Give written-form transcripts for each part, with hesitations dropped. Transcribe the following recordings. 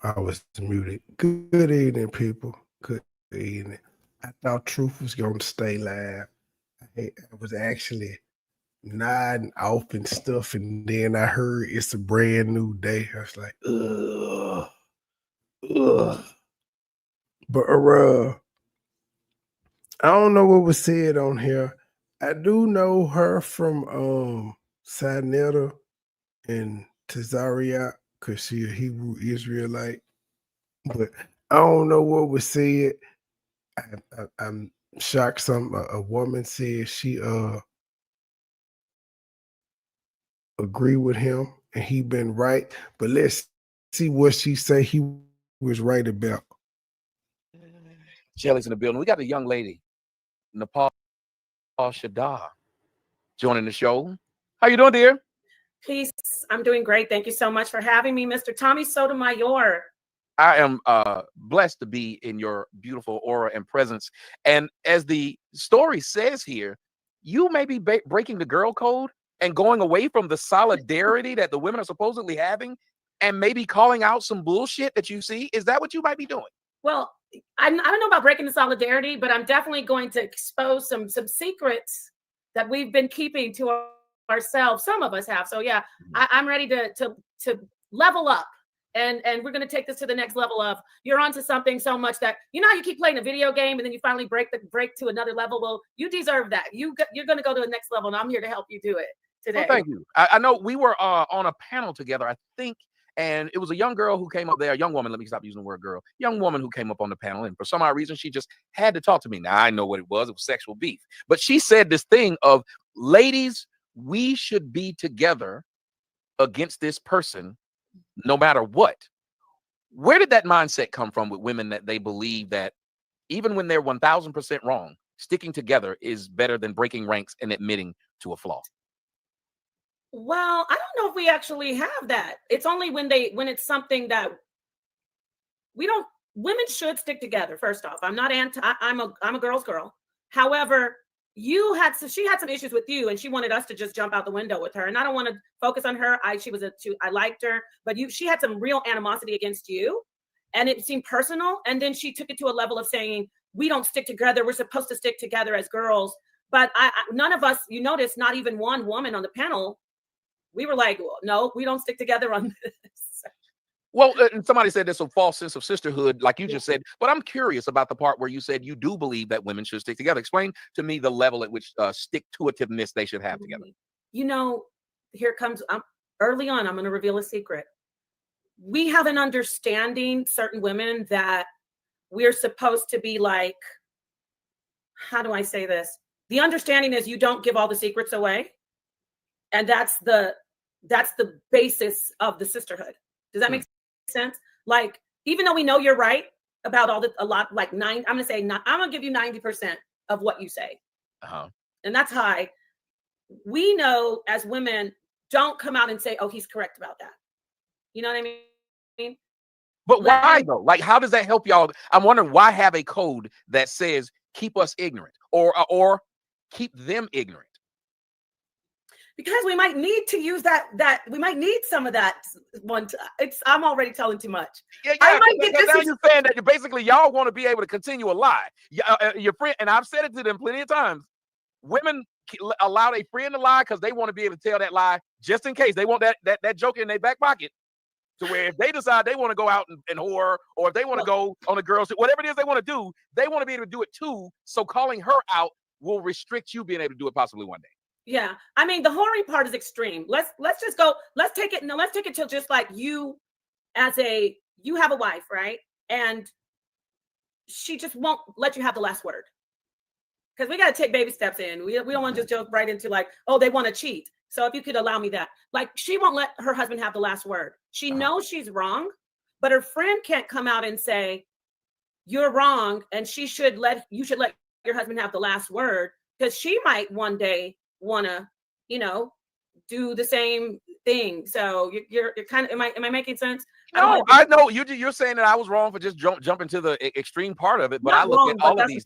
I was muted. Good evening, people. Good evening. I thought Truth was gonna stay live. I was actually nodding off and stuff, and then I heard it's a brand new day. I was like, ugh, ugh. But I don't know what was said on here. I do know her from Sinetta and Tazariot because she a Hebrew Israelite, but I don't know what was said. I'm shocked. A woman said she agree with him and he been right, but let's see what she say he was right about. Shelly's in the building. We got a young lady, Napah Shadah, joining the show. How you doing, dear? Peace. I'm doing great. Thank you so much for having me, Mr. Tommy Sotomayor. I am blessed to be in your beautiful aura and presence. And as the story says here, you may be breaking the girl code and going away from the solidarity that the women are supposedly having and maybe calling out some bullshit that you see. Is that what you might be doing? Well, I don't know about breaking the solidarity, but I'm definitely going to expose some secrets that we've been keeping to ourselves. Some of us have. So yeah, I'm ready to level up. And we're going to take this to the next level of you're onto something so much that, you know, how you keep playing a video game and then you finally break to another level. Well, you deserve that. You're going to go to the next level, and I'm here to help you do it today. Oh, thank you. I know we were on a panel together, I think, and it was a young girl who came up there, a young woman. Let me stop using the word girl. Young woman who came up on the panel, and for some odd reason, she just had to talk to me. Now I know what it was. It was sexual beef. But she said this thing of, ladies, we should be together against this person no matter what. Where did that mindset come from with women, that they believe that even when they're 1000% wrong, sticking together is better than breaking ranks and admitting to a flaw? Well, I don't know if we actually have that. It's only when it's something that women should stick together. First off, I'm a girl's girl. However, she had some issues with you, and she wanted us to just jump out the window with her. And I don't want to focus on her. I liked her, but she had some real animosity against you, and it seemed personal. And then she took it to a level of saying, we don't stick together. We're supposed to stick together as girls. But none of us, you notice, not even one woman on the panel, we were like, well, no, we don't stick together on this. Well, and somebody said there's a false sense of sisterhood, like you just said. But I'm curious about the part where you said you do believe that women should stick together. Explain to me the level at which stick-to-itiveness they should have together. You know, here comes, early on, I'm going to reveal a secret. We have an understanding, certain women, that we're supposed to be like, how do I say this? The understanding is you don't give all the secrets away. And that's the basis of the sisterhood. Does that make sense? Like, even though we know you're right about I'm gonna give you 90% of what you say. And that's high. We know as women, don't come out and say, oh, he's correct about that. You know what I mean? But why though? Like, how does that help y'all? I'm wondering, why have a code that says keep us ignorant or keep them ignorant? Because we might need to use that we might need some of that one. I'm already telling too much. Yeah. I might get this. Now you're saying that basically y'all want to be able to continue a lie. Your friend, and I've said it to them plenty of times. Women allow a friend to lie because they want to be able to tell that lie just in case. They want that joke in their back pocket, to where if they decide they want to go out and whore, or if they want to go on a girl's, whatever it is they want to do, they want to be able to do it too. So calling her out will restrict you being able to do it possibly one day. Yeah, I mean, the whoring part is extreme. Let's just go. Let's take it to just like you, you have a wife, right? And she just won't let you have the last word, because we got to take baby steps in. We don't want to just jump right into like, oh, they want to cheat. So if you could allow me that, like, she won't let her husband have the last word. She knows she's wrong, but her friend can't come out and say you're wrong, and you should let your husband have the last word, because she might one day want to, do the same thing. So you're kind of, am I making sense? No, I know you're saying that I was wrong for just jumping to the extreme part of it, but I look at all of these.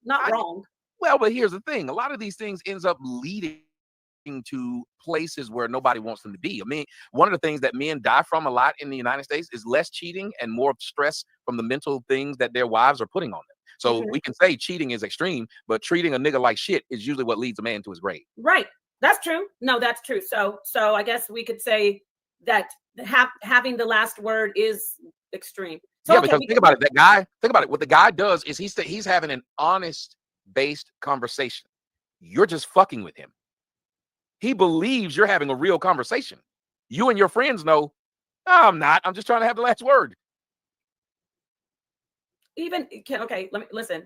Not wrong. Well, but here's the thing: a lot of these things ends up leading to places where nobody wants them to be. I mean, one of the things that men die from a lot in the United States is less cheating and more stress from the mental things that their wives are putting on them. So we can say cheating is extreme, but treating a nigga like shit is usually what leads a man to his grave. Right. That's true. No, that's true. So I guess we could say that having the last word is extreme. So, yeah, because think about it. That guy, think about it. What the guy does is he's having an honest based conversation. You're just fucking with him. He believes you're having a real conversation. You and your friends know, no, I'm not. I'm just trying to have the last word. Okay, let me listen.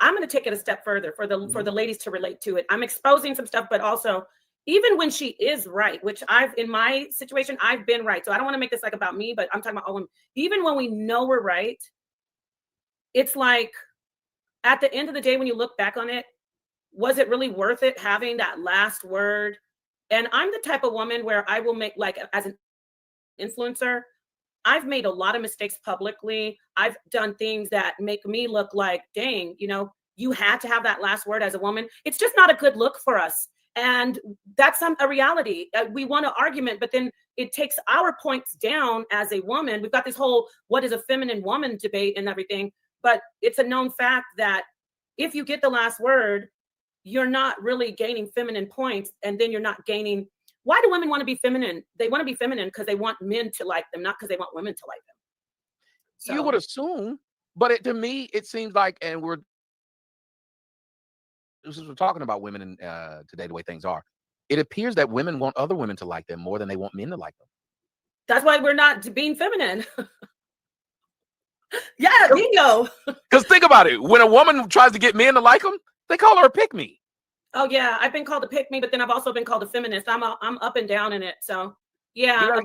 I'm going to take it a step further for the ladies to relate to it. I'm exposing some stuff, but also even when she is right, which in my situation, I've been right. So I don't want to make this like about me, but I'm talking about all women. Even when we know we're right, it's like at the end of the day, when you look back on it, was it really worth it having that last word? And I'm the type of woman where I will make, like, as an influencer, I've made a lot of mistakes publicly. I've done things that make me look like, dang, you had to have that last word as a woman. It's just not a good look for us. And that's a reality. We want an argument, but then it takes our points down as a woman. We've got this whole what is a feminine woman debate and everything. But it's a known fact that if you get the last word, you're not really gaining feminine points. And then you're not gaining. Why do women want to be feminine? They want to be feminine because they want men to like them, not because they want women to like them. So, you would assume, but to me, it seems like, and we're talking about women today, the way things are, it appears that women want other women to like them more than they want men to like them. That's why we're not being feminine. Yeah, bingo. Because think about it. When a woman tries to get men to like them, they call her a pick-me. Oh yeah, I've been called a pick-me, but then I've also been called a feminist. I'm up and down in it. So yeah,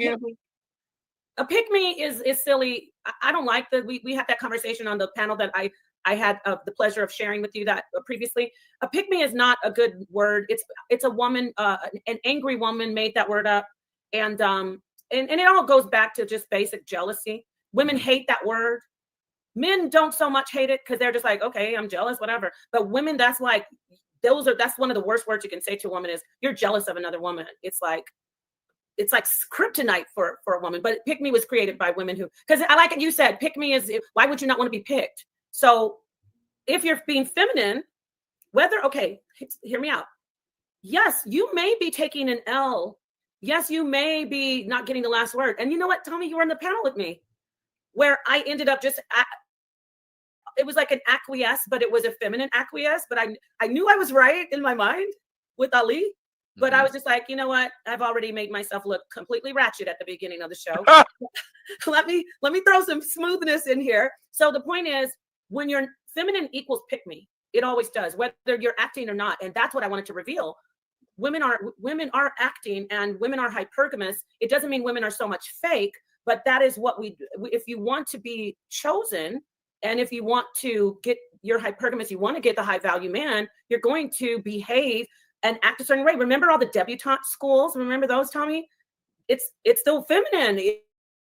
a pick-me is silly. I don't like that. We had that conversation on the panel that I had the pleasure of sharing with you that previously. A pick-me is not a good word. It's a woman, an angry woman made that word up, and it all goes back to just basic jealousy. Women hate that word. Men don't so much hate it because they're just like, okay, I'm jealous, whatever. But women, that's one of the worst words you can say to a woman is you're jealous of another woman. It's like kryptonite for a woman. But pick me was created by women because I like it. You said pick me is, why would you not want to be picked? So if you're being feminine, hear me out. Yes, you may be taking an L. Yes, you may be not getting the last word. And you know what, Tommy, you were on the panel with me where I ended up it was like an acquiesce, but it was a feminine acquiesce. But I knew I was right in my mind with Ali. But I was just like, you know what? I've already made myself look completely ratchet at the beginning of the show. Let me throw some smoothness in here. So the point is, when you're feminine equals pick me, it always does, whether you're acting or not. And that's what I wanted to reveal. Women are acting and women are hypergamous. It doesn't mean women are so much fake, but that is what if you want to be chosen, and if you want to get your hypergamous, you want to get the high value man, you're going to behave and act a certain way. Remember all the debutante schools? Remember those, Tommy? It's still feminine.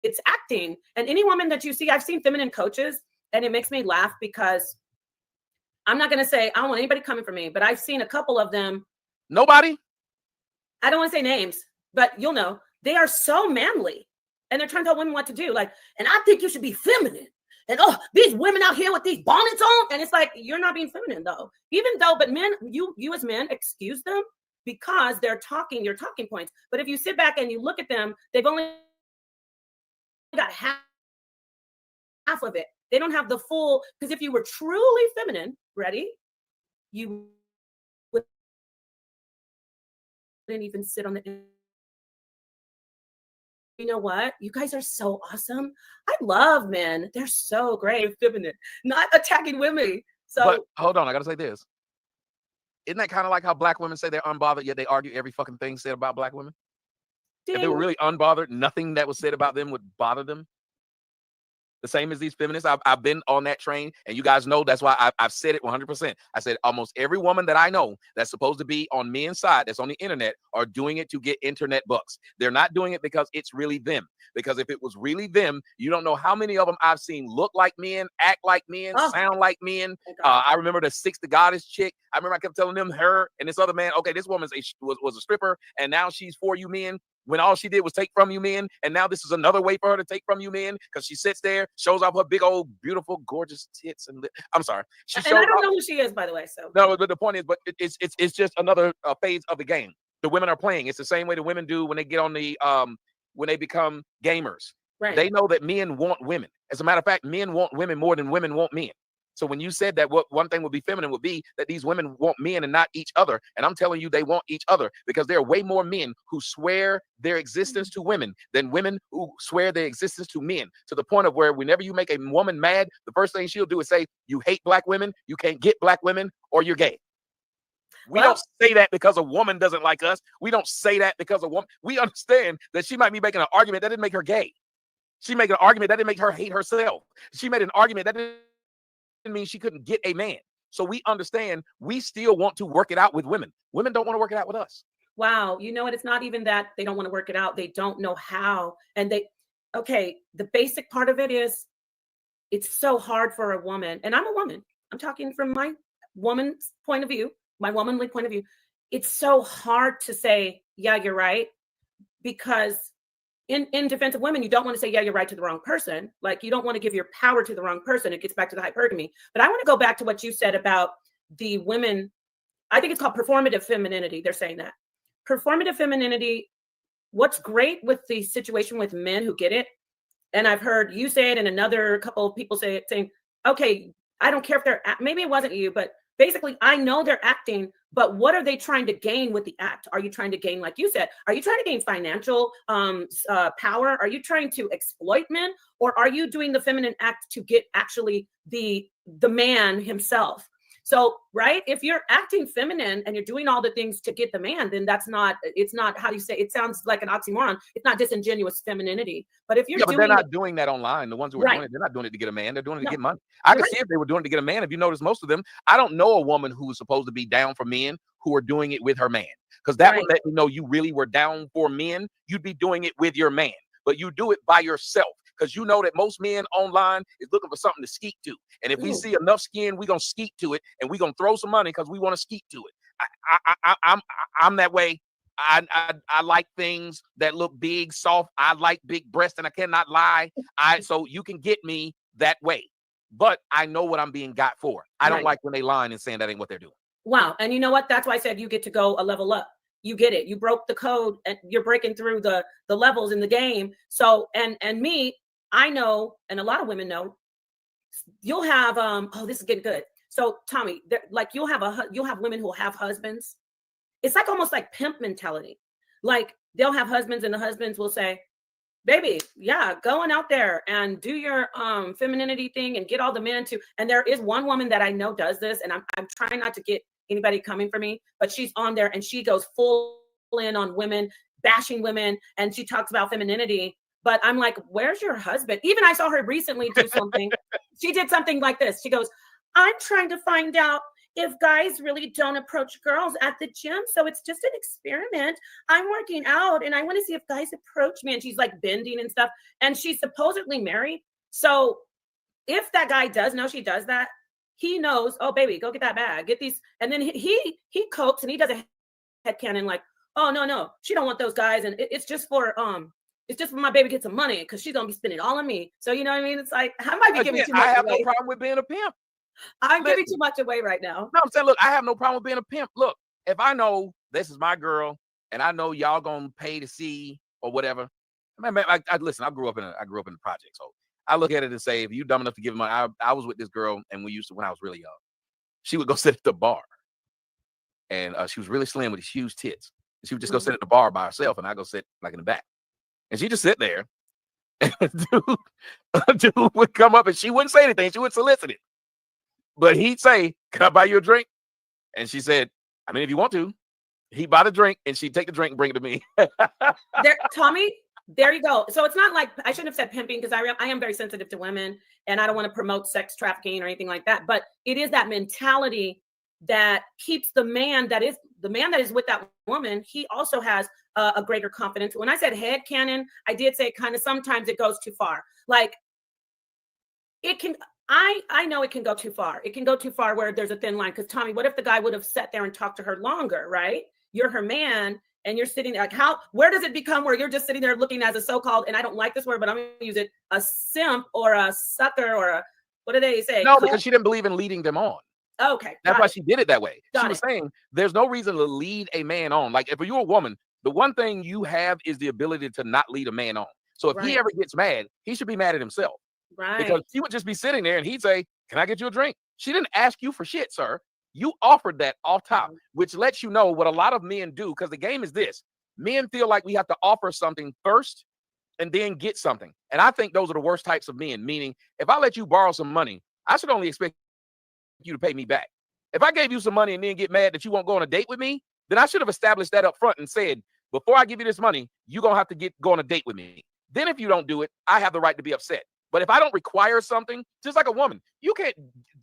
It's acting. And any woman that you see, I've seen feminine coaches, and it makes me laugh because I'm not going to say, I don't want anybody coming for me, but I've seen a couple of them. Nobody? I don't want to say names, but you'll know. They are so manly, and they're trying to tell women what to do. Like, and I think you should be feminine. And these women out here with these bonnets on, and it's like, you're not being feminine though. But men, you as men, excuse them because they're talking your talking points. But if you sit back and you look at them, they've only got half of it. They don't have the full, because if you were truly feminine, you wouldn't even sit on the. You know what? You guys are so awesome. I love men. They're so great. Feminine, not attacking women. So but hold on, I gotta say this. Isn't that kind of like how black women say they're unbothered, yet they argue every fucking thing said about black women? If they were really unbothered, nothing that was said about them would bother them. The same as these feminists. I've been on that train, and you guys know that's why I've said it 100%. I said almost every woman that I know that's supposed to be on men's side, that's on the internet, are doing it to get internet bucks. They're not doing it because it's really them. Because if it was really them, you don't know how many of them I've seen look like men, act like men, sound like men. I remember the Six the Goddess chick. I remember I kept telling them, her and this other man, okay, this woman's was a stripper, and now she's for you men, when all she did was take from you men, and now this is another way for her to take from you men, because she sits there, shows off her big old beautiful gorgeous tits and I'm sorry, and I don't know who she is, by the way. So no, but the point is, but it's just another phase of the game the women are playing. It's the same way the women do when they get on the when they become gamers. Right. They know that men want women. As a matter of fact, men want women more than women want men. So when you said that what one thing would be feminine would be that these women want men and not each other. And I'm telling you, they want each other, because there are way more men who swear their existence to women than women who swear their existence to men, to the point of where whenever you make a woman mad, the first thing she'll do is say, you hate black women, you can't get black women, or you're gay. We don't say that because a woman doesn't like us. We don't say that because a woman, we understand that she might be making an argument that didn't make her gay. She made an argument that didn't make her hate herself. She made an argument that didn't mean she couldn't get a man. So we understand we still want to work it out with women. Women don't want to work it out with us. Wow. You know what? It's not even that they don't want to work it out. They don't know how. And okay, the basic part of it is it's so hard for a woman. And I'm a woman. I'm talking from my woman's point of view, my womanly point of view. It's so hard to say, yeah, you're right. Because in defense of women, you don't want to say, yeah, you're right to the wrong person. Like, you don't want to give your power to the wrong person. It gets back to the hypergamy. But I want to go back to what you said about the women. I think it's called performative femininity. They're saying that. Performative femininity, what's great with the situation with men who get it, and I've heard you say it and another couple of people say it, saying, okay, I don't care if they're, maybe it wasn't you, but basically, I know they're acting, but what are they trying to gain with the act? Are you trying to gain, like you said, are you trying to gain financial power? Are you trying to exploit men? Or are you doing the feminine act to get actually the man himself? So, right, if you're acting feminine and you're doing all the things to get the man, then it's not, how do you say, it sounds like an oxymoron. It's not disingenuous femininity. But if you're but they're not doing that online. The ones who are doing it, they're not doing it to get a man. They're doing it to get money. I can see if they were doing it to get a man. If you notice, most of them, I don't know a woman who is supposed to be down for men who are doing it with her man. Because that would let me know you really were down for men. You'd be doing it with your man. But you do it by yourself. Because you know that most men online is looking for something to skeet to. And if we see enough skin, we're going to skeet to it. And we're going to throw some money because we want to skeet to it. I'm that way. I like things that look big, soft. I like big breasts, and I cannot lie. So you can get me that way. But I know what I'm being got for. I don't like when they lying and saying that ain't what they're doing. Wow. And you know what? That's why I said you get to go a level up. You get it. You broke the code and you're breaking through the levels in the game. So, and me, I know, and a lot of women know, you'll have, this is getting good. So Tommy, like you'll have women who will have husbands. It's like almost like pimp mentality. Like they'll have husbands and the husbands will say, baby, yeah, going out there and do your femininity thing and get all the men to, and there is one woman that I know does this, and I'm trying not to get anybody coming for me, but she's on there and she goes full in on women, bashing women, and she talks about femininity. But I'm like, where's your husband? Even I saw her recently do something. She did something like this. She goes, I'm trying to find out if guys really don't approach girls at the gym. So it's just an experiment. I'm working out and I want to see if guys approach me. And she's like bending and stuff. And she's supposedly married. So if that guy does know she does that, he knows, oh, baby, go get that bag. Get these. And then he copes and he does a headcanon like, oh, no, she don't want those guys. And it's just for my baby get some money because she's going to be spending it all on me. So, you know what I mean? It's like, I might be giving too much away. I have no problem with being a pimp. I'm giving too much away right now. No, I'm saying, look, I have no problem with being a pimp. Look, if I know this is my girl and I know y'all going to pay to see or whatever. Listen, I grew up in the project. So I look at it and say, if you dumb enough to give money, I was with this girl and when I was really young, she would go sit at the bar and she was really slim with these huge tits. She would just go sit at the bar by herself and I go sit like in the back. And she just sit there and dude would come up and she wouldn't say anything. She would solicit it. But he'd say, can I buy you a drink? And she said, I mean, if you want to. He'd buy the drink and she'd take the drink and bring it to me. Tommy, There you go. So it's not like, I shouldn't have said pimping, because I am very sensitive to women, and I don't want to promote sex trafficking or anything like that. But it is that mentality that keeps the man that is with that woman. He also has a greater confidence. When I said head canon, I did say kind of sometimes it goes too far. Like it can. I know it can go too far. It can go too far where there's a thin line. Because Tommy, what if the guy would have sat there and talked to her longer, right? You're her man, and you're sitting there, like, where does it become where you're just sitting there looking as a so-called, and I don't like this word, but I'm going to use it, a simp or a sucker or a, what do they say? No, because she didn't believe in leading them on. Okay. That's why she did it that way. She was it. saying there's no reason to lead a man on. Like, if you're a woman, the one thing you have is the ability to not lead a man on. So if he ever gets mad, he should be mad at himself. Right. Because he would just be sitting there and he'd say, can I get you a drink? She didn't ask you for shit, sir. You offered that off top, which lets you know what a lot of men do. Because the game is this. Men feel like we have to offer something first and then get something. And I think those are the worst types of men. Meaning, if I let you borrow some money, I should only expect you to pay me back. If I gave you some money and then get mad that you won't go on a date with me, then I should have established that up front and said, before I give you this money, you're going to have to go on a date with me. Then if you don't do it, I have the right to be upset. But if I don't require something, just like a woman, you can't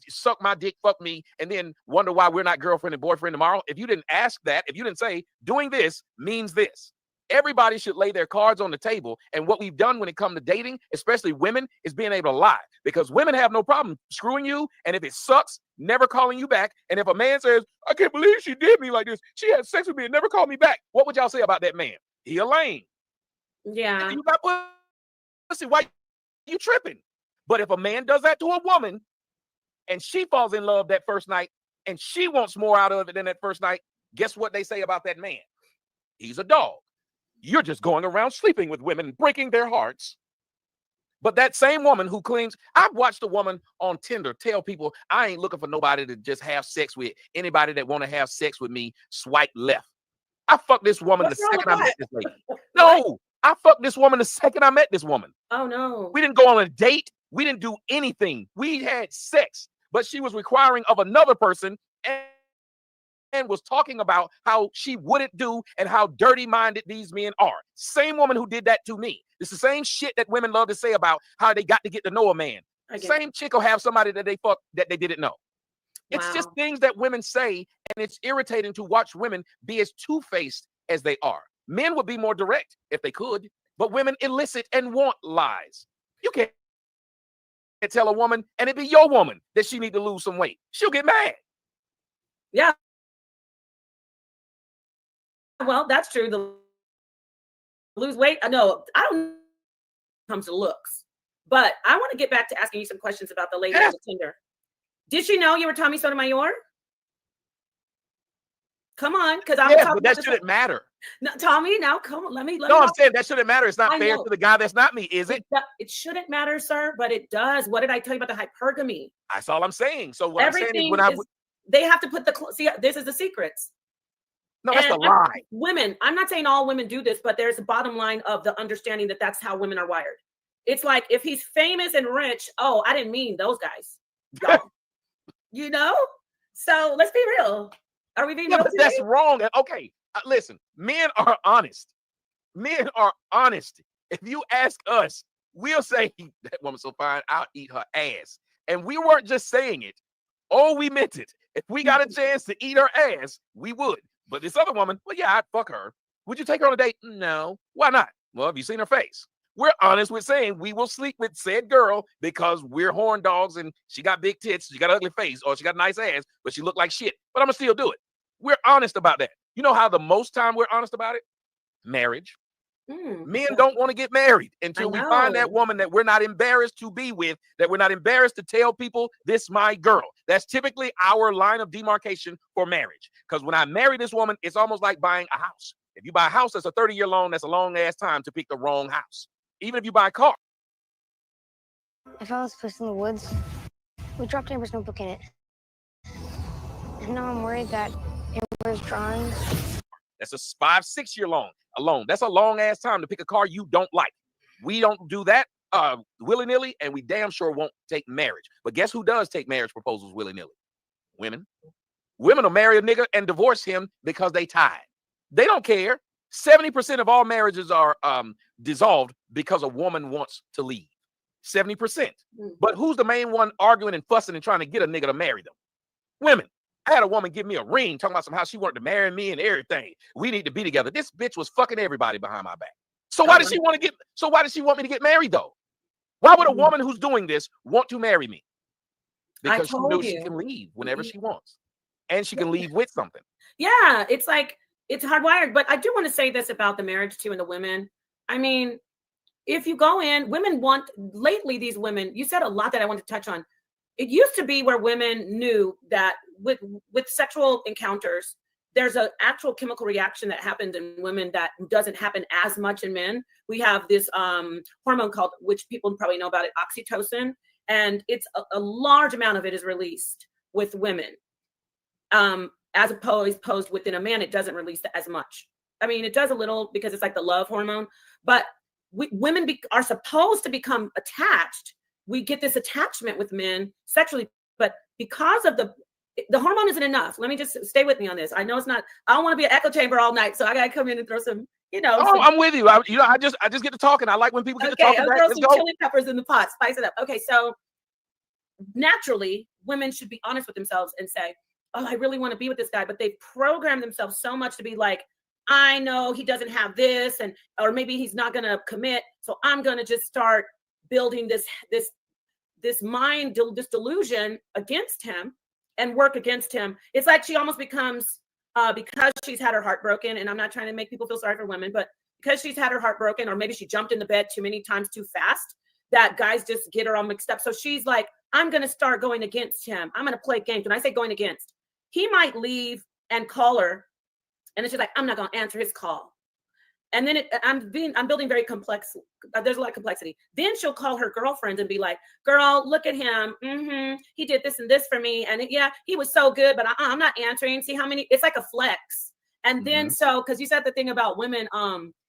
suck my dick, fuck me, and then wonder why we're not girlfriend and boyfriend tomorrow. If you didn't ask that, if you didn't say, doing this means this. Everybody should lay their cards on the table. And what we've done when it comes to dating, especially women, is being able to lie. Because women have no problem screwing you. And if it sucks, never calling you back. And if a man says, I can't believe she did me like this, she had sex with me and never called me back, what would y'all say about that man? He a lame. Yeah. You got pussy. Why you tripping? But if a man does that to a woman and she falls in love that first night and she wants more out of it than that first night, guess what they say about that man? He's a dog. You're just going around sleeping with women, breaking their hearts. But that same woman who claims, I've watched a woman on Tinder tell people, I ain't looking for nobody to just have sex with. Anybody that want to have sex with me, swipe left. I fucked this woman the second I met this lady. No, I fucked this woman the second I met this woman. Oh, no. We didn't go on a date. We didn't do anything. We had sex, but she was requiring of another person and was talking about how she wouldn't do and how dirty-minded these men are. Same woman who did that to me. It's the same shit that women love to say about how they got to get to know a man. Same chick will have somebody that they fucked that they didn't know. It's just things that women say, and it's irritating to watch women be as two-faced as they are. Men would be more direct if they could, but women elicit and want lies. You can't tell a woman, and it be your woman, that she need to lose some weight. She'll get mad. Yeah. Well, that's true. The lose weight. No, I don't comes to looks, but I want to get back to asking you some questions about the lady on the Tinder. Did she know you were Tommy Sotomayor? Come on, because I'm but that shouldn't matter. No, Tommy, now come on. Let me. No, I'm saying that shouldn't matter. It's not fair to the guy that's not me, is it? It shouldn't matter, sir, but it does. What did I tell you about the hypergamy? That's all I'm saying. So what Everything I'm saying is they have to put see, this is the secrets. No, that's a lie. Women, I'm not saying all women do this, but there's a bottom line of the understanding that that's how women are wired. It's like, if he's famous and rich, oh, I didn't mean those guys. You know? So let's be real. Are we being real? But that's wrong. Okay, listen, men are honest. Men are honest. If you ask us, we'll say, that woman's so fine, I'll eat her ass. And we weren't just saying it. Oh, we meant it. If we got a chance to eat her ass, we would. But this other woman, well, yeah, I'd fuck her. Would you take her on a date? No. Why not? Well, have you seen her face? We're honest with saying we will sleep with said girl because we're horn dogs and she got big tits, she got an ugly face, or she got a nice ass, but she looked like shit. But I'm going to still do it. We're honest about that. You know how the most time we're honest about it? Marriage. Men don't want to get married until we find that woman that we're not embarrassed to be with, that we're not embarrassed to tell people, this my girl. That's typically our line of demarcation for marriage. Because when I marry this woman, it's almost like buying a house. If you buy a house that's a 30-year loan, that's a long ass time to pick the wrong house. Even if you buy a car. I found this place in the woods. We dropped Amber's notebook in it. And now I'm worried that Amber's drawings. That's a 5-6 year loan alone. That's a long ass time to pick a car you don't like. We don't do that willy-nilly, and we damn sure won't take marriage. But guess who does take marriage proposals willy-nilly? Women. Women will marry a nigga and divorce him because they tied. They don't care. 70% of all marriages are dissolved because a woman wants to leave. 70%. But who's the main one arguing and fussing and trying to get a nigga to marry them? Women. I had a woman give me a ring talking about how she wanted to marry me and everything. We need to be together. This bitch was fucking everybody behind my back. So why does she want me to get married though? Why would a woman who's doing this want to marry me? Because she knows she can leave whenever she wants. And she can leave with something. Yeah, it's like, it's hardwired. But I do want to say this about the marriage too and the women. I mean, if you go in, women want, lately these women, you said a lot that I want to touch on. It used to be where women knew that with sexual encounters, there's an actual chemical reaction that happens in women that doesn't happen as much in men. We have this hormone called, which people probably know about it, oxytocin. And it's a large amount of it is released with women. As opposed within a man, it doesn't release as much. I mean, it does a little because it's like the love hormone, but women are supposed to become attached. We get this attachment with men sexually, but because of the hormone isn't enough. Let me just stay with me on this. I know it's not, I don't want to be an echo chamber all night. So I got to come in and throw some, I'm with you. I just get to talking. I like when people get to talking. I'll throw some chili peppers in the pot, spice it up. Okay. So naturally women should be honest with themselves and say, oh, I really want to be with this guy, but they've programmed themselves so much to be like, I know he doesn't have this, or maybe he's not going to commit. So I'm going to just start building this delusion against him and work against him. It's like she almost becomes, because she's had her heart broken, and I'm not trying to make people feel sorry for women, but because she's had her heart broken, or maybe she jumped in the bed too many times too fast, that guys just get her all mixed up. So she's like, I'm going to start going against him. I'm going to play games. When I say going against, he might leave and call her, and then she's like, I'm not going to answer his call. And then I'm building very complex. There's a lot of complexity. Then she'll call her girlfriends and be like, girl, look at him. He did this and this for me. And he was so good, but I'm not answering. See how many, it's like a flex. And then, so, cause you said the thing about women,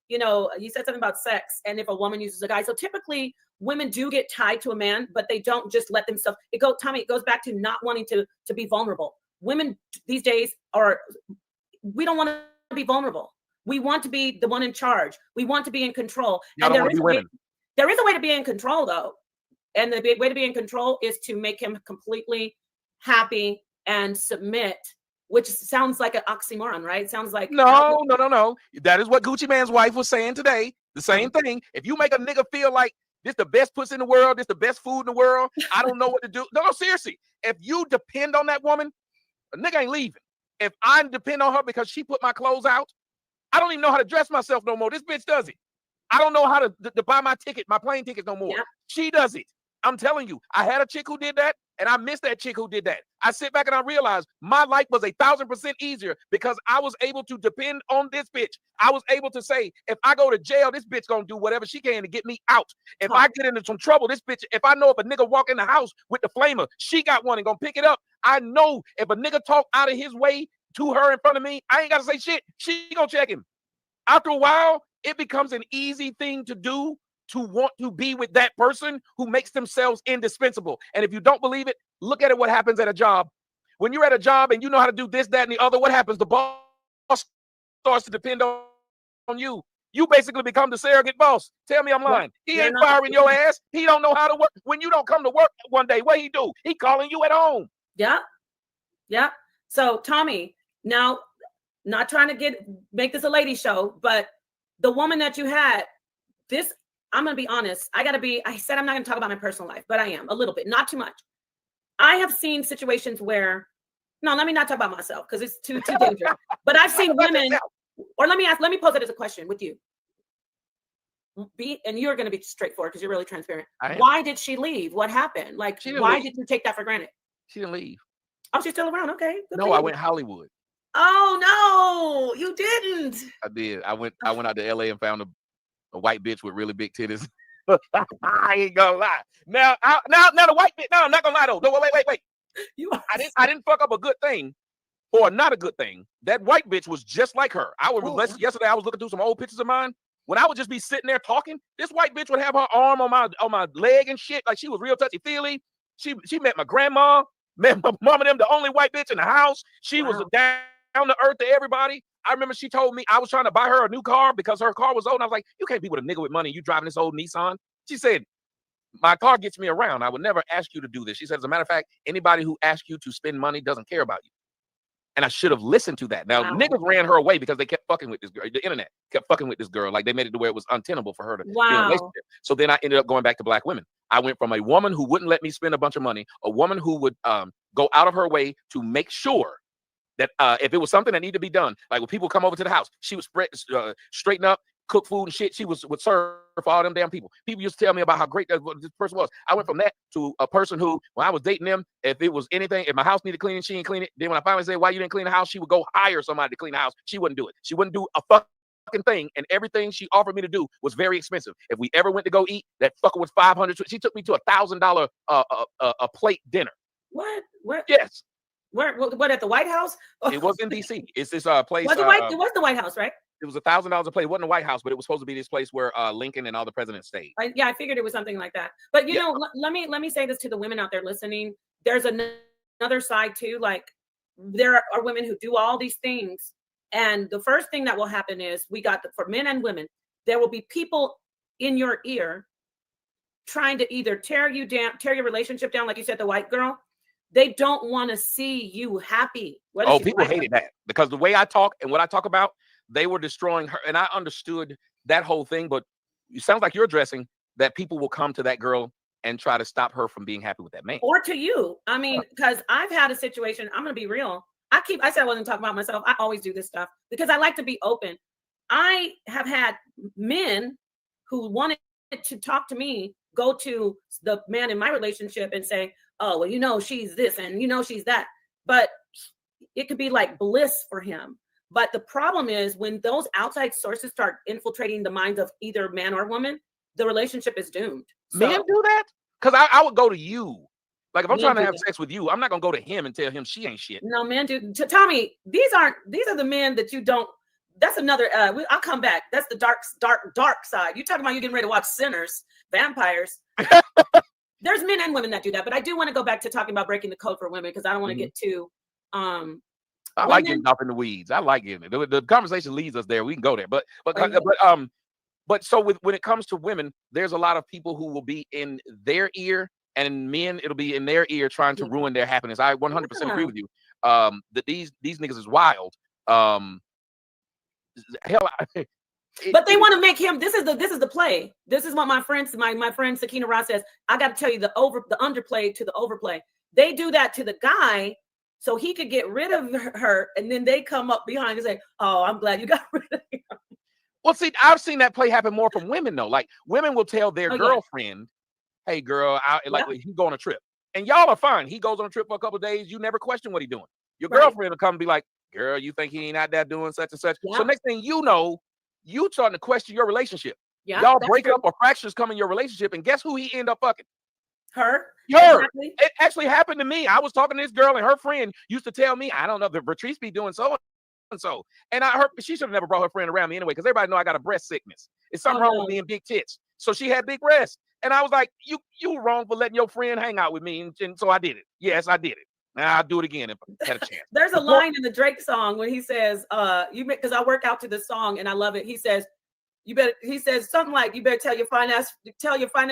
you said something about sex and if a woman uses a guy. So typically women do get tied to a man, but they don't just let themselves, it goes back to not wanting to be vulnerable. Women these days we don't want to be vulnerable. We want to be the one in charge. We want to be in control. And there is a way to be in control though. And the way to be in control is to make him completely happy and submit, which sounds like an oxymoron, right? It sounds like no. That is what Gucci Mane's wife was saying today. The same thing. If you make a nigga feel like this the best pussy in the world, this the best food in the world, I don't know what to do. No, seriously. If you depend on that woman, a nigga ain't leaving. If I depend on her because she put my clothes out, I don't even know how to dress myself no more. This bitch does it. I don't know how to buy my plane ticket no more. Yeah. She does it. I'm telling you, I had a chick who did that, and I missed that chick who did that. I sit back and I realized my life was 1,000% easier because I was able to depend on this bitch. I was able to say, if I go to jail, this bitch gonna do whatever she can to get me out. If I get into some trouble, this bitch, if I know if a nigga walk in the house with the flamer, she got one and gonna pick it up. I know if a nigga talk out of his way to her in front of me, I ain't gotta say shit. She gonna check him. After a while, it becomes an easy thing to do to want to be with that person who makes themselves indispensable. And if you don't believe it, look at it. What happens at a job? When you're at a job and you know how to do this, that, and the other, what happens? The boss starts to depend on you. You basically become the surrogate boss. Tell me I'm lying. He ain't firing your ass. He don't know how to work. When you don't come to work one day, what he do? He calling you at home. Yeah. So Tommy, now, not trying to make this a lady show, but the woman that you had, this, I'm going to be honest. I said I'm not going to talk about my personal life, but I am a little bit, not too much. I have seen situations where, no, let me not talk about myself because it's too dangerous. But I've seen women, or let me pose it as a question with you. And you're going to be straightforward because you're really transparent. Why did she leave? What happened? Like, why did you take that for granted? She didn't leave. Oh, she's still around. Okay. No, I went Hollywood. Oh no, you didn't. I did. I went out to LA and found a white bitch with really big titties. I ain't gonna lie. Now the white bitch. No, I'm not gonna lie though. No, wait. I didn't fuck up a good thing or not a good thing. That white bitch was just like her. Yesterday I was looking through some old pictures of mine. When I would just be sitting there talking, this white bitch would have her arm on my leg and shit. Like she was real touchy-feely. She met my grandma, met my mom and them, the only white bitch in the house. She was down to earth to everybody. I remember she told me I was trying to buy her a new car because her car was old. And I was like, you can't be with a nigga with money. You driving this old Nissan. She said, my car gets me around. I would never ask you to do this. She said, as a matter of fact, anybody who asks you to spend money doesn't care about you. And I should have listened to that. Now, niggas ran her away because they kept fucking with this girl. The internet kept fucking with this girl. Like, they made it to where it was untenable for her to be in a relationship. So then I ended up going back to black women. I went from a woman who wouldn't let me spend a bunch of money, a woman who would go out of her way to make sure that if it was something that needed to be done, like when people come over to the house, she would straighten up, cook food and shit. She would serve for all them damn people. People used to tell me about how great this person was. I went from that to a person who, when I was dating them, if it was anything, if my house needed cleaning, she didn't clean it. Then when I finally said, why you didn't clean the house, she would go hire somebody to clean the house. She wouldn't do it. She wouldn't do a fucking thing. And everything she offered me to do was very expensive. If we ever went to go eat, that fucker was $500. She took me to $1,000 a plate dinner. What? Yes. What, at the White House? It was in DC. It's this place. It was the White House, right? It was $1,000 a plate. It wasn't the White House, but it was supposed to be this place where Lincoln and all the presidents stayed. I figured it was something like that. But you know, let me say this to the women out there listening. There's another side too. Like, there are women who do all these things, and the first thing that will happen is for men and women, there will be people in your ear trying to either tear you down, tear your relationship down, like you said, the white girl. They don't want to see you happy. People hated that because the way I talk and what I talk about, they were destroying her. And I understood that whole thing, but it sounds like you're addressing that people will come to that girl and try to stop her from being happy with that man. Or to you. I mean, because I've had a situation, I'm going to be real. I said I wasn't talking about myself. I always do this stuff because I like to be open. I have had men who wanted to talk to me, go to the man in my relationship and say, oh, well, you know, she's this and you know, she's that. But it could be like bliss for him. But the problem is when those outside sources start infiltrating the minds of either man or woman, the relationship is doomed. Men do that? Because I would go to you. Like, if I'm trying to have sex with you, I'm not going to go to him and tell him she ain't shit. No, men do. Tommy, these are the men that you don't. That's another, I'll come back. That's the dark side. You're talking about you getting ready to watch Sinners, vampires. There's men and women that do that, but I do want to go back to talking about breaking the code for women because I don't want to get too. I like getting off in the weeds. I like getting it. The conversation leads us there. We can go there, but so when it comes to women, there's a lot of people who will be in their ear, and men, it'll be in their ear trying to ruin their happiness. I 100% agree with you. That these niggas is wild. Hell. But they want to make him. This is the play. This is what my friend Sakina Ross says. I got to tell you the underplay to the overplay. They do that to the guy so he could get rid of her, and then they come up behind and say, "Oh, I'm glad you got rid of him." Well, see, I've seen that play happen more from women though. Like, women will tell their girlfriend, "Hey, girl, he go on a trip," and y'all are fine. He goes on a trip for a couple of days. You never question what he's doing. Your girlfriend will come and be like, "Girl, you think he ain't out there doing such and such?" Yeah. So next thing you know, you starting to question your relationship. Yeah, y'all break up or fractures come in your relationship, and guess who he end up fucking? Her. Exactly. It actually happened to me. I was talking to this girl, and her friend used to tell me, I don't know, the Patrice be doing so and so. And I heard she should have never brought her friend around me anyway, because everybody know I got a breast sickness. It's something wrong with being big tits. So she had big breasts. And I was like, you were wrong for letting your friend hang out with me. And so I did it. Yes, I did it. Now I'll do it again if I had a chance. There's a line in the Drake song when he says, because I work out to the song and I love it. He says, he says something like, you better tell your finance friend. Tell your friend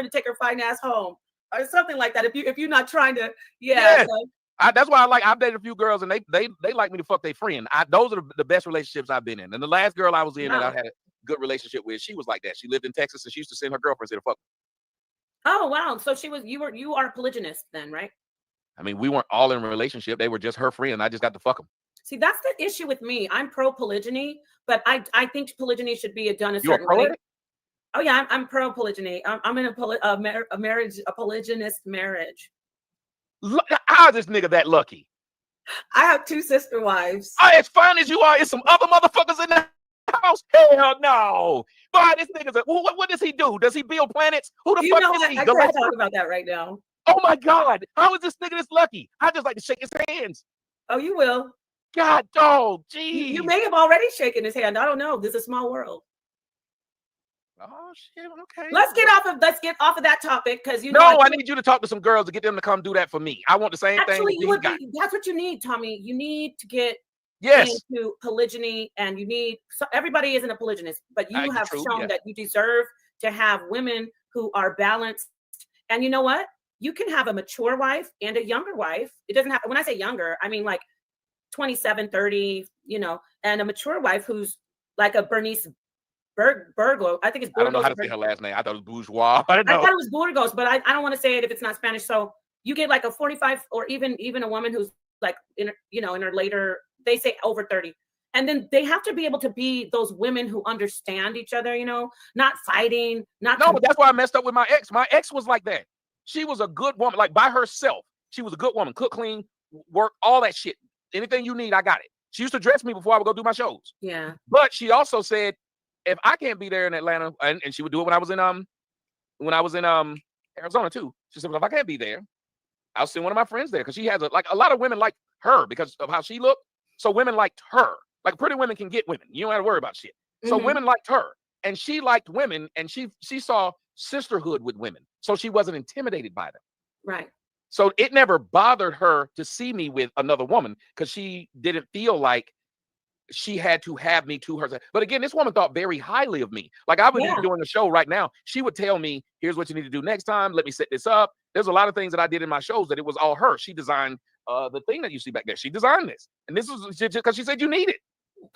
to take her fine ass home or something like that. If you're not trying to, that's why I've dated a few girls and they like me to fuck their friend. Those are the best relationships I've been in. And the last girl I was in that I had a good relationship with, she was like that. She lived in Texas and she used to send her girlfriends to fuck. Oh wow! So you are a polygynist then, right? I mean, we weren't all in a relationship. They were just her friend. I just got to fuck them. See, that's the issue with me. I'm pro polygyny, but I think polygyny should be done a certain way. Oh yeah, I'm pro polygyny. I'm in a polygynist marriage. How is this nigga that lucky? I have 2 sister wives. As fine as you are, is some other motherfuckers in the house? Hell no. Boy, this nigga's what does he do? Does he build planets? Who the fuck is he? I can't talk about that right now. Oh my God. How is this nigga this lucky? I just like to shake his hands. Oh, you will. God, dog, geez. You may have already shaken his hand. I don't know. This is a small world. Oh shit. Okay. Let's get off of that topic, because you know. No, I need you to talk to some girls to get them to come do that for me. I want the same thing. Actually, you would got. be. That's what you need, Tommy. You need to get Yes. into polygyny, and you need. So everybody isn't a polygynist, but you have True, shown yeah. that you deserve to have women who are balanced. And you know what? You can have a mature wife and a younger wife. It doesn't have. When I say younger, I mean like 27, 30. You know, and a mature wife who's like a Bernice Burgos. I think it's. I don't know how to say her last name. I thought it was bourgeois. I thought it was Burgos, but I don't want to say it if it's not Spanish. So you get like a 45, or even a woman who's like in her later. They say over 30, and then they have to be able to be those women who understand each other. Not fighting. But that's why I messed up with my ex. My ex was like that. She was a good woman, like by herself. She was a good woman. Cook, clean, work, all that shit. Anything you need, I got it. She used to dress me before I would go do my shows. Yeah. But she also said, if I can't be there in Atlanta, and she would do it when I was in Arizona too. She said, well, if I can't be there, I'll send one of my friends there, because she has a lot of women like her because of how she looked. So women liked her. Like pretty women can get women. You don't have to worry about shit. So women liked her, and she liked women, and she saw sisterhood with women, so she wasn't intimidated by them. Right. So it never bothered her to see me with another woman, because she didn't feel like she had to have me to herself. But again, this woman thought very highly of me. Like I would be doing a show right now. She would tell me, here's what you need to do next time. Let me set this up. There's a lot of things that I did in my shows that it was all her. She designed the thing that you see back there. She designed this. And this was just because she said you need it.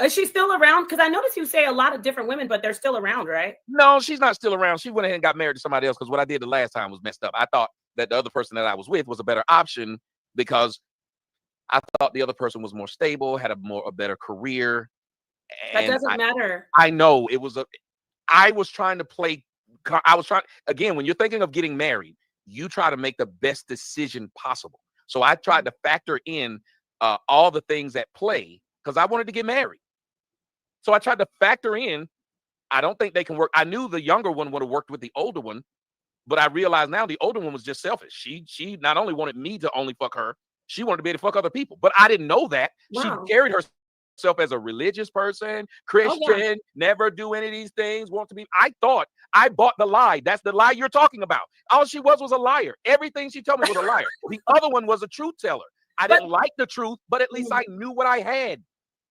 Is she still around? Because I noticed you say a lot of different women, but they're still around, right? No, she's not still around. She went ahead and got married to somebody else, because what I did the last time was messed up. I thought that the other person that I was with was a better option, because I thought the other person was more stable, had a better career. That doesn't matter. I know it was I was trying to play. Again, when you're thinking of getting married, you try to make the best decision possible. So I tried to factor in all the things at play, because I wanted to get married. So I tried to factor in, I don't think they can work. I knew the younger one would have worked with the older one, but I realized now the older one was just selfish. She not only wanted me to only fuck her, she wanted to be able to fuck other people. But I didn't know that. Wow. She carried herself as a religious person, Christian, never do any of these things, want to be. I thought I bought the lie. That's the lie you're talking about. All she was a liar. Everything she told me was a liar. The other one was a truth teller. I didn't like the truth, but at least I knew what I had.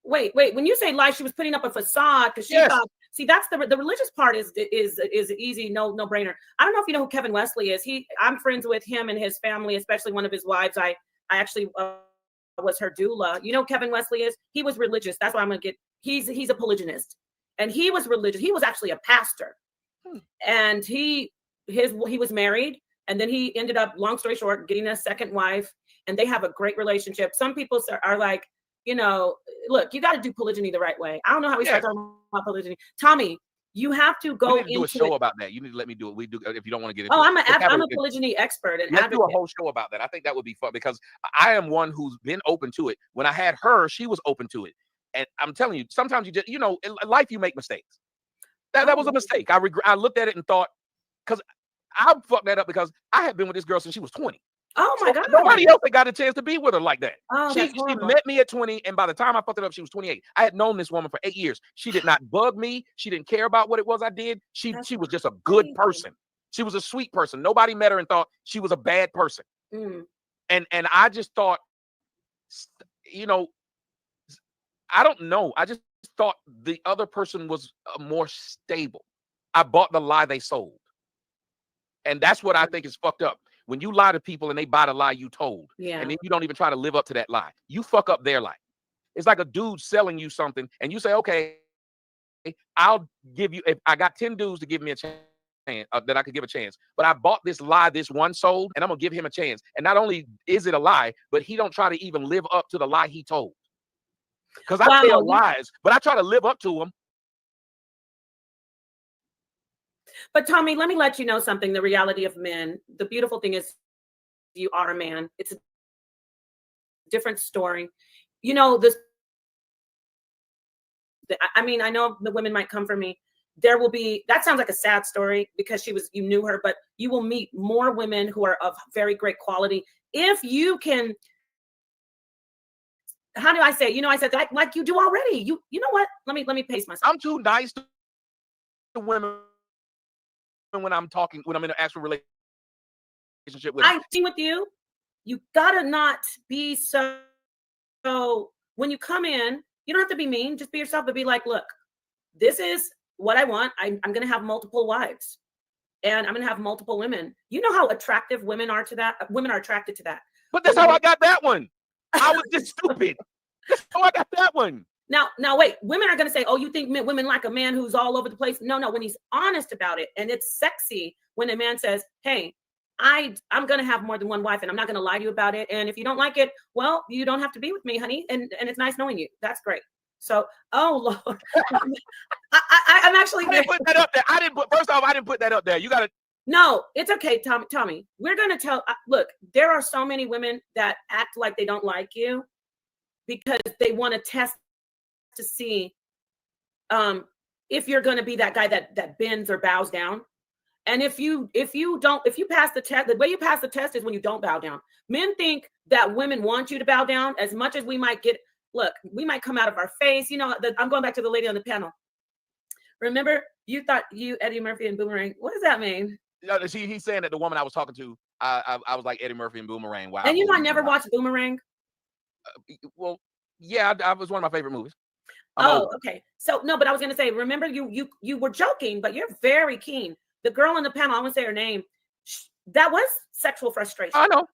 Wait. When you say lie, she was putting up a facade because she thought. See, that's the religious part is easy, no brainer. I don't know if you know who Kevin Wesley is. I'm friends with him and his family, especially one of his wives. I actually was her doula. You know who Kevin Wesley is? He was religious. That's why I'm gonna get. He's a polygynist, and he was religious. He was actually a pastor, and he was married, and then he ended up, long story short, getting a second wife, and they have a great relationship. Some people are like, look, you got to do polygyny the right way. I don't know how we start talking about polygyny. Tommy, you have to go into do a show about that. You need to let me do it. We do, if you don't want to get into it. I'm a polygyny expert and let's advocate. do a whole show about that. I think that would be fun, because I am one who's been open to it. When I had her, she was open to it. And I'm telling you, sometimes you just, in life you make mistakes. That was a mistake. I looked at it and thought, because I fucked that up, because I had been with this girl since she was 20. Oh my God. Nobody else had got a chance to be with her like that. Oh, she met me at 20, and by the time I fucked it up, she was 28. I had known this woman for 8 years. She did not bug me. She didn't care about what it was I did. She was just a good person. She was a sweet person. Nobody met her and thought she was a bad person. And I just thought, I don't know. I just thought the other person was more stable. I bought the lie they sold. And that's what I think is fucked up. When you lie to people and they buy the lie you told, and then you don't even try to live up to that lie, you fuck up their life. It's like a dude selling you something, and you say, okay, I'll give you, if I got 10 dudes to give me a chance, that I could give a chance, but I bought this lie this one sold, and I'm gonna give him a chance. And not only is it a lie, but he don't try to even live up to the lie he told. Because I tell lies, but I try to live up to them. But Tommy, let me let you know something. The reality of men, the beautiful thing is you are a man. It's a different story. This, I mean, I know the women might come for me. There will be, that sounds like a sad story because you knew her, but you will meet more women who are of very great quality. If you can, how do I say, I said that like you do already. You know what? Let me pace myself. I'm too nice to women when I'm in an actual relationship with them. I'm with you. You gotta not be so when you come in, you don't have to be mean, just be yourself, but be like, look, this is what I want. I'm gonna have multiple wives and I'm gonna have multiple women. You know how attractive women are to that? Women are attracted to that. But that's how I got that one. I was just stupid. That's how I got that one. Now, wait. Women are going to say, "Oh, you think women like a man who's all over the place?" No. When he's honest about it, and it's sexy when a man says, "Hey, I'm going to have more than one wife, and I'm not going to lie to you about it. And if you don't like it, well, you don't have to be with me, honey. And it's nice knowing you. That's great." So, oh Lord, I'm actually. I didn't put that up there. First off, I didn't put that up there. You got to. No, it's okay, Tommy. We're going to tell. Look, there are so many women that act like they don't like you because they want to test to see if you're going to be that guy that bends or bows down. And if you pass the test, the way you pass the test is when you don't bow down. Men think that women want you to bow down as much as we might get. Look, we might come out of our face. You know, I'm going back to the lady on the panel. Remember, you thought you Eddie Murphy and Boomerang. What does that mean? He's saying that the woman I was talking to, I was like Eddie Murphy and Boomerang. Wow. And you know, I never watched Boomerang. Well, yeah, I was one of my favorite movies. Okay. So no, but I was going to say, remember you were joking, but you're very keen. The girl on the panel, I won't say her name. That was sexual frustration. I know.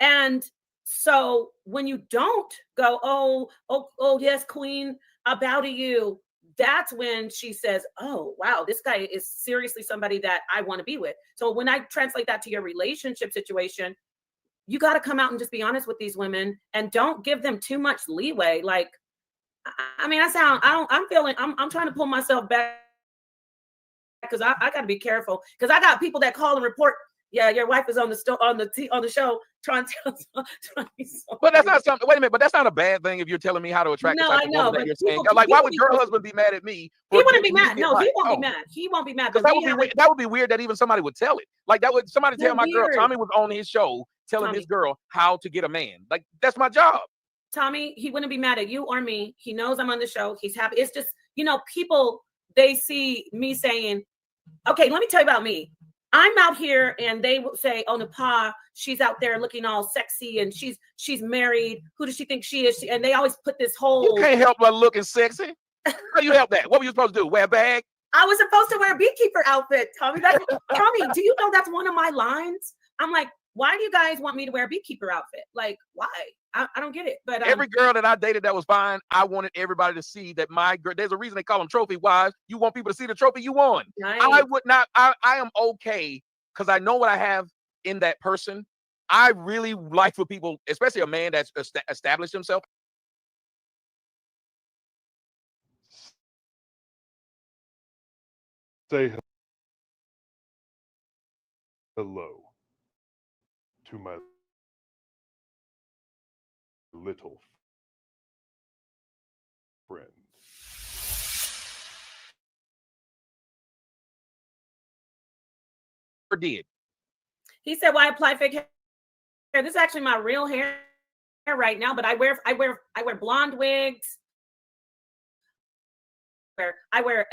And so when you don't go, oh yes, queen, I bow to you. That's when she says, oh, wow, this guy is seriously somebody that I want to be with. So when I translate that to your relationship situation, you got to come out and just be honest with these women and don't give them too much leeway. Like, I mean, I'm trying to pull myself back because I got to be careful because I got people that call and report, yeah, your wife is on the show trying to me so. But that's not something. Wait a minute, but that's not a bad thing if you're telling me how to attract. No, I know. That you're saying. Like, why would your husband be mad at me? He wouldn't be mad. No, he won't be mad. He won't be mad. Because that would be weird that even somebody would tell it. Like that would somebody tell my girl. Tommy was on his show telling his girl how to get a man. Like that's my job. Tommy, he wouldn't be mad at you or me. He knows I'm on the show. He's happy. It's just, people, they see me saying, okay, let me tell you about me. I'm out here and they will say, oh, Napah, she's out there looking all sexy and she's married. Who does she think she is? And they always put this whole. You can't help but looking sexy. How you help that? What were you supposed to do? Wear a bag? I was supposed to wear a beekeeper outfit, Tommy. Tommy, do you know that's one of my lines? I'm like, why do you guys want me to wear a beekeeper outfit? Like, why? I don't get it. But every girl that I dated that was fine, I wanted everybody to see that my girl. There's a reason they call them trophy wives. You want people to see the trophy you won. Nice. I would not. I am okay because I know what I have in that person. I really like for people, especially a man that's established himself. Say hello to my little friend. Or did. He said, why apply fake hair? This is actually my real hair right now, but I wear blonde wigs. I wear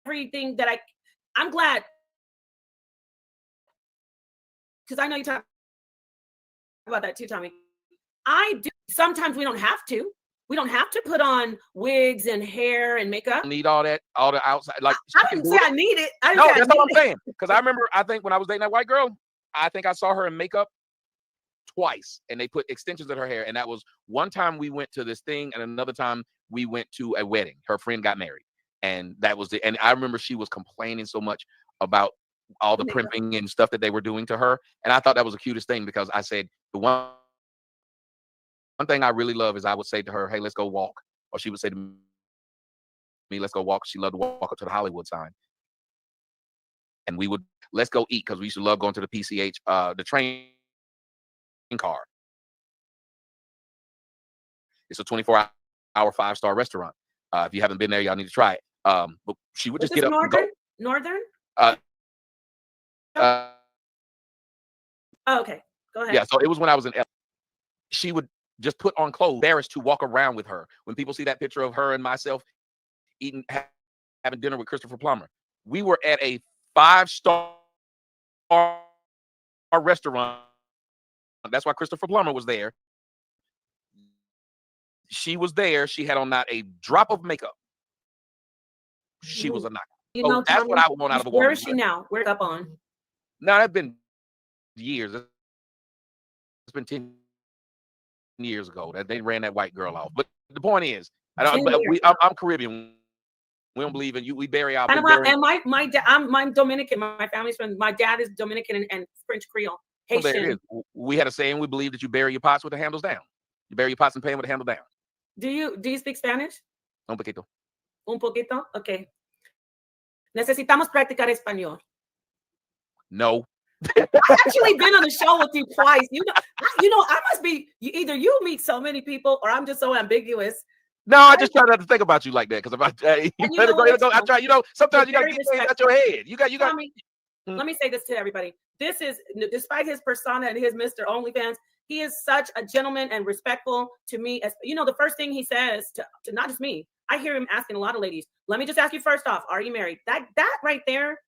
everything that I'm glad because I know you talk about that too, Tommy. I do. Sometimes we don't have to. We don't have to put on wigs and hair and makeup. Need all that, all the outside. Like I didn't say I need it. No, that's what I'm saying. Because I remember, I think when I was dating that white girl, I think I saw her in makeup twice, and they put extensions in her hair. And that was one time we went to this thing, and another time we went to a wedding. Her friend got married, and that was it. And I remember she was complaining so much about all the primping and stuff that they were doing to her. And I thought that was the cutest thing because I said the one thing I really love is I would say to her, hey, let's go walk. Or she would say to me, let's go walk. She loved to walk up to the Hollywood sign. And we would, let's go eat because we used to love going to the PCH, the train car. It's a 24-hour 5-star restaurant. If you haven't been there, y'all need to try it. But she would just get up and go. Northern? Okay, go ahead. Yeah, so it was when I was in LA. She would just put on clothes, embarrassed to walk around with her. When people see that picture of her and myself having dinner with Christopher Plummer, we were at a 5-star restaurant. That's why Christopher Plummer was there. She was there. She had on not a drop of makeup. She was a knockout. You So know, that's Tommy, what I would want out of a woman. where is she now? Where's up on? Now, that's been years. It's been 10 years ago that they ran that white girl off. But the point is, I'm Caribbean. We don't believe in you. We bury our. And my dad, I'm Dominican. My family's from. My dad is Dominican and French Creole. Well, there it is. We had a saying. We believe that you bury your pots with the handles down. You bury your pots and pan with the handle down. Do you speak Spanish? Un poquito. Un poquito. Okay. Necesitamos practicar español. No. I've actually been on the show with you twice. I must be. Either you meet so many people, or I'm just so ambiguous. No, I just try not to think about you like that because if I try. Sometimes you got to get things out your head. You got. Let me say this to everybody. This is, despite his persona and his Mr. OnlyFans, he is such a gentleman and respectful to me. As you know, the first thing he says to not just me, I hear him asking a lot of ladies. Let me just ask you first off, are you married? That right there,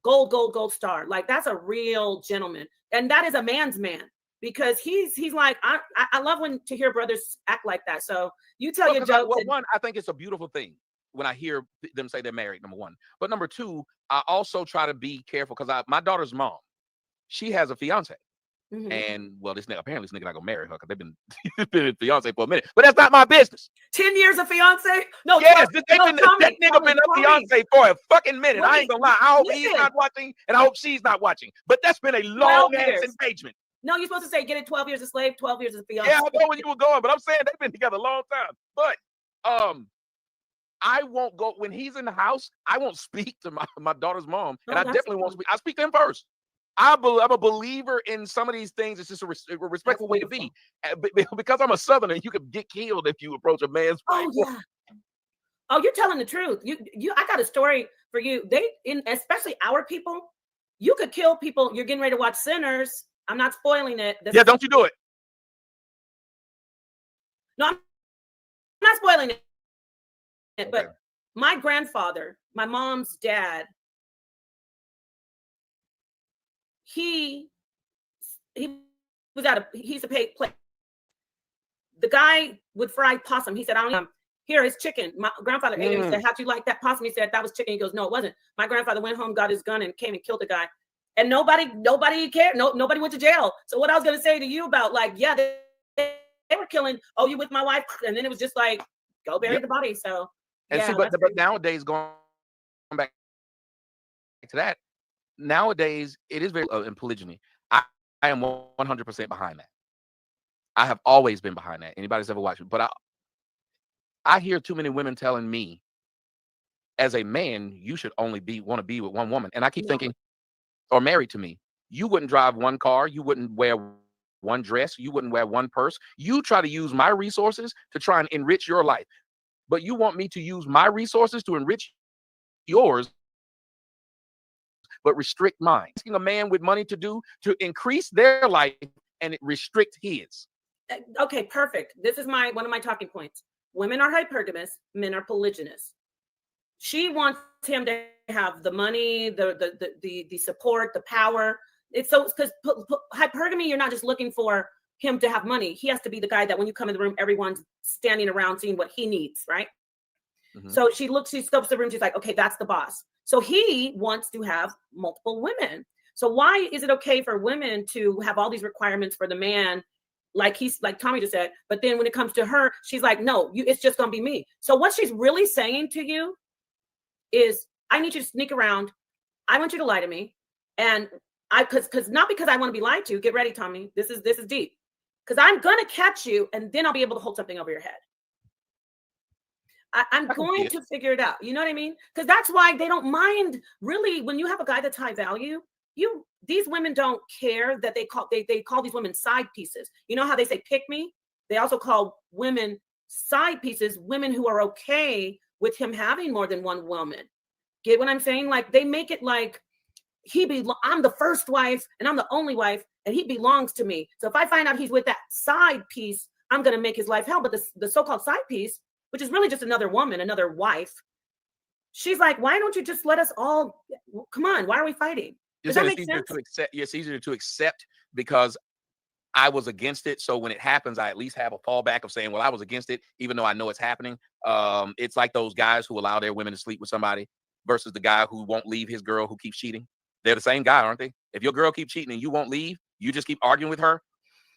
gold star. Like that's a real gentleman, and that is a man's man. Because he's like, I love to hear brothers act like that. So you tell your jokes. One, I think it's a beautiful thing when I hear them say they're married, number one. But number two, I also try to be careful because my daughter's mom, she has a fiance. Mm-hmm. And well, apparently this nigga not gonna marry her because they've been a fiance for a minute. But that's not my business. 10 years of fiance? No, yes, that nigga been a fiance for a fucking minute. I ain't gonna lie. I hope he's not watching, and I hope she's not watching. But that's been a long ass engagement. No, you're supposed to say get it 12 years a slave, 12 years as a fiance. Yeah, I know where you were going, but I'm saying they've been together a long time. But I won't go when he's in the house. I won't speak to my daughter's mom, and I definitely won't speak. I speak to him first. I'm a believer in some of these things. It's just a respectful way to be. Because I'm a Southerner, you could get killed if you approach a man's wife. Oh yeah. Oh, you're telling the truth. I got a story for you. Especially our people, you could kill people. You're getting ready to watch Sinners. I'm not spoiling it. Don't you do it. No, I'm not spoiling it. Okay. But my grandfather, my mom's dad, he was he's a paid play. The guy would fry possum. He said, I don't here is chicken. My grandfather ate it. He said, how'd you like that possum? He said, that was chicken. He goes, no, it wasn't. My grandfather went home, got his gun, and came and killed the guy. And nobody cared. Nobody went to jail. So what I was going to say to you about they were killing, oh, you with my wife? And then it was just like, go bury the body. So, but nowadays, going back to that, nowadays, it is very in polygyny. I am 100% behind that. I have always been behind that. Anybody's ever watched me. But I hear too many women telling me, as a man, you should only want to be with one woman. And I keep thinking, or married to me, you wouldn't drive one car, you wouldn't wear one dress, you wouldn't wear one purse. You try to use my resources to try and enrich your life, but you want me to use my resources to enrich yours, but restrict mine. Asking a man with money to increase their life and restrict his. Okay, perfect. This is one of my talking points. Women are hypergamous, men are polygynous. She wants him to have the money, the support, the power. It's so because hypergamy, you're not just looking for him to have money. He has to be the guy that when you come in the room, everyone's standing around seeing what he needs, right? Mm-hmm. So she scopes the room. She's like, okay, that's the boss. So he wants to have multiple women. So why is it okay for women to have all these requirements for the man? Like Tommy just said, but then when it comes to her, she's like, no, it's just gonna be me. So what she's really saying to you is, I need you to sneak around. I want you to lie to me. And because not because I want to be lied to. Get ready, Tommy. This is deep. Because I'm gonna catch you, and then I'll be able to hold something over your head. I'm going to figure it out. You know what I mean? Because that's why they don't mind really when you have a guy that's high value. These women don't care that they call these women side pieces. You know how they say pick me? They also call women side pieces, women who are okay with him having more than one woman. Get what I'm saying? Like they make it like I'm the first wife and I'm the only wife and he belongs to me. So if I find out he's with that side piece, I'm going to make his life hell. But the so-called side piece, which is really just another woman, another wife, she's like, why don't you just let us all, come on, why are we fighting? Does that make sense? It's easier to accept because I was against it. So when it happens, I at least have a fallback of saying, well, I was against it, even though I know it's happening. It's like those guys who allow their women to sleep with somebody versus the guy who won't leave his girl who keeps cheating. They're the same guy, aren't they? If your girl keeps cheating and you won't leave, you just keep arguing with her.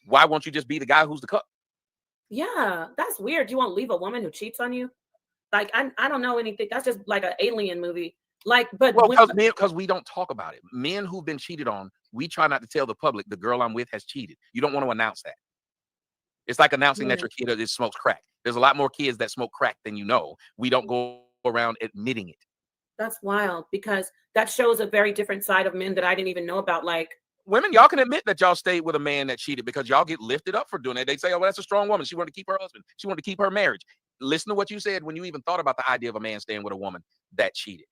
Why won't you just be the guy who's the cuck? Yeah, that's weird. You won't leave a woman who cheats on you? Like, I don't know anything. That's just like an alien movie. Like, but well, because we don't talk about it. Men who've been cheated on, we try not to tell the public the girl I'm with has cheated. You don't want to announce that. It's like announcing that your kid smokes crack. There's a lot more kids that smoke crack than you know. We don't go around admitting it. That's wild, because that shows a very different side of men that I didn't even know about. Like, women, y'all can admit that y'all stayed with a man that cheated because y'all get lifted up for doing it. They say, oh, well, that's a strong woman. She wanted to keep her husband. She wanted to keep her marriage. Listen to what you said when you even thought about the idea of a man staying with a woman that cheated.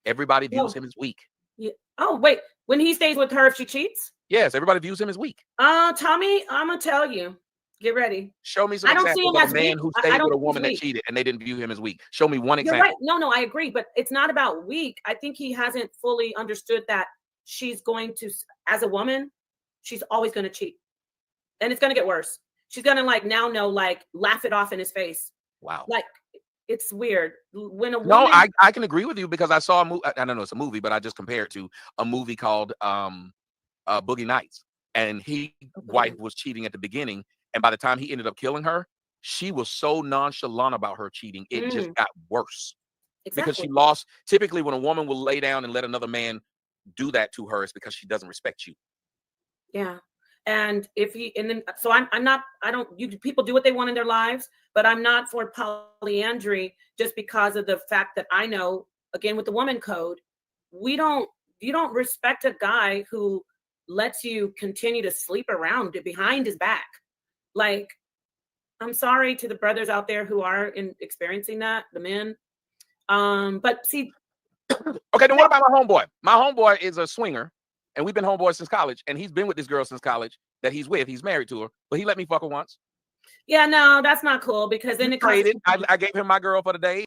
Everybody views him as weak. Yeah. Oh, wait. When he stays with her if she cheats? Yes, everybody views him as weak. Tommy, I'm going to tell you. Get ready. Show me some examples of a man who stayed with a woman that cheated and they didn't view him as weak. Show me one example. Right. No, I agree. But it's not about weak. I think he hasn't fully understood that she's going to, as a woman, she's always going to cheat. And it's going to get worse. She's going to laugh it off in his face. Wow. Like, it's weird. When a woman... No, I can agree with you because I saw a movie. I don't know it's a movie, but I just compared it to a movie called Boogie Nights. And wife was cheating at the beginning. And by the time he ended up killing her, she was so nonchalant about her cheating. It just got worse. Exactly. Because she lost. Typically, when a woman will lay down and let another man do that to her, it's because she doesn't respect you. Yeah. And people do what they want in their lives, but I'm not for polyandry just because of the fact that I know, again, with the woman code, you don't respect a guy who lets you continue to sleep around behind his back. Like, I'm sorry to the brothers out there who are experiencing that, the men. But see. Okay, then what about my homeboy? My homeboy is a swinger, and we've been homeboys since college, and he's been with this girl since college that he's with. He's married to her, but he let me fuck her once. Yeah, no, that's not cool because then I gave him my girl for the day.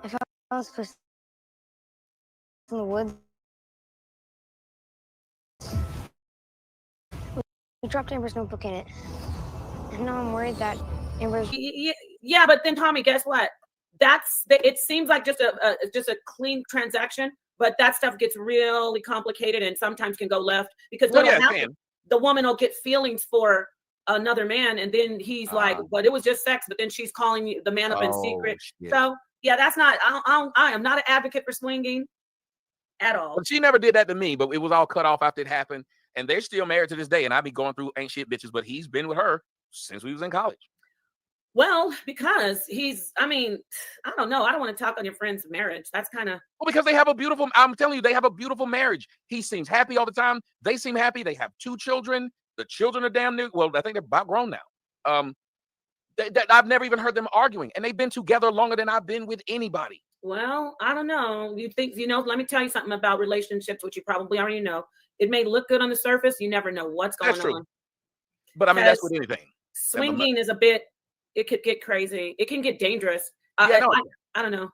If I was supposed in the woods, we dropped Amber's notebook in it, and now I'm worried that Amber's. Yeah, but then Tommy, guess what? It seems like just a clean transaction, but that stuff gets really complicated and sometimes can go left because the woman will get feelings for another man, and then he's like, "But it was just sex." But then she's calling the man up in secret. Shit. So yeah, that's not. I am not an advocate for swinging at all. But she never did that to me. But it was all cut off after it happened, and they're still married to this day. And I be going through ain't shit bitches, but he's been with her since we was in college. Well, because I don't know. I don't want to talk on your friend's marriage. That's kind of... Well, because they have a beautiful, I'm telling you, they have a beautiful marriage. He seems happy all the time. They seem happy. They have 2 children. The children are damn new. Well, I think they're about grown now. I've never even heard them arguing. And they've been together longer than I've been with anybody. Well, I don't know. Let me tell you something about relationships, which you probably already know. It may look good on the surface. You never know what's going on. But I mean, that's with anything. Swinging is a bit... It could get crazy. It can get dangerous. I don't know.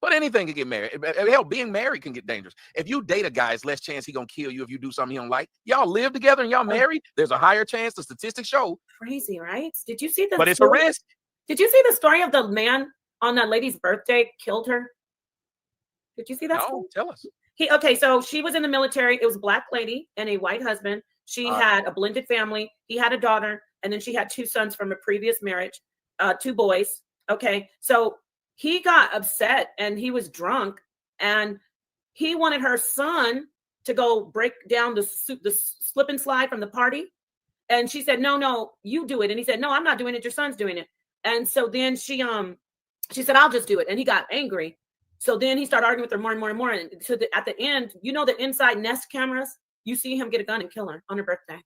But anything can get married. Hell, being married can get dangerous. If you date a guy, it's less chance he gonna kill you if you do something he don't like. Y'all live together and y'all married. There's a higher chance. The statistics show. Crazy, right? Did you see the? But it's a risk. Did you see the story of the man on that lady's birthday killed her? Did you see that? No, tell us. So she was in the military. It was a black lady and a white husband. She had a blended family. He had a daughter, and then she had 2 sons from a previous marriage. 2 boys. Okay. So he got upset and he was drunk and he wanted her son to go break down the slip and slide from the party. And she said, no, you do it. And he said, no, I'm not doing it. Your son's doing it. And so then she said, I'll just do it. And he got angry. So then he started arguing with her more and more and more. And so at the end, the inside Nest cameras, you see him get a gun and kill her on her birthday.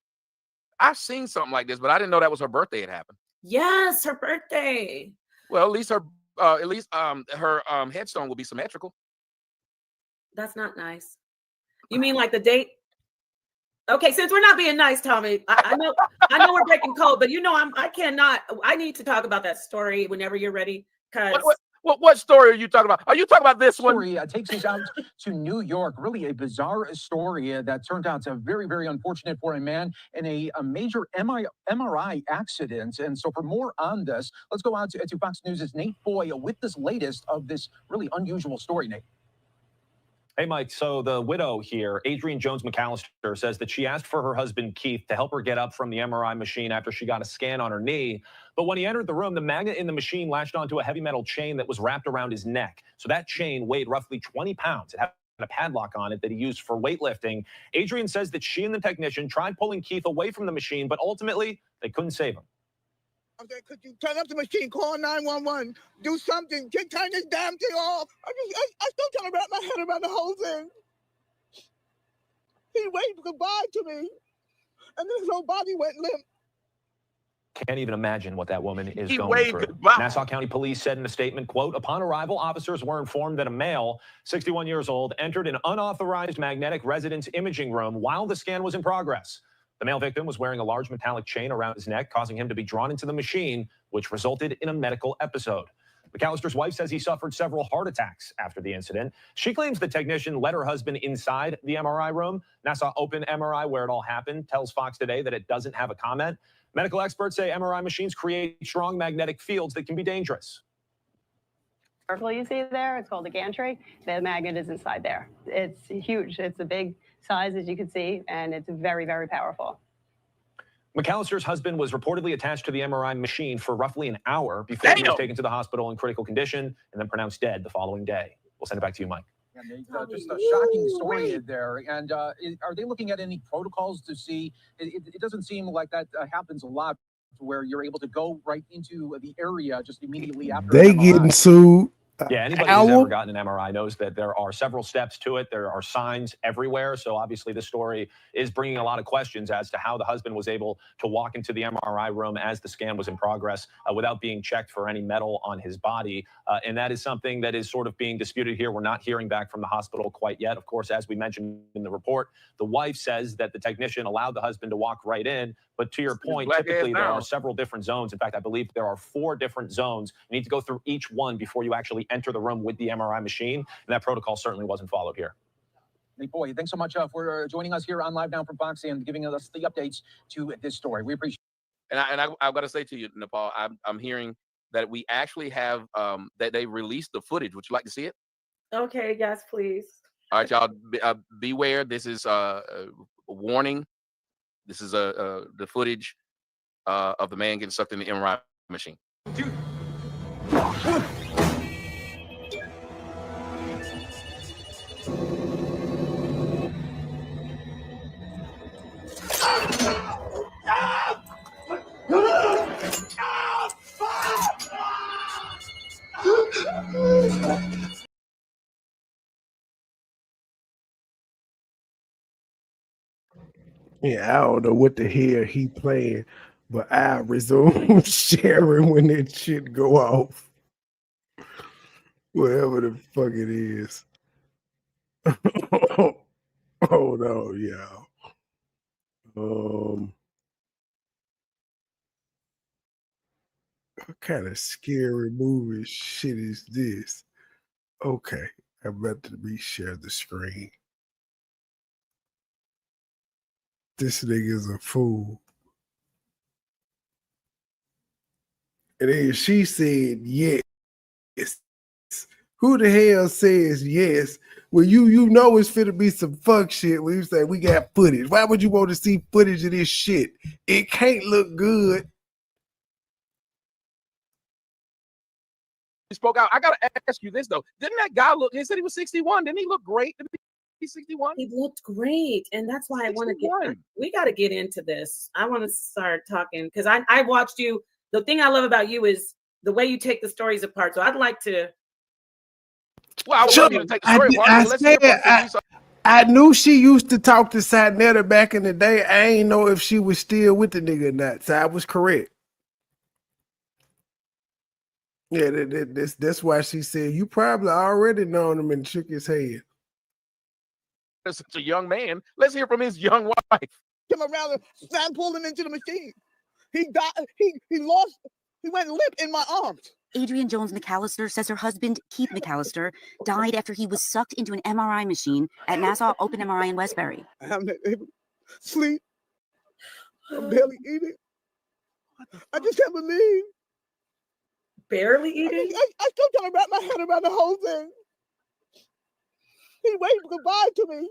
I've seen something like this, but I didn't know that was her birthday had happened. Yes, her birthday. Well, at least her headstone will be symmetrical. That's not nice. You mean like the date? Okay, since we're not being nice, Tommy, I know we're breaking code, but I need to talk about that story whenever you're ready. What story are you talking about? Are you talking about this one? Story takes us out to New York. Really a bizarre story that turned out to very, very unfortunate for a man in a major MRI accident. And so for more on this, let's go out to Fox News' Nate Boy with this latest of this really unusual story, Nate. Hey, Mike. So the widow here, Adrienne Jones McAllister, says that she asked for her husband, Keith, to help her get up from the MRI machine after she got a scan on her knee. But when he entered the room, the magnet in the machine latched onto a heavy metal chain that was wrapped around his neck. So that chain weighed roughly 20 pounds. It had a padlock on it that he used for weightlifting. Adrienne says that she and the technician tried pulling Keith away from the machine, but ultimately they couldn't save him. I said, could you turn up the machine, call 911, do something, turn this damn thing off. I still trying to wrap my head around the whole thing. He waved goodbye to me, and then his whole body went limp. Can't even imagine what that woman is He going waved through. goodbye. Nassau County Police said in a statement, quote, upon arrival, officers were informed that a male, 61 years old, entered an unauthorized magnetic resonance imaging room while the scan was in progress. The male victim was wearing a large metallic chain around his neck, causing him to be drawn into the machine, which resulted in a medical episode. McAllister's wife says he suffered several heart attacks after the incident. She claims the technician let her husband inside the MRI room. Nassau Open MRI, where it all happened, tells Fox today that it doesn't have a comment. Medical experts say MRI machines create strong magnetic fields that can be dangerous. Circle you see there, it's called a gantry. The magnet is inside there. It's huge. It's a big size, as you can see, and it's very, very powerful. McAllister's husband was reportedly attached to the MRI machine for roughly an hour before he was taken to the hospital in critical condition and then pronounced dead the following day. We'll send it back to you, Mike. And just a shocking story there. And are they looking at any protocols to see? It doesn't seem like that happens a lot, where you're able to go right into the area just immediately after. They getting sued. Yeah, anybody who's ever gotten an MRI knows that there are several steps to it. There are signs everywhere. So obviously this story is bringing a lot of questions as to how the husband was able to walk into the MRI room as the scan was in progress without being checked for any metal on his body. And that is something that is sort of being disputed here. We're not hearing back from the hospital quite yet. Of course, as we mentioned in the report, the wife says that the technician allowed the husband to walk right in. But to your point, typically there are several different zones. In fact, I believe there are 4 different zones. You need to go through each one before you actually enter the room with the MRI machine. And that protocol certainly wasn't followed here. Hey, boy, thanks so much for joining us here on Live Now from Fox and giving us the updates to this story. We appreciate it. And I've got to say to you, Napah, I'm hearing that we actually have that they released the footage. Would you like to see it? Okay, yes, please. All right, y'all, beware. This is a warning. This is the footage of the man getting sucked in the MRI machine. Dude. Yeah, I don't know what the hell he playing, but I resume sharing when that shit go off. Whatever the fuck it is. Hold on, y'all. What kind of scary movie shit is this? Okay, I'm about to reshare the screen. This nigga's a fool. And then she said yes. Who the hell says yes? Well, you know it's finna be some fuck shit when you say we got footage. Why would you want to see footage of this shit? It can't look good. He spoke out. I gotta ask you this though. Didn't that guy look? He said he was 61. Didn't he look great? Didn't he 61? He looked great, and that's why I want to get. We got to get into this. I want to start talking because I watched you. The thing I love about you is the way you take the stories apart. So I'd like to. Well, I would love you to take the story apart. I knew she used to talk to Sinetta back in the day. I ain't know if she was still with the nigga or not. So I was correct. Yeah, that's why she said you probably already known him and shook his head. As such a young man. Let's hear from his young wife. Came around and slam pulled him into the machine. He died. He went limp in my arms. Adrienne Jones McAllister says her husband, Keith McAllister, died after he was sucked into an MRI machine at Nassau Open MRI in Westbury. I haven't been able to sleep. I'm barely eating. I just can't believe. Barely eating? I still trying to wrap my head around the whole thing. He waved goodbye to me,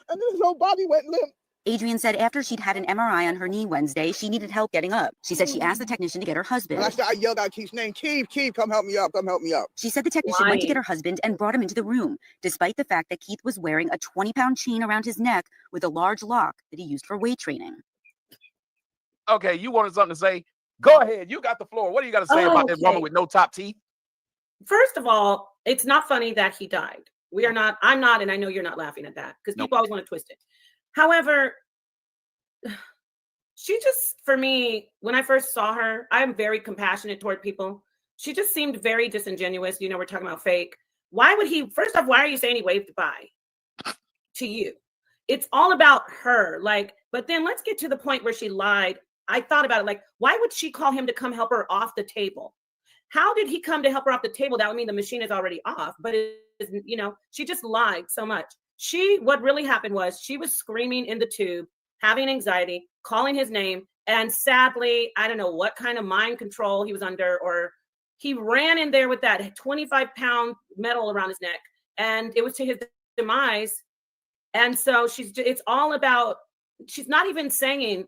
and then his whole body went limp. Adrienne said after she'd had an MRI on her knee Wednesday, she needed help getting up. She said she asked the technician to get her husband. And I yelled out Keith's name, Keith, come help me up, come help me up. She said the technician went to get her husband and brought him into the room, despite the fact that Keith was wearing a 20-pound chain around his neck with a large lock that he used for weight training. Okay, you wanted something to say? Go ahead. You got the floor. What do you got to say about that woman with no top teeth? First of all, it's not funny that he died. We are not, I'm not, and I know you're not laughing at that because people always want to twist it. However, she just, for me, when I first saw her, I am very compassionate toward people. She just seemed very disingenuous. You know, we're talking about fake. Why would he, first off, why are you saying he waved goodbye to you? It's all about her. Like, but then let's get to the point where she lied. I thought about it, like, why would she call him to come help her off the table? How did he come to help her off the table? That would mean the machine is already off, but you know, she just lied so much. What really happened was she was screaming in the tube, having anxiety, calling his name. And sadly, I don't know what kind of mind control he was under, or he ran in there with that 25-pound metal around his neck, and it was to his demise. And so it's all about, she's not even saying,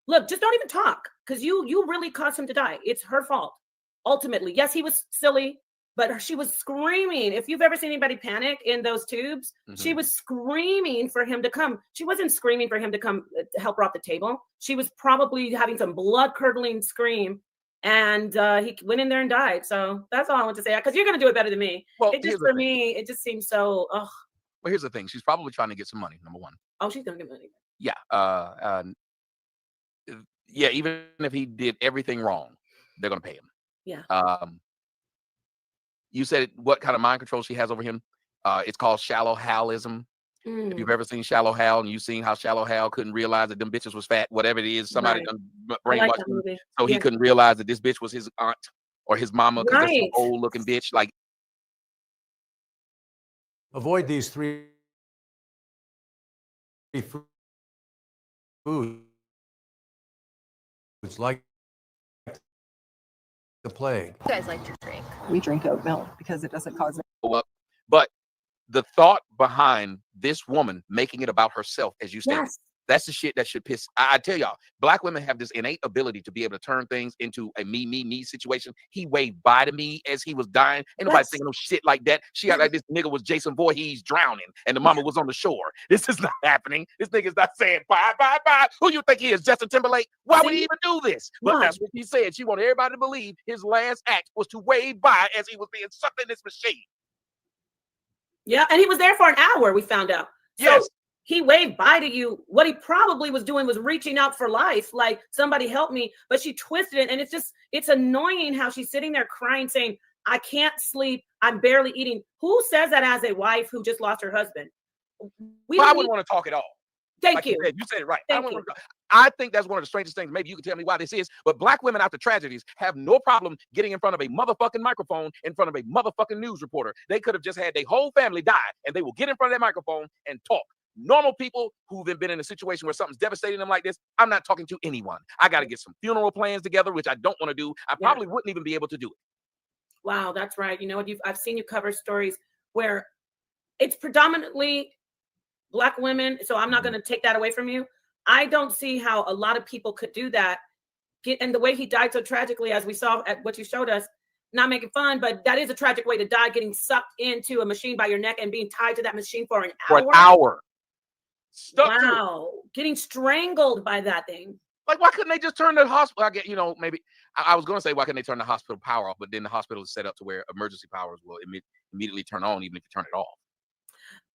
look, just don't even talk, because you really caused him to die. It's her fault. Ultimately, yes, he was silly, but she was screaming. If you've ever seen anybody panic in those tubes, she was screaming for him to come. She wasn't screaming for him to come to help her off the table. She was probably having some blood-curdling scream, and he went in there and died. So that's all I want to say, because you're going to do it better than me. Well, it just, for me, it just seems so, ugh. Well, here's the thing. She's probably trying to get some money, number one. Oh, she's going to get money. Yeah. Yeah, even if he did everything wrong, they're going to pay him. Yeah. You said what kind of mind control she has over him? It's called shallow Halism. If you've ever seen Shallow Hal and you've seen how Shallow Hal couldn't realize that them bitches was fat, whatever it is, somebody done brainwashed him, so he couldn't realize that this bitch was his aunt or his mama, because that's an old looking bitch. Like, avoid these three foods like the plague. You guys like to drink. We drink oat milk because it doesn't cause it. Well, but the thought behind this woman making it about herself, as you said, that's the shit that should piss. I tell y'all, black women have this innate ability to be able to turn things into a me situation. He waved bye to me as he was dying. Ain't nobody thinking no shit like that. She got like this nigga was Jason Voorhees drowning and the mama was on the shore. This is not happening. This nigga's not saying bye. Who you think he is, Justin Timberlake? Why would he even do this? But that's what he said. She wanted everybody to believe his last act was to wave bye as he was being sucked in this machine. Yeah, and he was there for an hour, we found out. Yes. So he waved bye to you. What he probably was doing was reaching out for life, like, somebody help me. But she twisted it, and it's annoying how she's sitting there crying, saying, I can't sleep, I'm barely eating. Who says that as a wife who just lost her husband? I wouldn't want to talk at all. Thank you. You said it right. I think that's one of the strangest things. Maybe you can tell me why this is, but black women after tragedies have no problem getting in front of a motherfucking microphone, in front of a motherfucking news reporter. They could have just had their whole family die, and they will get in front of that microphone and talk. Normal people who've been in a situation where something's devastating them like this, I'm not talking to anyone. I got to get some funeral plans together, which I don't want to do. I probably wouldn't even be able to do it. Wow, that's right. You know what? I've seen you cover stories where it's predominantly Black women, so I'm not going to take that away from you. I don't see how a lot of people could do that. And the way he died so tragically, as we saw at what you showed us, not making fun, but that is a tragic way to die, getting sucked into a machine by your neck and being tied to that machine for an hour. Wow, getting strangled by that thing. Like, why couldn't they just turn the hospital? I get, maybe I was going to say, why couldn't they turn the hospital power off? But then the hospital is set up to where emergency powers will immediately turn on, even if you turn it off.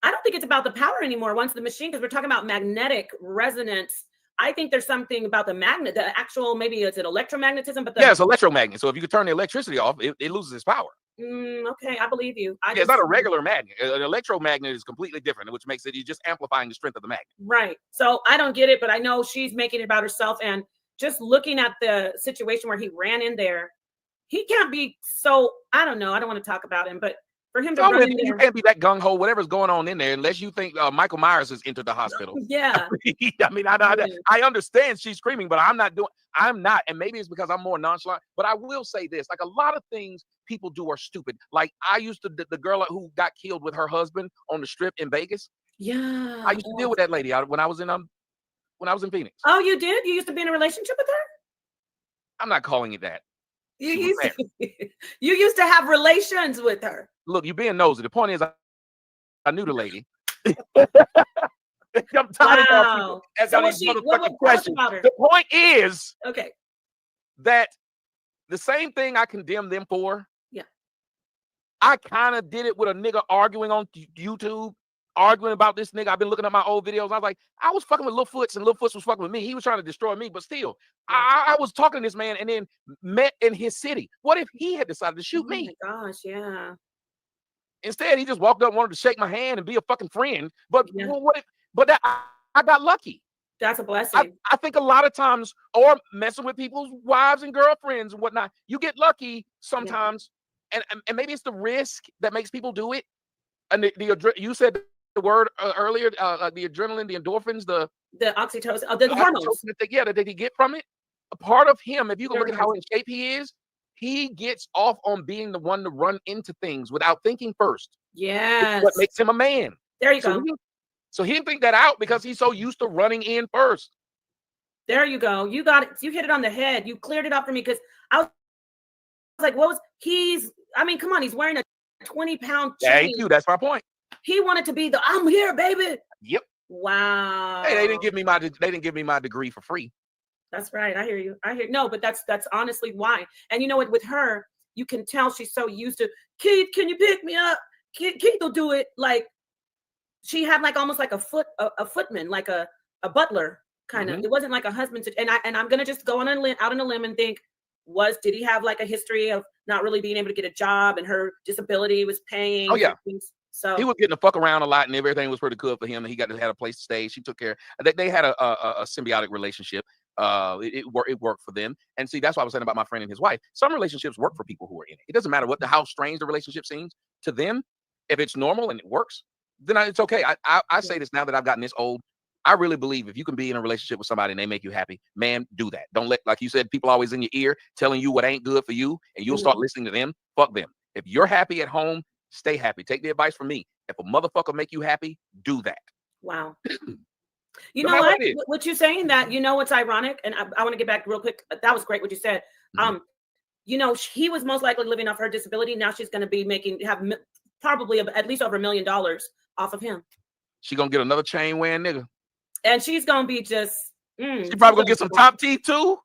I don't think it's about the power anymore. Once the machine, because we're talking about magnetic resonance. I think there's something about the magnet, the actual, maybe it's an electromagnetism, but it's electromagnet. So if you could turn the electricity off, it loses its power. Okay, I believe you. It's not a regular magnet. An electromagnet is completely different, which makes it you're just amplifying the strength of the magnet. Right. So I don't get it, but I know she's making it about herself. And just looking at the situation where he ran in there he can't be so, I don't know. I don't want to talk about him, but for him to So run in you there. can't be that gung ho. Whatever's going on in there, unless you think Michael Myers has entered the hospital. Yeah. I mean, I understand she's screaming, but I'm not. And maybe it's because I'm more nonchalant. But I will say this: like, a lot of things people do are stupid. Like, I used to, the girl who got killed with her husband on the strip in Vegas. Yeah. I used to deal with that lady when I was in Phoenix. Oh, you did? You used to be in a relationship with her? I'm not calling it that. You used to have relations with her. Look, you're being nosy. The point is, I knew the lady. I'm tired of motherfucking questions. The point is, okay, that the same thing I condemn them for. Yeah. I kind of did it with a nigga arguing on YouTube, arguing about this nigga. I've been looking at my old videos. I was like, I was fucking with Lil Foots, and Lil Foots was fucking with me. He was trying to destroy me, but still, I was talking to this man and then met in his city. What if he had decided to shoot me? Oh my gosh, yeah. Instead, he just walked up, wanted to shake my hand and be a fucking friend. But I got lucky. That's a blessing. I think a lot of times, or messing with people's wives and girlfriends and whatnot, you get lucky sometimes, and maybe it's the risk that makes people do it. And you said the word earlier, the adrenaline, the endorphins, the oxytocin, the hormones. That he get from it. A part of him, if you can look at how in shape he is, he gets off on being the one to run into things without thinking first. Yes. What makes him a man. There you go. So he didn't think that out because he's so used to running in first. There you go. You got it. You hit it on the head. You cleared it up for me because I was like, I mean, come on, he's wearing a 20-pound chain. Thank you. That's my point. He wanted to be I'm here, baby. Yep. Wow. Hey, they didn't give me my degree for free. That's right. I hear you. No, but that's honestly why. And you know what, with her, you can tell she's so used to, Keith, can you pick me up? Keith will do it. Like, she had like almost like a footman, like a butler kind of. It wasn't like a husband. And I'm gonna just go out on a limb and think, did he have like a history of not really being able to get a job, and her disability was paying? Oh yeah. So he was getting to fuck around a lot, and everything was pretty good for him. And he had a place to stay. She took care. They had a symbiotic relationship. It worked for them. And see, that's what I was saying about my friend and his wife. Some relationships work for people who are in it. It doesn't matter how strange the relationship seems to them. If it's normal and it works, then it's okay. I say this now that I've gotten this old. I really believe if you can be in a relationship with somebody and they make you happy, man, do that. Don't let, like you said, people always in your ear telling you what ain't good for you, and you'll start listening to them. Fuck them. If you're happy at home, stay happy. Take the advice from me. If a motherfucker make you happy, do that. Wow. You know what? What you're saying, that, you know what's ironic, and I want to get back real quick. That was great what you said. You know, he was most likely living off her disability. Now she's going to be have probably at least over $1 million off of him. She gonna get another chain wearing nigga, and she's gonna be just. She probably gonna get some top teeth too.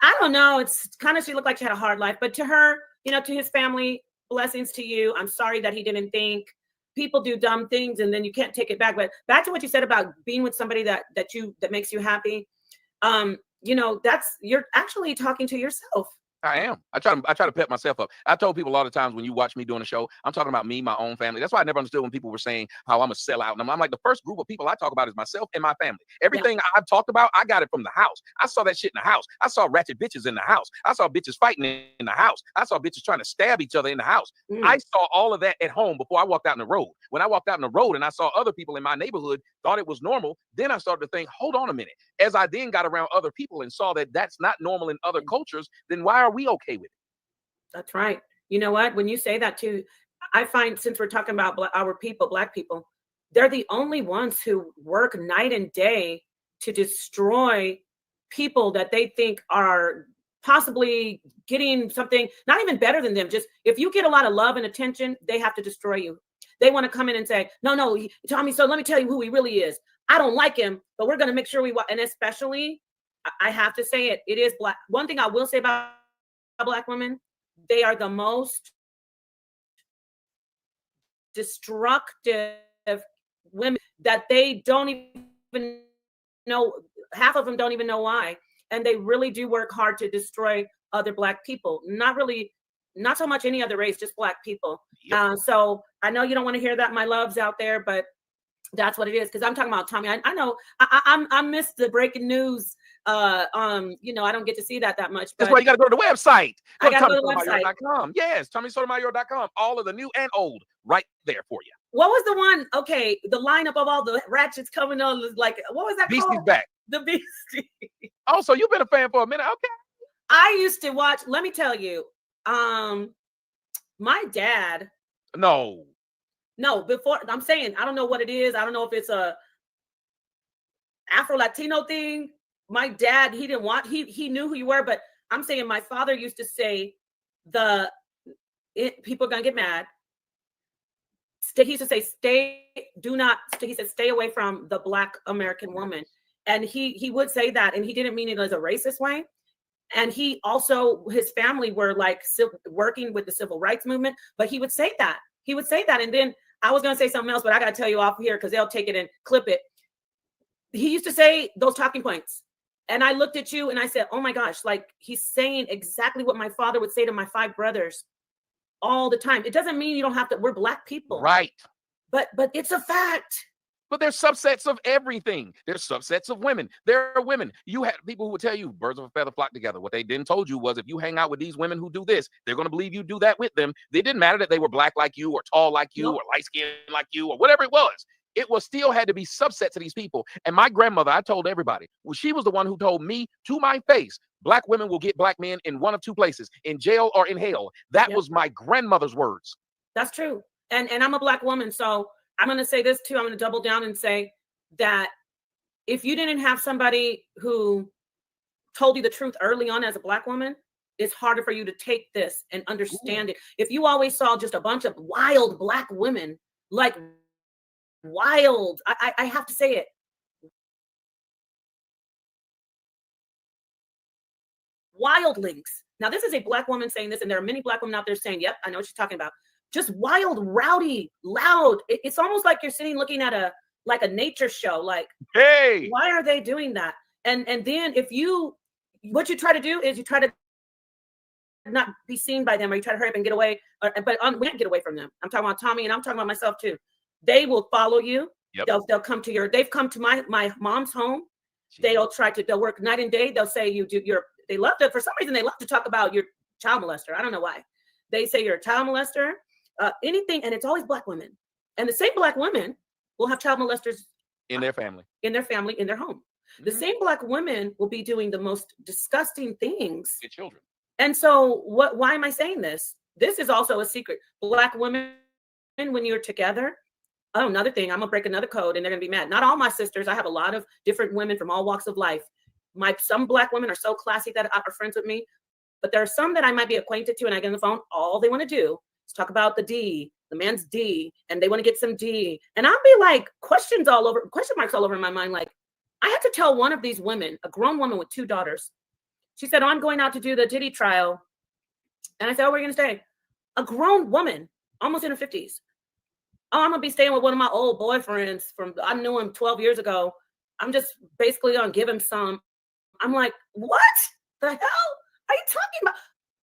I don't know. It's kind of, she looked like she had a hard life, but to her, you know, to his family, blessings to you. I'm sorry that he didn't think. People do dumb things and then you can't take it back. But back to what you said about being with somebody that makes you happy. You know, you're actually talking to yourself. I am. I try to pep myself up. I told people a lot of times when you watch me doing a show, I'm talking about me, my own family. That's why I never understood when people were saying how I'm a sellout. And I'm like, the first group of people I talk about is myself and my family. Everything I've talked about, I got it from the house. I saw that shit in the house. I saw ratchet bitches in the house. I saw bitches fighting in the house. I saw bitches trying to stab each other in the house. I saw all of that at home before I walked out in the road. When I walked out in the road and I saw other people in my neighborhood thought it was normal, then I started to think, hold on a minute. As I then got around other people and saw that that's not normal in other cultures, then why are we okay with it? That's right. You know what? When you say that too, I find, since we're talking about our people, Black people, they're the only ones who work night and day to destroy people that they think are possibly getting something not even better than them. Just if you get a lot of love and attention, they have to destroy you. They want to come in and say, no, Tommy, so let me tell you who he really is. I don't like him, but we're going to make sure and especially, I have to say it is Black. One thing I will say about Black women, they are the most destructive women that they don't even know. Half of them don't even know why. And they really do work hard to destroy other Black people. Not so much any other race, just Black people. Yep. So I know you don't want to hear that, my loves out there, but that's what it is. Because I'm talking about Tommy. I know I missed the breaking news You know, I don't get to see that much. That's why you got to go to the website. I got to go to the website. TommySotomayor.com. Yes, TommySotomayor.com. All of the new and old right there for you. What was the one? Okay, the lineup of all the ratchets coming on was like, what was that Beastie's called? back. The Beastie. Also, you've been a fan for a minute. Okay. I used to watch, let me tell you, my dad. No, before, I'm saying, I don't know what it is. I don't know if it's a Afro-Latino thing. My dad, he didn't watch, he knew who you were, but I'm saying my father used to say people are gonna get mad. He used to say, he said, stay away from the Black American woman. And he would say that, and he didn't mean it as a racist way. And he also, his family were like working with the civil rights movement, but he would say that. And then I was going to say something else, but I got to tell you off here because they'll take it and clip it. He used to say those talking points. And I looked at you and I said, oh my gosh, like he's saying exactly what my father would say to my 5 brothers all the time. It doesn't mean you don't have to, we're Black people. right. But it's a fact. But there's subsets of everything. There's subsets of women. There are women. You had people who would tell you birds of a feather flock together. What they didn't told you was if you hang out with these women who do this, they're going to believe you do that with them. It didn't matter that they were Black like you or tall like you or light skinned like you or whatever it was. It was still had to be subsets of these people. And my grandmother, I told everybody, well, she was the one who told me to my face, Black women will get Black men in one of 2 places, in jail or in hell. That was my grandmother's words. That's true. And I'm a Black woman. So I'm going to say this too. I'm going to double down and say that if you didn't have somebody who told you the truth early on as a Black woman, it's harder for you to take this and understand it. If you always saw just a bunch of wild Black women, like wild, I have to say it, wildlings. Now, this is a Black woman saying this, and there are many Black women out there saying, yep, I know what she's talking about. Just wild, rowdy, loud. It's almost like you're sitting looking at a nature show. Like, hey, why are they doing that? And then what you try to do is you try to not be seen by them, or you try to hurry up and get away. We can't get away from them. I'm talking about Tommy, and I'm talking about myself too. They will follow you. Yep. They'll come to they've come to my mom's home. They'll work night and day. They'll say they love to, for some reason, they love to talk about your child molester. I don't know why. They say you're a child molester. Anything, and it's always Black women, and the same Black women will have child molesters in their family, in their home. The same Black women will be doing the most disgusting things to children. And so, why am I saying this? This is also a secret. Black women, when you're together, oh, another thing, I'm gonna break another code, and they're gonna be mad. Not all my sisters. I have a lot of different women from all walks of life. Some Black women are so classy that are friends with me, but there are some that I might be acquainted to, and I get on the phone. All they want to do talk about the man's D, and they want to get some D. And I'll be like, question marks all over my mind. Like, I had to tell one of these women, a grown woman with 2 daughters. She said, oh, I'm going out to do the Diddy trial. And I said, oh, where are you going to stay? A grown woman, almost in her 50s. Oh, I'm going to be staying with one of my old boyfriends I knew him 12 years ago. I'm just basically going to give him some. I'm like, what the hell are you talking about?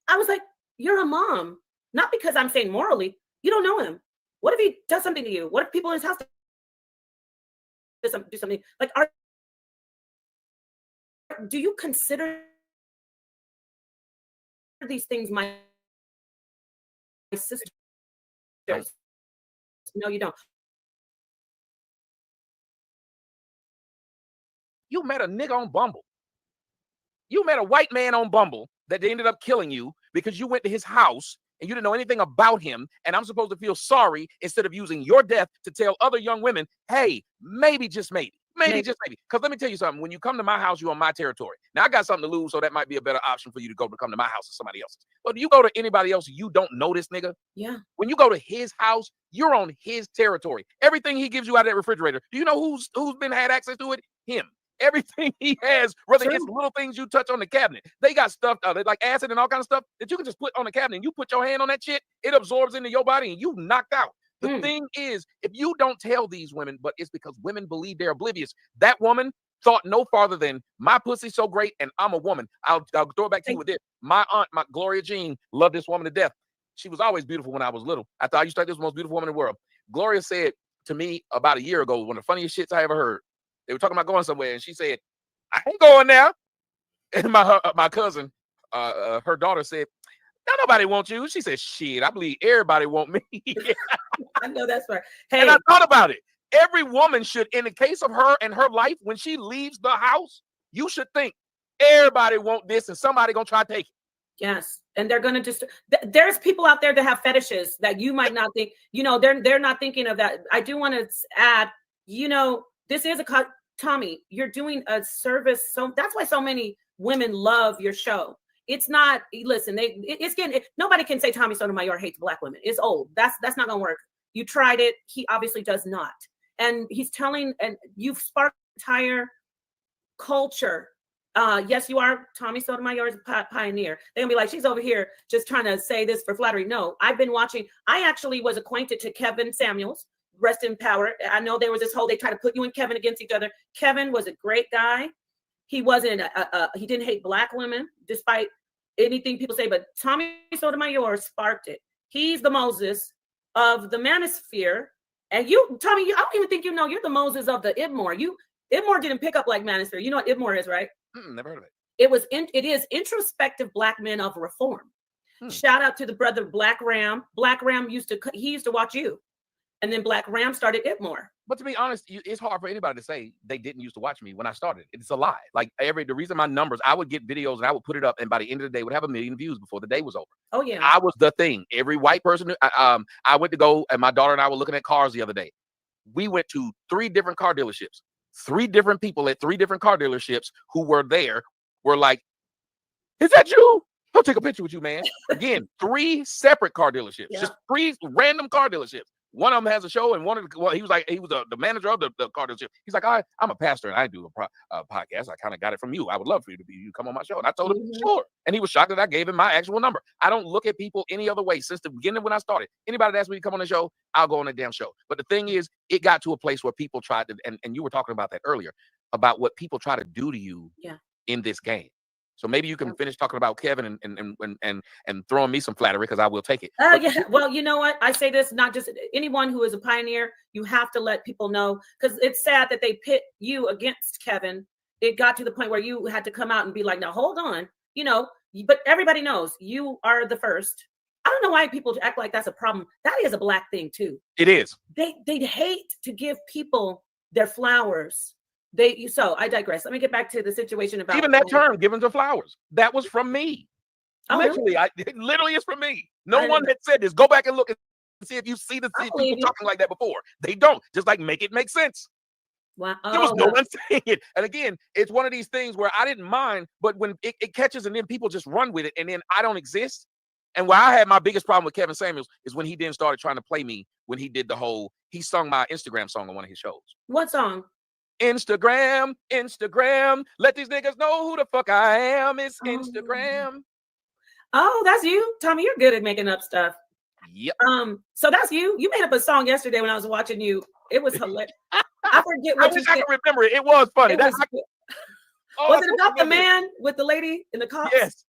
I was like, you're a mom. Not because I'm saying morally, you don't know him. What if he does something to you? What if people in his house do something? Like, do you consider these things my sisters? No, you don't. You met a nigga on Bumble. You met a white man on Bumble that they ended up killing you because you went to his house and you didn't know anything about him, and I'm supposed to feel sorry instead of using your death to tell other young women, hey, maybe, just maybe. Because let me tell you something. When you come to my house, you're on my territory. Now, I got something to lose, so that might be a better option for you to come to my house than somebody else's. But do you go to anybody else, you don't know this nigga? Yeah. When you go to his house, you're on his territory. Everything he gives you out of that refrigerator, do you know who's had access to it? Him. Everything he has, whether it's little things you touch on the cabinet, they got stuff like acid and all kind of stuff that you can just put on the cabinet. And you put your hand on that shit, it absorbs into your body and you knocked out. The thing is, if you don't tell these women, but it's because women believe they're oblivious. That woman thought no farther than my pussy's so great and I'm a woman. I'll throw it back to you with this. My aunt, my Gloria Jean, loved this woman to death. She was always beautiful when I was little. I thought I used to think this was the most beautiful woman in the world. Gloria said to me about a year ago, one of the funniest shits I ever heard. They were talking about going somewhere, and she said, I ain't going now. And my cousin, her daughter said, "Now nobody wants you." She said, "Shit, I believe everybody want me." I know that's right. And Hey, I thought about it. Every woman should, in the case of her and her life, when she leaves the house, you should think everybody want this, and somebody gonna try to take it. yes, and they're gonna just. There's people out there that have fetishes that you might not think. They're not thinking of that. I do want to add. This is Tommy. You're doing a service, so that's why so many women love your show. It's not. Listen, it's getting. Nobody can say Tommy Sotomayor hates black women. It's old. That's not gonna work. You tried it. He obviously does not. And he's telling, and you've sparked entire culture. Yes, you are. Tommy Sotomayor is a pioneer. They're gonna be like, she's over here just trying to say this for flattery. No, I've been watching. I actually was acquainted to Kevin Samuels, rest in power. I know there was this whole, they try to put you and Kevin against each other. Kevin was a great guy. He wasn't, he didn't hate black women, despite anything people say, but Tommy Sotomayor sparked it. He's the Moses of the manosphere. And you, Tommy, I don't even think you're the Moses of the Ibmore. Ibmore didn't pick up like manosphere. You know what Ibmore is, right? Never heard of it. It is introspective black men of reform. Shout out to the brother Black Ram. Black Ram used to watch you. And then Black Ram started Ibmore. But to be honest, it's hard for anybody to say they didn't used to watch me when I started. It's a lie. Like the reason my numbers, I would get videos and I would put it up, and by the end of the day, would have 1 million views before the day was over. Oh yeah, I was the thing. Every white person. I went to go, and my daughter and I were looking at cars the other day. We went to 3 different car dealerships. 3 different people at 3 different car dealerships who were there were like, "Is that you? I'll take a picture with you, man." Again, 3 separate car dealerships, just 3 random car dealerships. One of them has a show, and he was the manager of the car dealership. He's like, I'm a pastor, and I do a podcast. I kind of got it from you. I would love for you come on my show. And I told him, sure. And he was shocked that I gave him my actual number. I don't look at people any other way since the beginning when I started. Anybody that asked me to come on the show, I'll go on the damn show. But the thing is, it got to a place where people tried to, and you were talking about that earlier, about what people try to do to you in this game. So maybe you can finish talking about Kevin and throwing me some flattery, because I will take it. Yeah. Well, you know what? I say this, not just anyone who is a pioneer, you have to let people know, because it's sad that they pit you against Kevin. It got to the point where you had to come out and be like, now hold on, but everybody knows you are the first. I don't know why people act like that's a problem. That is a black thing too. It is. They hate to give people their flowers. So I digress. Let me get back to the situation about even that term, "giving the flowers." That was from me. Oh, literally, really? it literally is from me. No one had said this. Go back and look and see if you see people talking like that before. They don't. Just like make it make sense. Wow. There was no one saying it. And again, it's one of these things where I didn't mind, but when it catches and then people just run with it, and then I don't exist. And where I had my biggest problem with Kevin Samuels is when he then started trying to play me when he did he sung my Instagram song on one of his shows. What song? Instagram, let these niggas know who the fuck I am. It's Instagram. Oh, that's you, Tommy. You're good at making up stuff. Yep. So that's you. You made up a song yesterday when I was watching you. It was hilarious. I forget what I wish I could remember it. It was funny. Was it about the man with the lady in the cops? Yes.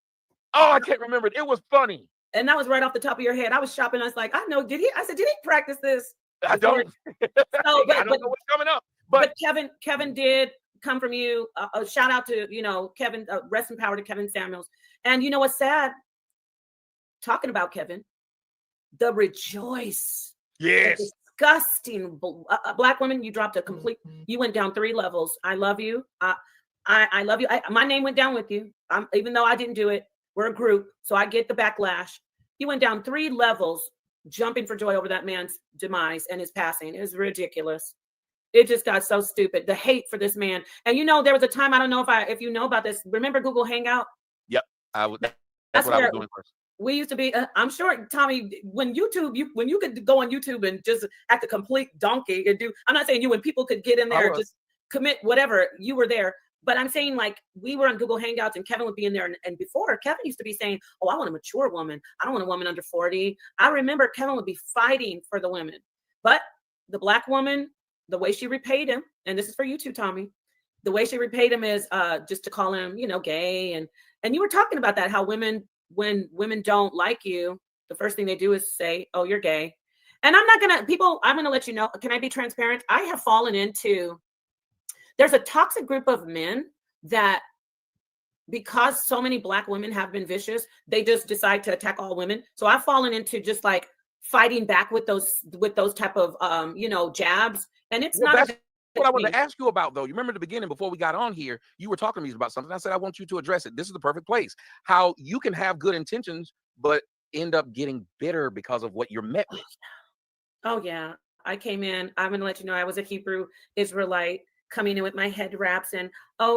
Oh, I can't remember it. It was funny. And that was right off the top of your head. I was shopping. I was like, I know. Did he practice this? I don't. So, I don't know what's coming up. But Kevin did come from you. A shout out to Kevin. Rest in power to Kevin Samuels. And you know what's sad? Talking about Kevin, the rejoice. Yes. The disgusting black women. You dropped a complete. You went down 3 levels. I love you. I love you. My name went down with you. Even though I didn't do it. We're a group, so I get the backlash. You went down 3 levels, jumping for joy over that man's demise and his passing. It was ridiculous. It just got so stupid. The hate for this man. And there was a time, I don't know if you know about this. Remember Google Hangout? Yep. That's what I was doing first. We used to be, I'm sure, Tommy, when you could go on YouTube and just act a complete donkey and I'm not saying when people could get in there and just commit whatever, you were there. But I'm saying, like, we were on Google Hangouts and Kevin would be in there. And before, Kevin used to be saying, oh, I want a mature woman. I don't want a woman under 40. I remember Kevin would be fighting for the women. But the black woman, the way she repaid him, and this is for you too, Tommy, the way she repaid him is just to call him, gay. And you were talking about that, how when women don't like you, the first thing they do is say, oh, you're gay. And I'm going to let you know, can I be transparent? I have fallen into, there's a toxic group of men that because so many Black women have been vicious, they just decide to attack all women. So I've fallen into just like fighting back with those type of jabs, and it's Well, not that's a what I wanted to ask you about, though. You remember the beginning before we got on here, you were talking to me about something. I said I want you to address it. This is the perfect place. How you can have good intentions, but end up getting bitter because of what you're met with. Oh yeah, I came in. I'm gonna let you know I was a Hebrew Israelite coming in with my head wraps and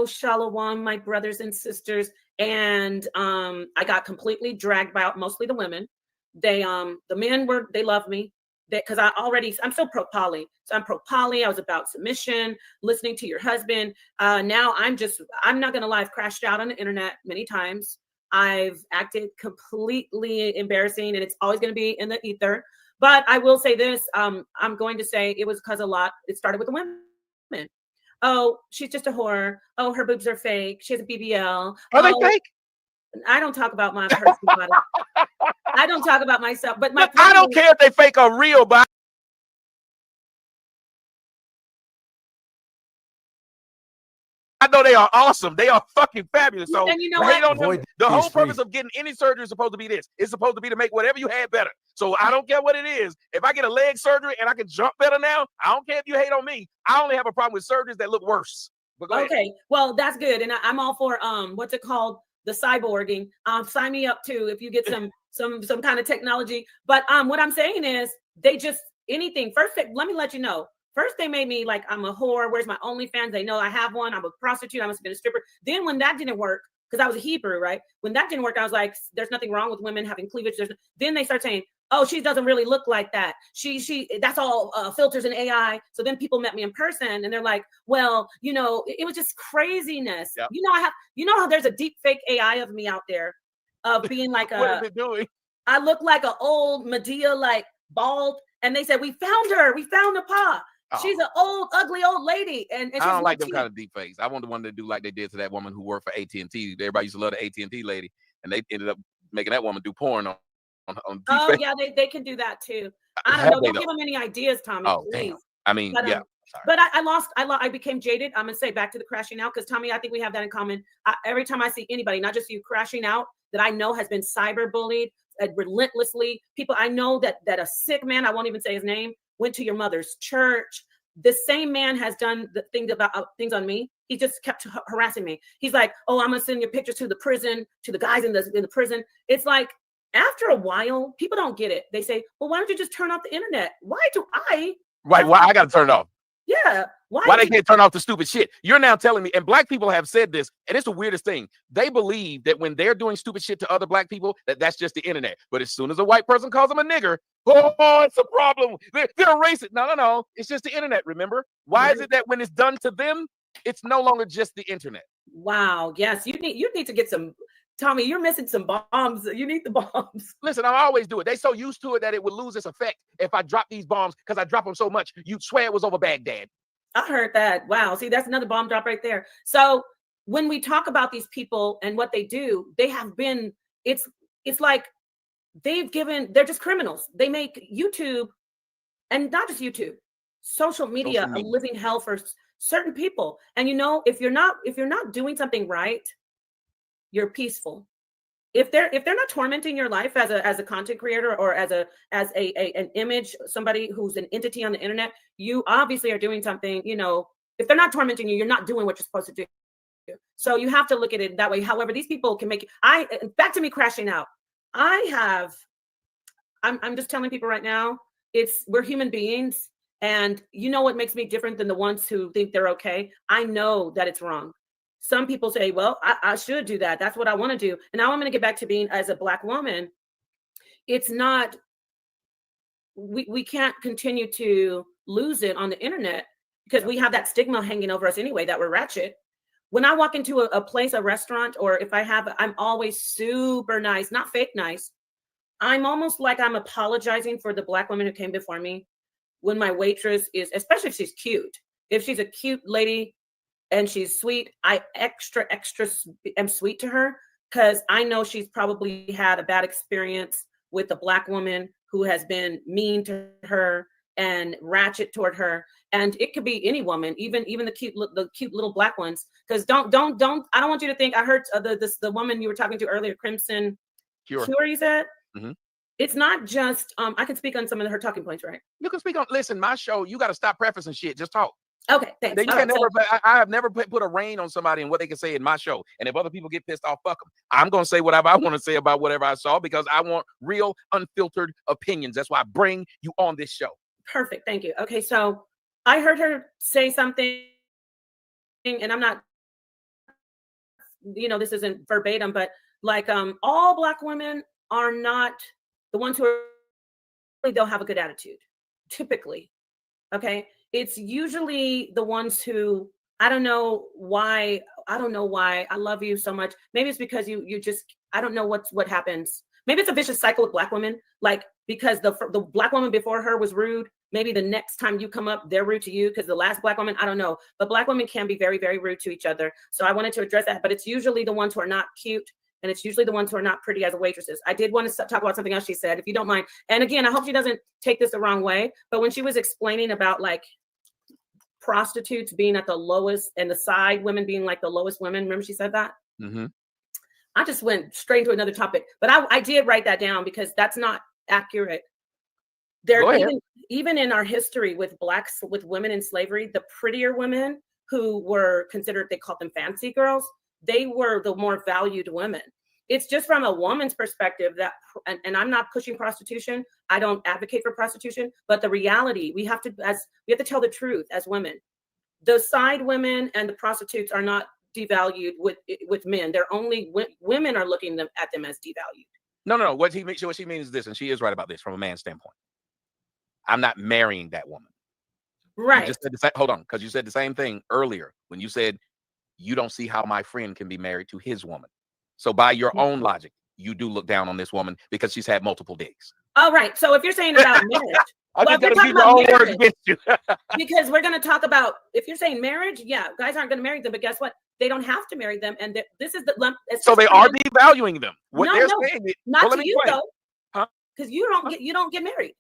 shalom, my brothers and sisters. And I got completely dragged by mostly the women. The men they loved me because I'm so pro poly. So I'm pro poly. I was about submission, listening to your husband. Now I'm not gonna lie, I've crashed out on the internet many times. I've acted completely embarrassing, and it's always gonna be in the ether. But I will say this, I'm going to say it was because it started with the women. Oh, she's just a whore. Oh, her boobs are fake. She has a BBL. Are they fake? I don't talk about my personal body. I don't talk about myself. But I don't care if they fake or real, but I know they are awesome. They are fucking fabulous. So and you know what? The whole purpose of getting any surgery is supposed to be this. It's supposed to be to make whatever you had better. So I don't care what it is. If I get a leg surgery and I can jump better now, I don't care if you hate on me. I only have a problem with surgeries that look worse. Okay, well, that's good. And I'm all for what's it called? The cyborging. Sign me up too if you get some kind of technology. But what I'm saying is they just anything. First, let me let you know. First, they made me like I'm a whore. Where's my OnlyFans? They know I have one. I'm a prostitute. I must have been a stripper. Then when that didn't work, because I was a Hebrew, right? When that didn't work, I was like, there's nothing wrong with women having cleavage. Then they start saying, oh, she doesn't really look like that. That's all filters and AI. So then people met me in person and they're like, well, it was just craziness. Yep. You know how there's a deep fake AI of me out there of being like what is it doing? I look like an old Medea, like bald. And they said, we found her. We found Napah. She's an old, ugly old lady. And I don't like them kind of deep fakes. I want the one to do like they did to that woman who worked for AT&T. Everybody used to love the AT&T lady. And they ended up making that woman do porn on oh, yeah, they can do that too. I don't know. Don't give them any ideas, Tommy. Oh, please. damn. I mean, but, yeah. But I became jaded. I'm going to say back to the crashing out because, Tommy, I think we have that in common. Every time I see anybody, not just you, crashing out that I know has been cyberbullied relentlessly. People, I know that a sick man, I won't even say his name, went to your mother's church. The same man has done the things on me. He just kept harassing me. He's like, oh, I'm going to send your pictures to the prison, to the guys in the prison. It's like, after a while, people don't get it. They say, well, why don't you just turn off the internet? Why do I? Right. Why I got to turn it off? Yeah. Why they can't turn off the stupid shit? You're now telling me, and Black people have said this, and it's the weirdest thing. They believe that when they're doing stupid shit to other Black people, that's just the internet. But as soon as a white person calls them a nigger, oh, it's a problem. They're racist. No. It's just the internet, remember? Why is it that when it's done to them, it's no longer just the internet? Wow. Yes. You need to get some... Tommy, you're missing some bombs. You need the bombs. Listen, I always do it. They so used to it that it would lose its effect if I drop these bombs because I drop them so much. You'd swear it was over Baghdad. I heard that. Wow. See, that's another bomb drop right there. So when we talk about these people and what they do, they have been, it's like they're just criminals. They make YouTube, and not just YouTube, social media a living hell for certain people. And if you're not doing something right, you're peaceful. If they're not tormenting your life as a content creator or as an image, somebody who's an entity on the internet, you obviously are doing something. If they're not tormenting you, you're not doing what you're supposed to do. So you have to look at it that way. However, these people can make back to me crashing out. I'm just telling people right now, we're human beings, and what makes me different than the ones who think they're okay? I know that it's wrong. Some people say, well, I should do that. That's what I want to do. And now I'm going to get back to being as a Black woman. It's not, we can't continue to lose it on the internet because we have that stigma hanging over us anyway, that we're ratchet. When I walk into a place, a restaurant, or if I'm always super nice, not fake nice. I'm almost like I'm apologizing for the Black women who came before me. When my waitress is, especially if she's cute, if she's a cute lady, and she's sweet, I extra am sweet to her because I know she's probably had a bad experience with a Black woman who has been mean to her, and ratchet toward her. And it could be any woman, even the cute little black ones. Because don't I don't want you to think I heard the woman you were talking to earlier, Crimson Cure, you said. Mm-hmm. It's not just I can speak on some of her talking points, right? You can speak on. Listen, my show. You got to stop prefacing shit. Just talk. Okay, thanks. You can never. I have never put a rein on somebody and what they can say in my show. And if other people get pissed off, fuck them. I'm gonna say whatever I want to say about whatever I saw because I want real, unfiltered opinions. That's why I bring you on this show. Perfect. Thank you. Okay, so I heard her say something, and I'm not, this isn't verbatim, but like all black women are not the ones who they'll have a good attitude, typically. Okay. It's usually the ones who, I don't know why. I love you so much. Maybe it's because you just, I don't know what happens. Maybe it's a vicious cycle with black women. Like, because the black woman before her was rude. Maybe the next time you come up, they're rude to you because the last black woman, I don't know. But black women can be very, very rude to each other. So I wanted to address that, but it's usually the ones who are not cute. And it's usually the ones who are not pretty as waitresses. I did want to talk about something else she said, if you don't mind. And again, I hope she doesn't take this the wrong way. But when she was explaining about like prostitutes being at the lowest and the side women being like the lowest women, remember she said that? Mm-hmm. I just went straight into another topic. But I did write that down because that's not accurate. There, even in our history with women in slavery, the prettier women who were considered, they called them fancy girls, they were the more valued women. It's just from a woman's perspective that, and I'm not pushing prostitution. I don't advocate for prostitution, but the reality, we have to tell the truth as women. The side women and the prostitutes are not devalued with men. They're only women are looking at them as devalued. No. What she means is this, and she is right about this from a man's standpoint. I'm not marrying that woman. Right. You just said hold on, because you said the same thing earlier when you said you don't see how my friend can be married to his woman. So by your own logic, you do look down on this woman because she's had multiple dates. Oh, right. So if you're saying about marriage, I just got to keep your own words against you. because we're going to talk about, if you're saying marriage, yeah, guys aren't going to marry them, but guess what? They don't have to marry them. And this is the so they are devaluing them. What they're saying is, not to you though, because you don't get married.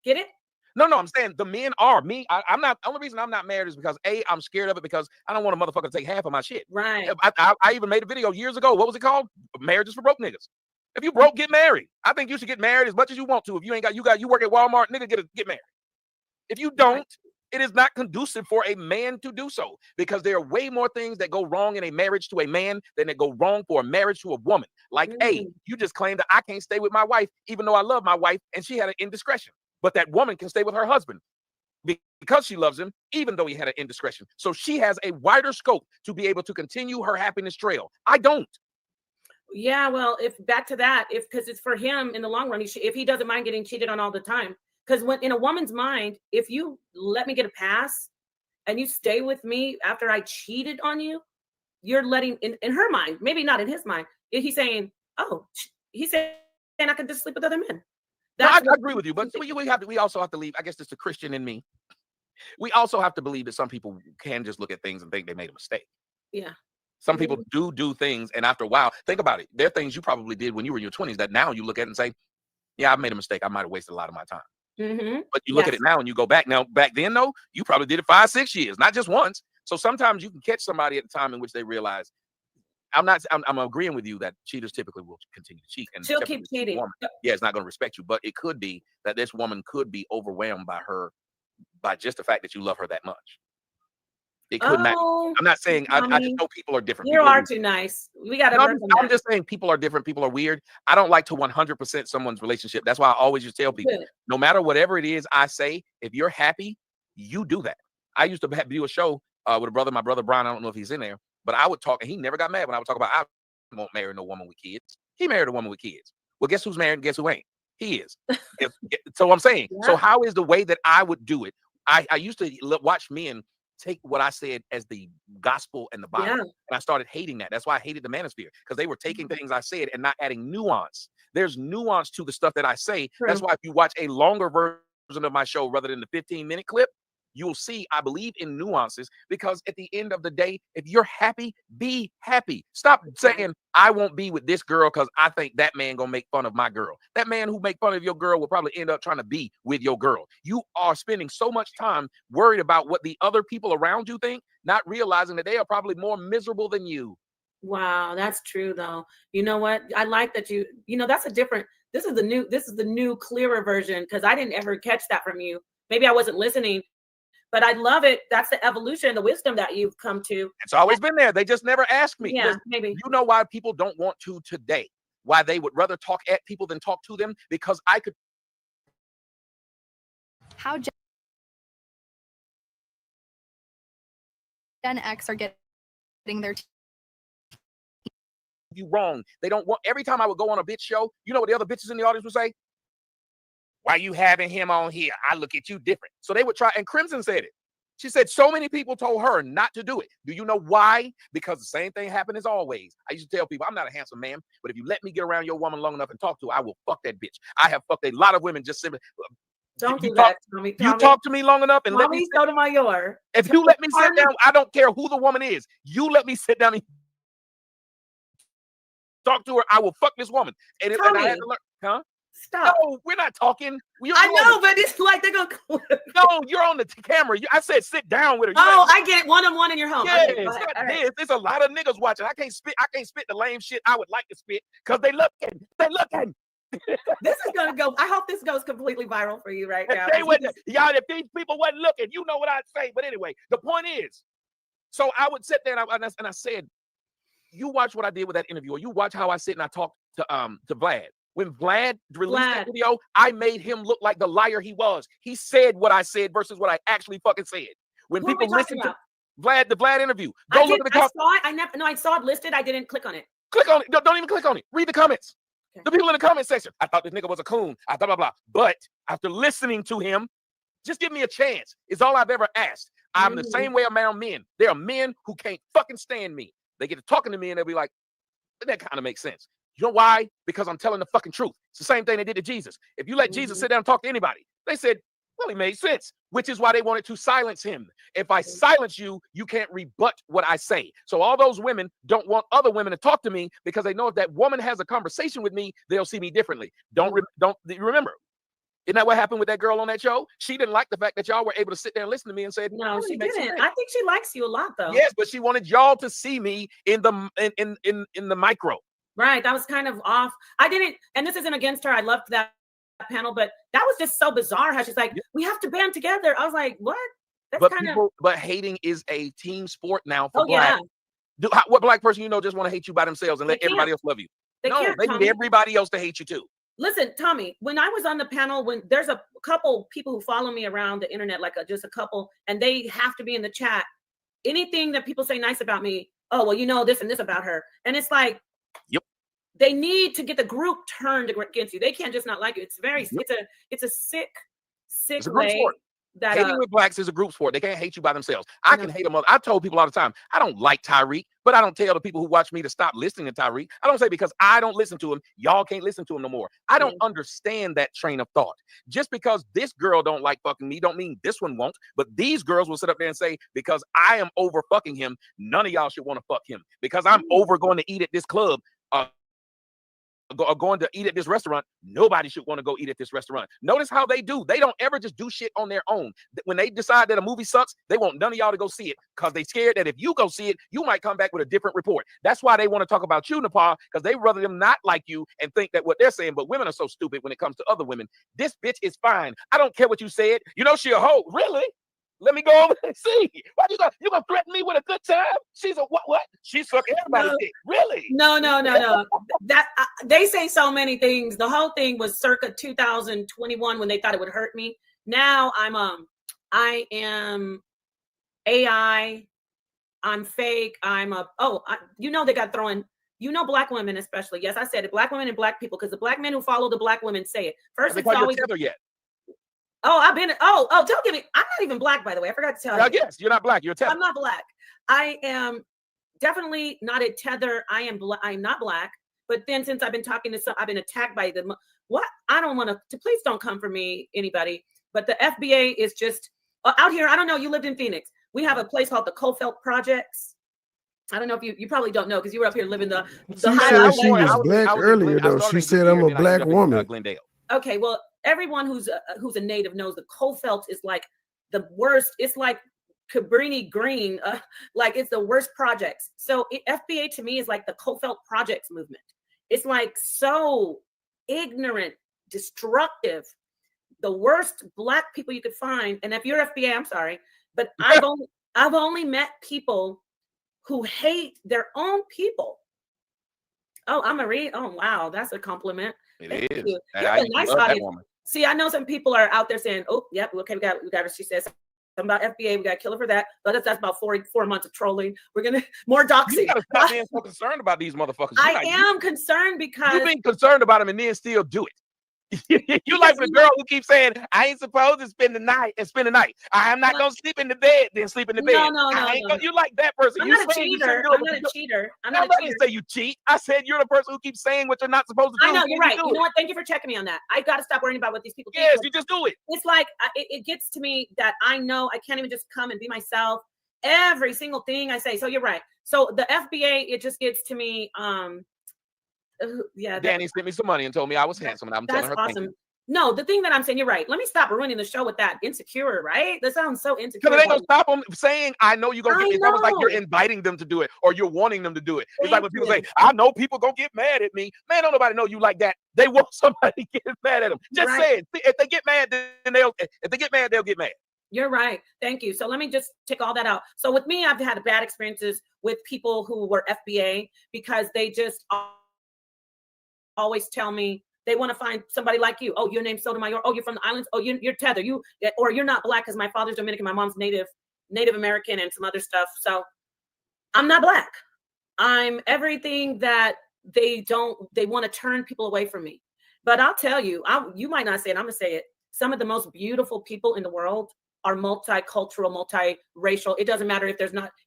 Get it? No, I'm saying the men are me. I'm not. The only reason I'm not married is because I'm scared of it because I don't want a motherfucker to take half of my shit. Right. I even made a video years ago. What was it called? Marriages for broke niggas. If you broke, get married. I think you should get married as much as you want to. If you ain't you work at Walmart, nigga, get married. If you don't, it is not conducive for a man to do so because there are way more things that go wrong in a marriage to a man than that go wrong for a marriage to a woman. Like, you just claimed that I can't stay with my wife, even though I love my wife and she had an indiscretion. But that woman can stay with her husband because she loves him, even though he had an indiscretion. So she has a wider scope to be able to continue her happiness trail. I don't. Yeah, well, if back to that, because it's for him in the long run, if he doesn't mind getting cheated on all the time, because when in a woman's mind, if you let me get a pass and you stay with me after I cheated on you, you're letting in her mind, maybe not in his mind, he's saying, he's saying I can just sleep with other men. No, I agree with you, but we also have to leave. I guess it's the Christian in me. We also have to believe that some people can just look at things and think they made a mistake. Yeah. Some people do things, and after a while, think about it. There are things you probably did when you were in your 20s that now you look at it and say, yeah, I made a mistake. I might have wasted a lot of my time. Mm-hmm. But you look at it now and you go back. Now, back then, though, you probably did it 5-6 years, not just once. So sometimes you can catch somebody at the time in which they realize, I'm agreeing with you that cheaters typically will continue to cheat. And she'll keep cheating. Yeah, it's not going to respect you. But it could be that this woman could be overwhelmed by just the fact that you love her that much. It could not. I'm not saying, I just know people are different. You are too nice. We got to work on that. I'm just saying people are different. People are weird. I don't like to 100% someone's relationship. That's why I always just tell people, no matter whatever it is I say, if you're happy, you do that. I used to do a show with my brother Brian. I don't know if he's in there. But I would talk, and he never got mad when I would talk about I won't marry no woman with kids. He married a woman with kids. Well, guess who's married and guess who ain't? He is. So I'm saying, so how is the way that I would do it? I used to watch men take what I said as the gospel and the Bible. Yeah. And I started hating that. That's why I hated the manosphere, because they were taking things I said and not adding nuance. There's nuance to the stuff that I say. True. That's why if you watch a longer version of my show rather than the 15-minute clip, you'll see I believe in nuances, because at the end of the day, if you're happy, be happy. Stop saying I won't be with this girl because I think that man gonna make fun of my girl. That man who make fun of your girl will probably end up trying to be with your girl. You are spending so much time worried about what the other people around you think, not realizing that they are probably more miserable than you. Wow, that's true though. You know what? I like that that's a different, this is the new clearer version, because I didn't ever catch that from you. Maybe I wasn't listening, but I love it. That's the evolution, the wisdom that you've come to. It's always been there. They just never asked me. Yeah, maybe. You know why people don't want to today? Why they would rather talk at people than talk to them? Because I could. How Gen X are getting their you wrong. They don't want. Every time I would go on a bitch show, you know what the other bitches in the audience would say? Why you having him on here? I look at you different. So they would try, and Crimson said it. She said so many people told her not to do it. Do you know why? Because the same thing happened as always. I used to tell people, I'm not a handsome man, but if you let me get around your woman long enough and talk to her, I will fuck that bitch. I have fucked a lot of women just simply. Don't do that, Tommy. You talk to me long enough and let me. Sotomayor. If you let me sit down, I don't care who the woman is. You let me sit down and talk to her, I will fuck this woman. And I had to learn, huh? Stop. No, we're not talking. I know, but it's like they're gonna. No, you're on the camera. I said sit down with her. I get it. One-on-one in your home. Yeah, Okay, it's not this. There's a lot of niggas watching. I can't spit the lame shit I would like to spit because they looking. This is gonna go. I hope this goes completely viral for you right now. Y'all, if these people wasn't looking, you know what I'd say. But anyway, the point is, so I would sit there and I said, you watch what I did with that interview, or you watch how I sit and I talk to Vlad. When Vlad released that video, I made him look like the liar he was. He said what I said versus what I actually fucking said. When people listen to the Vlad interview, go look at the comments. I saw it listed. I didn't click on it. Click on it. Don't even click on it. Read the comments. Okay. The people in the comment section. I thought this nigga was a coon. I blah, blah, blah. But after listening to him, just give me a chance. It's all I've ever asked. I'm the same way around men. There are men who can't fucking stand me. They get to talking to me and they'll be like, that kind of makes sense. You know why? Because I'm telling the fucking truth. It's the same thing they did to Jesus. If you let Jesus sit down and talk to anybody, they said, well, he made sense, which is why they wanted to silence him. If I silence you, you can't rebut what I say. So all those women don't want other women to talk to me because they know if that woman has a conversation with me, they'll see me differently. Don't remember. Isn't that what happened with that girl on that show? She didn't like the fact that y'all were able to sit there and listen to me and said, no, she didn't. I think she likes you a lot, though. Yes, but she wanted y'all to see me in the micro. Right. That was kind of off. I didn't, and this isn't against her. I loved that panel, but that was just so bizarre how she's like, we have to band together. I was like, what? That's but hating is a team sport now for black. Yeah. What black person you know just want to hate you by themselves and let everybody else love you? They need everybody else to hate you too. Listen, Tommy, when I was on the panel, when there's a couple people who follow me around the internet, like just a couple, and they have to be in the chat. Anything that people say nice about me, oh, well, you know this and this about her. And it's like, yep. They need to get the group turned against you. They can't just not like you. It's very, it's a sick way. Sport. Hating with blacks is a group sport. They can't hate you by themselves. I can hate them. I told people all the time, I don't like Tyreek, but I don't tell the people who watch me to stop listening to Tyreek. I don't say because I don't listen to him, y'all can't listen to him no more. I don't understand that train of thought. Just because this girl don't like fucking me don't mean this one won't. But these girls will sit up there and say, because I am over fucking him, none of y'all should want to fuck him. Because I'm over going to eat at this club, going to eat at this restaurant, nobody should want to go eat at this restaurant. Notice how they do. They don't ever just do shit on their own. When they decide that a movie sucks, they want none of y'all to go see it because they scared that if you go see it, you might come back with a different report. That's why they want to talk about you, Napah, because they rather them not like you and think that what they're saying, but women are so stupid when it comes to other women. This bitch is fine. I don't care what you said. You know she a hoe. Really? Let me go over and see. Why you gonna threaten me with a good time? She's a what? She's fucking everybody's dick. Really? No. That they say so many things. The whole thing was circa 2021 when they thought it would hurt me. Now I am AI. I'm fake. They got throwing. Black women especially. Yes, I said it. Black women and black people, because the black men who follow the black women say it. First, it's always yet. Don't give me. I'm not even black, by the way. I forgot to tell you. Yes, you're not black. You're a tether. I'm not black. I am definitely not a tether. I'm not black. But then since I've been talking to I've been attacked by them. What? I don't want to. Please don't come for me, anybody. But the FBA is just out here, I don't know, you lived in Phoenix. We have a place called the Coalfelt Projects. I don't know if you probably don't know because you were up here living the She high said life. she was black earlier, though. She said I'm a black woman. Glendale. Okay, well, everyone who's a native knows the Coalfelt is like the worst. It's like Cabrini Green, like it's the worst projects. So FBA to me is like the Coalfelt Projects movement. It's like so ignorant, destructive, the worst black people you could find. And if you're FBA, I'm sorry, but I've only met people who hate their own people. Oh, I'm Marie. Oh, wow, that's a compliment. It is. You. And You're I a nice love that audience. woman. See, I know some people are out there saying, "Oh, yep, okay, we got her." She says something about FBA. We got to kill her for that. But that's about 4 months of trolling. We're gonna more doxing. You gotta stop being so concerned about these motherfuckers. I am concerned because you've been concerned about them and then still do it. You like the girl who keeps saying, I ain't supposed to spend the night. I am not gonna sleep in the bed, then sleep in the bed. No. You like that person. I'm You not a cheater. I'm not a cheater. I'm not a cheater. Say you cheat. I said you're the person who keeps saying what you're not supposed to do. I know, you're right. You know what? Thank you for checking me on that. I got to stop worrying about what these people think. Yes, you just do it. It's like, it gets to me that I know I can't even just come and be myself. Every single thing I say. So you're right. So the FBA, it just gets to me. Yeah. Danny sent me some money and told me I was handsome, and I'm telling her awesome. thank you. No, the thing that I'm saying, you're right. Let me stop ruining the show with that insecure, right? That sounds so insecure. Because they don't stop them saying, I know you're going to get me. It's almost like you're inviting them to do it or you're wanting them to do it. It's like when people say, I know people going to get mad at me. Man, don't nobody know you like that. They want somebody to get mad at them. Just say it. If they get mad, then they'll get mad. You're right. Thank you. So let me just take all that out. So with me, I've had bad experiences with people who were FBA because they just always tell me, they want to find somebody like you. Oh, your name's Sotomayor. Oh, you're from the islands. Oh, you're Tether. Or you're not black because my father's Dominican, my mom's Native American, and some other stuff. So I'm not black. I'm everything that they want to turn people away from me. But I'll tell you, you might not say it. I'm gonna say it. Some of the most beautiful people in the world are multicultural, multiracial. It doesn't matter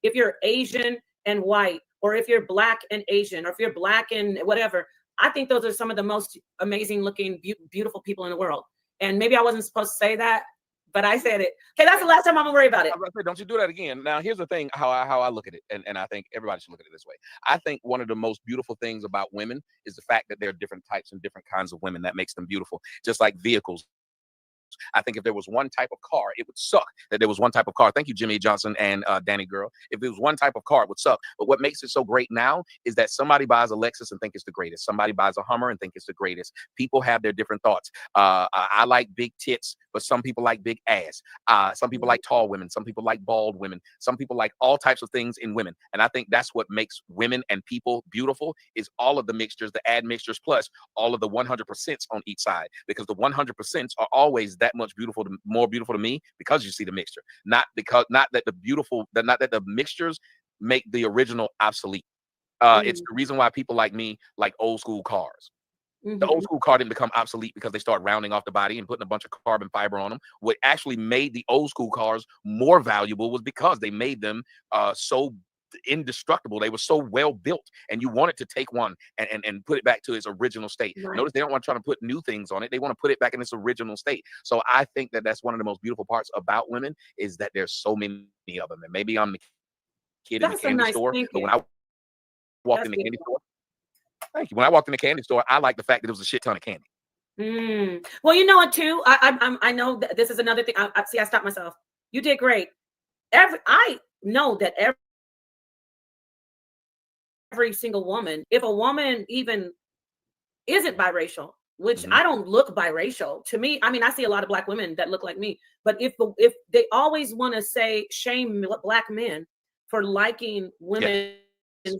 if you're Asian and white, or if you're black and Asian, or if you're black and whatever. I think those are some of the most amazing looking, beautiful people in the world. And maybe I wasn't supposed to say that, but I said it. Okay, that's the last time I'm gonna worry about it. Don't you do that again. Now, here's the thing, how I look at it, and I think everybody should look at it this way. I think one of the most beautiful things about women is the fact that there are different types and different kinds of women that makes them beautiful, just like vehicles. I think if there was one type of car, it would suck that there was one type of car. Thank you, Jimmy Johnson and Danny Girl. If there was one type of car, it would suck. But what makes it so great now is that somebody buys a Lexus and think it's the greatest. Somebody buys a Hummer and think it's the greatest. People have their different thoughts. I like big tits, but some people like big ass. Some people like tall women. Some people like bald women. Some people like all types of things in women. And I think that's what makes women and people beautiful is all of the mixtures, the admixtures, plus all of the 100% on each side. Because the 100% are always that much more beautiful to me because you see the mixture, not that the mixtures make the original obsolete. It's the reason why people like me like old school cars. The old school car didn't become obsolete because they start rounding off the body and putting a bunch of carbon fiber on them. What actually made the old school cars more valuable was because they made them so indestructible. They were so well built, and you wanted to take one and put it back to its original state. Right. Notice they don't want to try to put new things on it. They want to put it back in its original state. So I think that that's one of the most beautiful parts about women is that there's so many of them. And maybe I'm the kid in the candy store, but when I walked in the candy store, thank you. When I walked in the candy store, I liked the fact that there was a shit ton of candy. Well, you know what, too? I know that this is another thing. I stopped myself. You did great. I know that every single woman, if a woman even isn't biracial, which I don't look biracial to me. I mean, I see a lot of black women that look like me, but if they always want to shame black men for liking women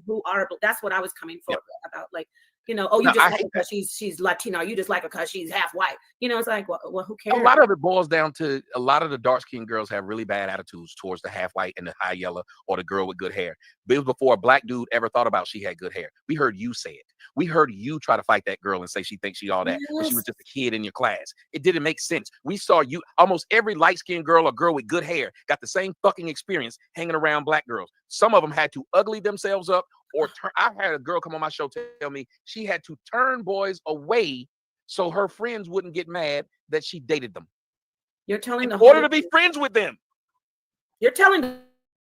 who are, that's what I was coming for about, like, you know, you just like her because she's Latino. You just like her because she's half white. You know, it's like, well, who cares? A lot of it boils down to a lot of the dark-skinned girls have really bad attitudes towards the half white and the high yellow or the girl with good hair. But it was before a black dude ever thought about she had good hair. We heard you say it. We heard you try to fight that girl and say she thinks she all that, but she was just a kid in your class. It didn't make sense. We saw you, almost every light-skinned girl or girl with good hair got the same fucking experience hanging around black girls. Some of them had to ugly themselves up or turn. I've had a girl come on my show tell me she had to turn boys away so her friends wouldn't get mad that she dated them. You're telling in order to be friends with them. You're telling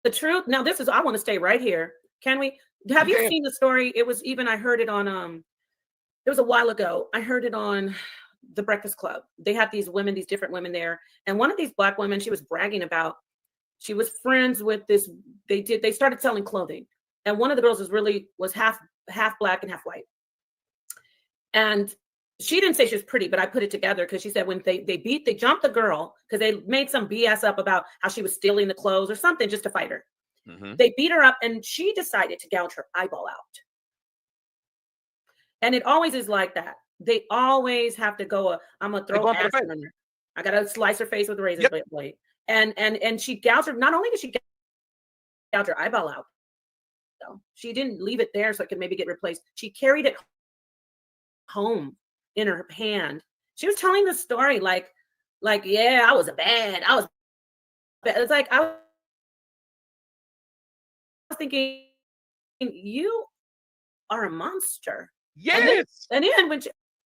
the truth. Now, I want to stay right here. Can we? Have you seen the story? It was even, I heard it on, it was a while ago. I heard it on the Breakfast Club. They had these different women there. And one of these Black women, she was bragging about, she was friends with this, they started selling clothing. And one of the girls was half Black and half white. And she didn't say she was pretty, but I put it together because she said when they jumped the girl because they made some BS up about how she was stealing the clothes or something just to fight her. Mm-hmm. They beat her up and she decided to gouge her eyeball out. And it always is like that. They always have to go, I'm going to throw acid on her. I got to slice her face with a razor blade. And she gouged her. Not only did she gouge her eyeball out, though, she didn't leave it there so it could maybe get replaced. She carried it home in her hand. She was telling the story like, yeah, I was bad. It's like, I was thinking, you are a monster. Yes. And then when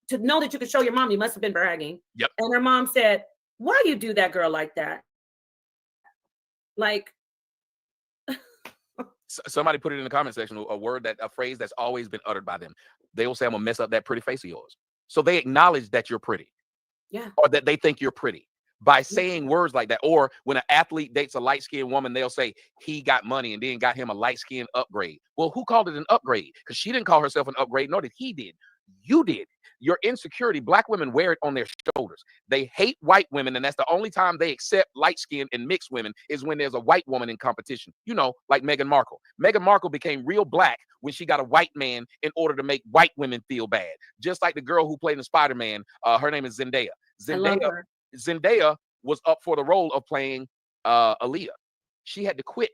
to know that you could show your mom, you must have been bragging. Yep. And her mom said, why you do that girl like that? Like, somebody put it in the comment section, a phrase that's always been uttered by them. They will say, I'm gonna mess up that pretty face of yours. So they acknowledge that you're pretty. Yeah. Or that they think you're pretty by saying words like that. Or when an athlete dates a light-skinned woman, they'll say he got money and then got him a light-skinned upgrade. Well, who called it an upgrade? Because she didn't call herself an upgrade, nor did he did. You did. Your insecurity, Black women wear it on their shoulders. They hate white women, and that's the only time they accept light-skinned and mixed women is when there's a white woman in competition. You know, like Meghan Markle. Meghan Markle became real Black when she got a white man in order to make white women feel bad. Just like the girl who played in Spider-Man, her name is Zendaya. Zendaya was up for the role of playing Aaliyah. She had to quit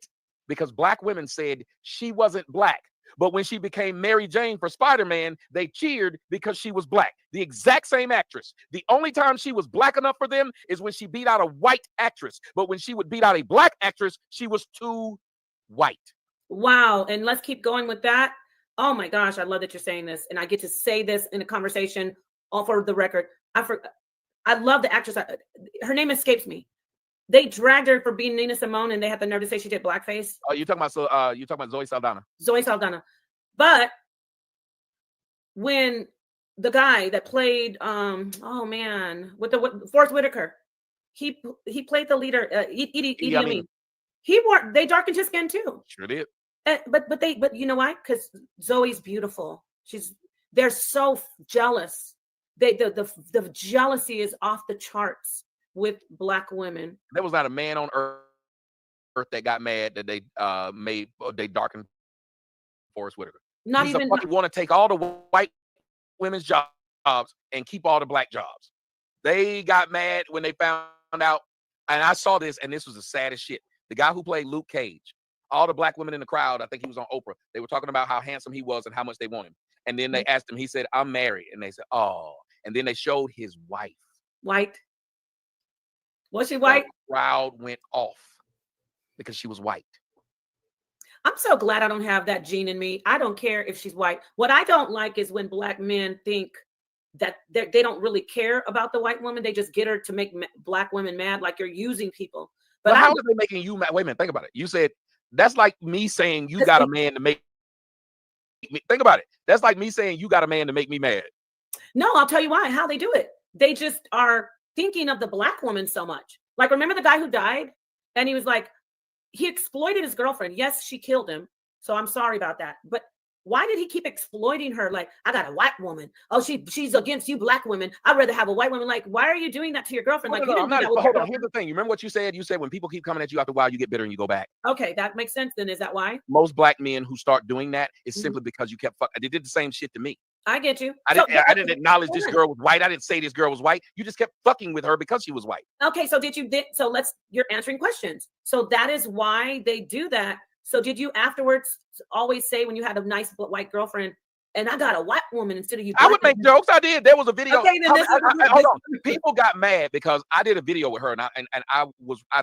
because Black women said she wasn't Black. But when she became Mary Jane for Spider-Man, they cheered because she was Black. The exact same actress. The only time she was Black enough for them is when she beat out a white actress. But when she would beat out a Black actress, she was too white. Wow. And let's keep going with that. Oh my gosh, I love that you're saying this. And I get to say this in a conversation, all for the record. I love the actress. Her name escapes me. They dragged her for being Nina Simone, and they had the nerve to say she did blackface. Oh, you're talking about Zoe Saldana. Zoe Saldana. But when the guy that played, with Forrest Whitaker, he played the leader, Idi Amin. They darkened his skin too. Sure did. But you know why? Because Zoe's beautiful. They're so jealous. The jealousy is off the charts with Black women. There was not a man on earth that got mad that they darkened Forrest Whitaker. Not even want to take all the white women's jobs and keep all the Black jobs. They got mad when they found out, and I saw this, and this was the saddest shit. The guy who played Luke Cage, all the Black women in the crowd, I think he was on Oprah, they were talking about how handsome he was and how much they want him. And then they asked him, he said, I'm married. And they said, oh. And then they showed his wife. White. Was she white? The crowd went off because she was white. I'm so glad I don't have that gene in me. I don't care if she's white. What I don't like is when Black men think that they don't really care about the white woman. They just get her to make Black women mad, like you're using people. But how are they making you mad? Wait a minute, think about it. You said, that's like me saying you got a man to make me. Think about it. That's like me saying you got a man to make me mad. No, I'll tell you why, how they do it. They just are thinking of the Black woman so much. Like, remember the guy who died? And he was like, he exploited his girlfriend. Yes, she killed him. So I'm sorry about that. But why did he keep exploiting her? Like, I got a white woman. Oh, she's against you Black women. I'd rather have a white woman. Like, why are you doing that to your girlfriend? Like, hold on. Here's the thing. You remember what you said? You said when people keep coming at you after a while, you get bitter and you go back. Okay, that makes sense then. Is that why? Most Black men who start doing that is simply because you kept fucking. They did the same shit to me. I get you. I didn't acknowledge this girl was white. I didn't say this girl was white. You just kept fucking with her because she was white. Okay, so you're answering questions. So that is why they do that. So did you afterwards always say when you had a nice white girlfriend, and I got a white woman instead of you? I would make jokes. I did. There was a video. Okay, then hold on. People got mad because I did a video with her, and I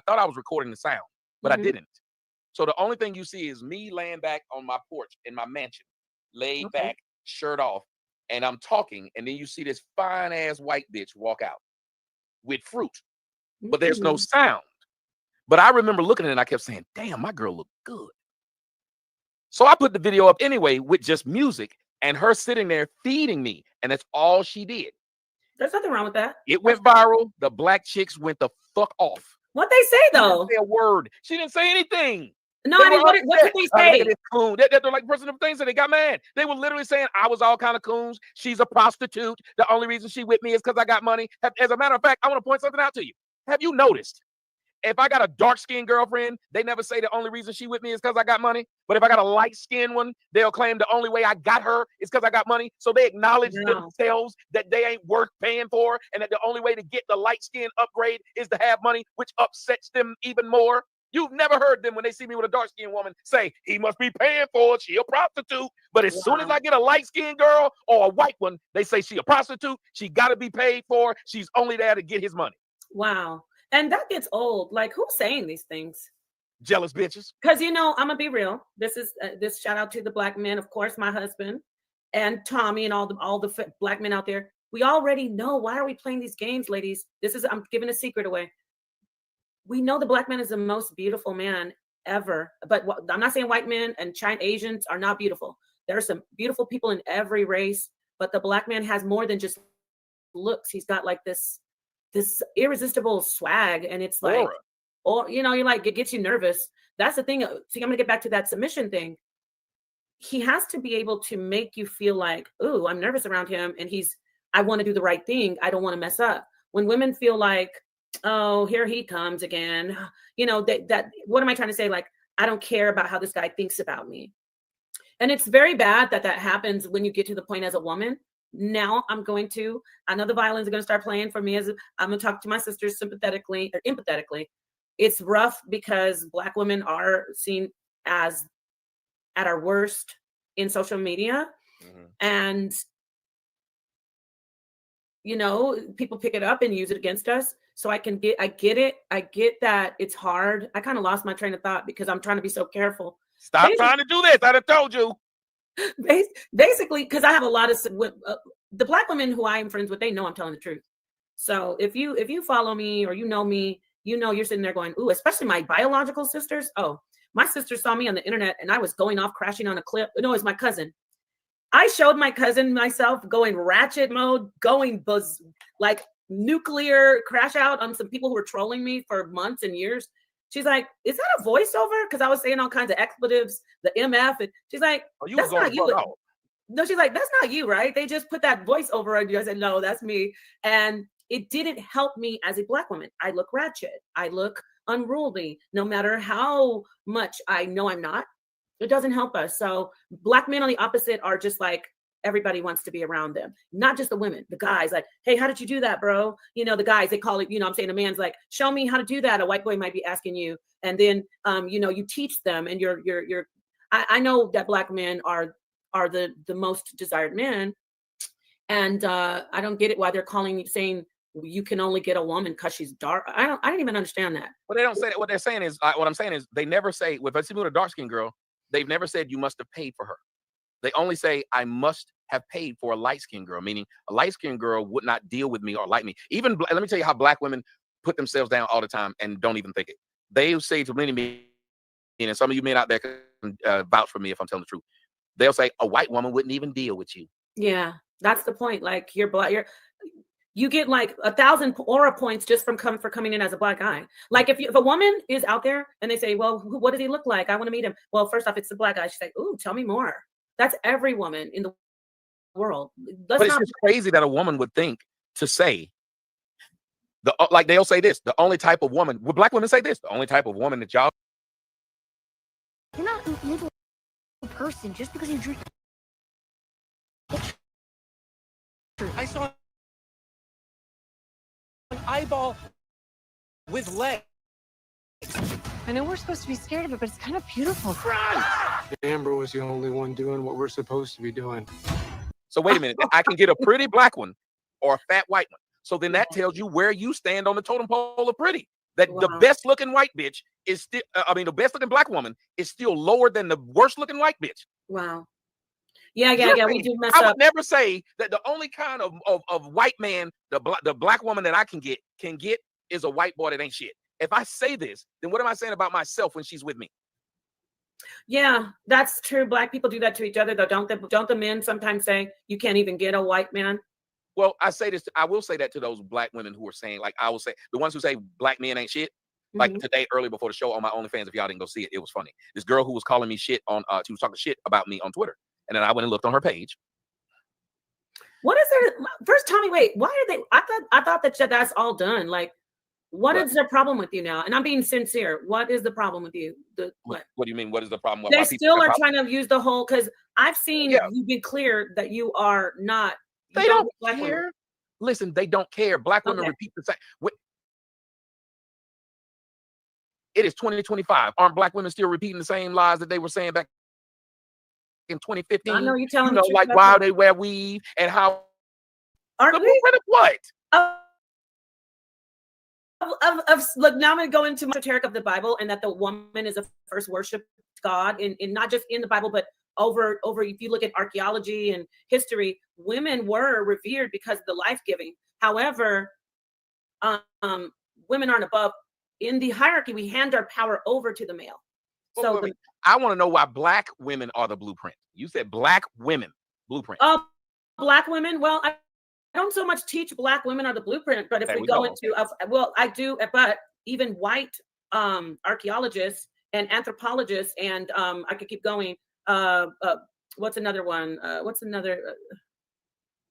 thought I was recording the sound, but I didn't. So the only thing you see is me laying back on my porch in my mansion, laid back, shirt off, and I'm talking, and then you see this fine ass white bitch walk out with fruit, but there's no sound. But I remember looking at it and I kept saying, damn, my girl looked good. So I put the video up anyway with just music and her sitting there feeding me. And that's all she did. There's nothing wrong with that. It went viral. The black chicks went the fuck off. What they say though? She didn't say a word. She didn't say anything. No, I mean, what did they say? They're like person of things that they got mad. They were literally saying I was all kind of coons. She's a prostitute. The only reason she with me is because I got money. As a matter of fact, I want to point something out to you. Have you noticed? If I got a dark-skinned girlfriend, they never say the only reason she with me is because I got money. But if I got a light-skinned one, they'll claim the only way I got her is because I got money. So they acknowledge themselves that they ain't worth paying for, and that the only way to get the light-skin upgrade is to have money, which upsets them even more. You've never heard them when they see me with a dark-skinned woman say, he must be paying for it, she a prostitute. But as soon as I get a light-skinned girl or a white one, they say she a prostitute, she got to be paid for, she's only there to get his money. Wow. And that gets old. Like, who's saying these things? Jealous bitches. Because, you know, I'm going to be real. This is this shout out to the black men, of course, my husband and Tommy and all the black men out there. We already know. Why are we playing these games, ladies? I'm giving a secret away. We know the black man is the most beautiful man ever. But I'm not saying white men and Asians are not beautiful. There are some beautiful people in every race. But the black man has more than just looks. He's got like this irresistible swag, and it's like, or you know, you're like, it gets you nervous. That's the thing. See, I'm gonna get back to that submission thing. He has to be able to make you feel like, ooh, I'm nervous around him, and I want to do the right thing. I don't want to mess up. When women feel like, oh, here he comes again, you know, that what am I trying to say? Like, I don't care about how this guy thinks about me. And it's very bad that happens when you get to the point as a woman. Now I know the violins are going to start playing for me I'm going to talk to my sisters sympathetically or empathetically. It's rough because black women are seen as at our worst in social media. And, you know, people pick it up and use it against us. So I get it. I get that it's hard. I kind of lost my train of thought because I'm trying to be so careful. Stop trying to do this. I'd have told you. Basically, because I have a lot of the black women who I am friends with, they know I'm telling the truth. So if you follow me or you know me, you know you're sitting there going, ooh, especially my biological sisters. Oh, my sister saw me on the internet and I was going off crashing on a cliff. No, it's my cousin. I showed my cousin myself going ratchet mode, going like nuclear crash out on some people who were trolling me for months and years. She's like, is that a voiceover? Because I was saying all kinds of expletives, the MF. And she's like, that's not you. No, she's like, that's not you, right? They just put that voiceover on you. I said, no, that's me. And it didn't help me as a black woman. I look ratchet. I look unruly. No matter how much I know I'm not, it doesn't help us. So black men on the opposite are just like, everybody wants to be around them, not just the women, the guys. Like, hey, how did you do that, bro? You know, the guys, they call it, you know, I'm saying a man's like, show me how to do that. A white boy might be asking you, and then, you know, you teach them, and I know that black men are the most desired men, and I don't get it why they're saying you can only get a woman because she's dark. I don't even understand that. Well, they don't say that. What they're saying is, what I'm saying is, they never say, if I see with a dark skinned girl, they've never said you must have paid for her. They only say, I must have paid for a light-skinned girl, meaning a light-skinned girl would not deal with me or like me. Even, let me tell you how black women put themselves down all the time and don't even think it. They say to many men, and some of you men out there can vouch for me if I'm telling the truth. They'll say, a white woman wouldn't even deal with you. Yeah, that's the point. Like, you're black, you get like 1,000 aura points just for coming in as a black guy. Like if a woman is out there and they say, well, what does he look like? I want to meet him. Well, first off, it's the black guy. She's like, ooh, tell me more. That's every woman in the world. But it's just crazy that a woman would think to say, like they'll say this, the only type of woman, would black women say this, the only type of woman that y'all. You're not an evil person just because you drink. I saw an eyeball with legs. I know we're supposed to be scared of it, but it's kind of beautiful. Amber was the only one doing what we're supposed to be doing. So wait a minute. I can get a pretty black one or a fat white one. So then that tells you where you stand on the totem pole of pretty. That the best looking white bitch is still, the best looking black woman is still lower than the worst looking white bitch. Wow. Yeah. We do mess up. I would never say that the only kind of white man, the black woman that I can get is a white boy that ain't shit. if I say this, then what am I saying about myself when she's with me? Yeah, that's true. Black people do that to each other, though, don't they? Don't the men sometimes say you can't even get a white man? Well, I will say that to those black women who are saying, like, I will say the ones who say black men ain't shit. Like today, early before the show on my OnlyFans, if y'all didn't go see it, it was funny. This girl who was calling me shit on, she was talking shit about me on Twitter, and then I went and looked on her page. What is there? First, tell me, wait, why are they? I thought that that's all done. Like, what is the problem with you now? And I'm being sincere. What is the problem with you? What do you mean? What is the problem? They still are trying to use the whole, because I've seen you be clear that you are not. They don't care. Listen, they don't care. Black women repeat the same. It is 2025. Aren't black women still repeating the same lies that they were saying back in 2015? I know you're telling me. Like why they wear weave and how. Aren't we? What? Look, now I'm going to go into my esoteric of the Bible, and that the woman is a first worship God, in not just in the Bible, but over. If you look at archaeology and history, women were revered because of the life giving. However, women aren't above. In the hierarchy, we hand our power over to the male. So I want to know why black women are the blueprint. You said black women blueprint. Black women. Well, I don't so much teach black women are the blueprint, but if we go into, well, I do, but even white archaeologists and anthropologists, and I could keep going. What's another one?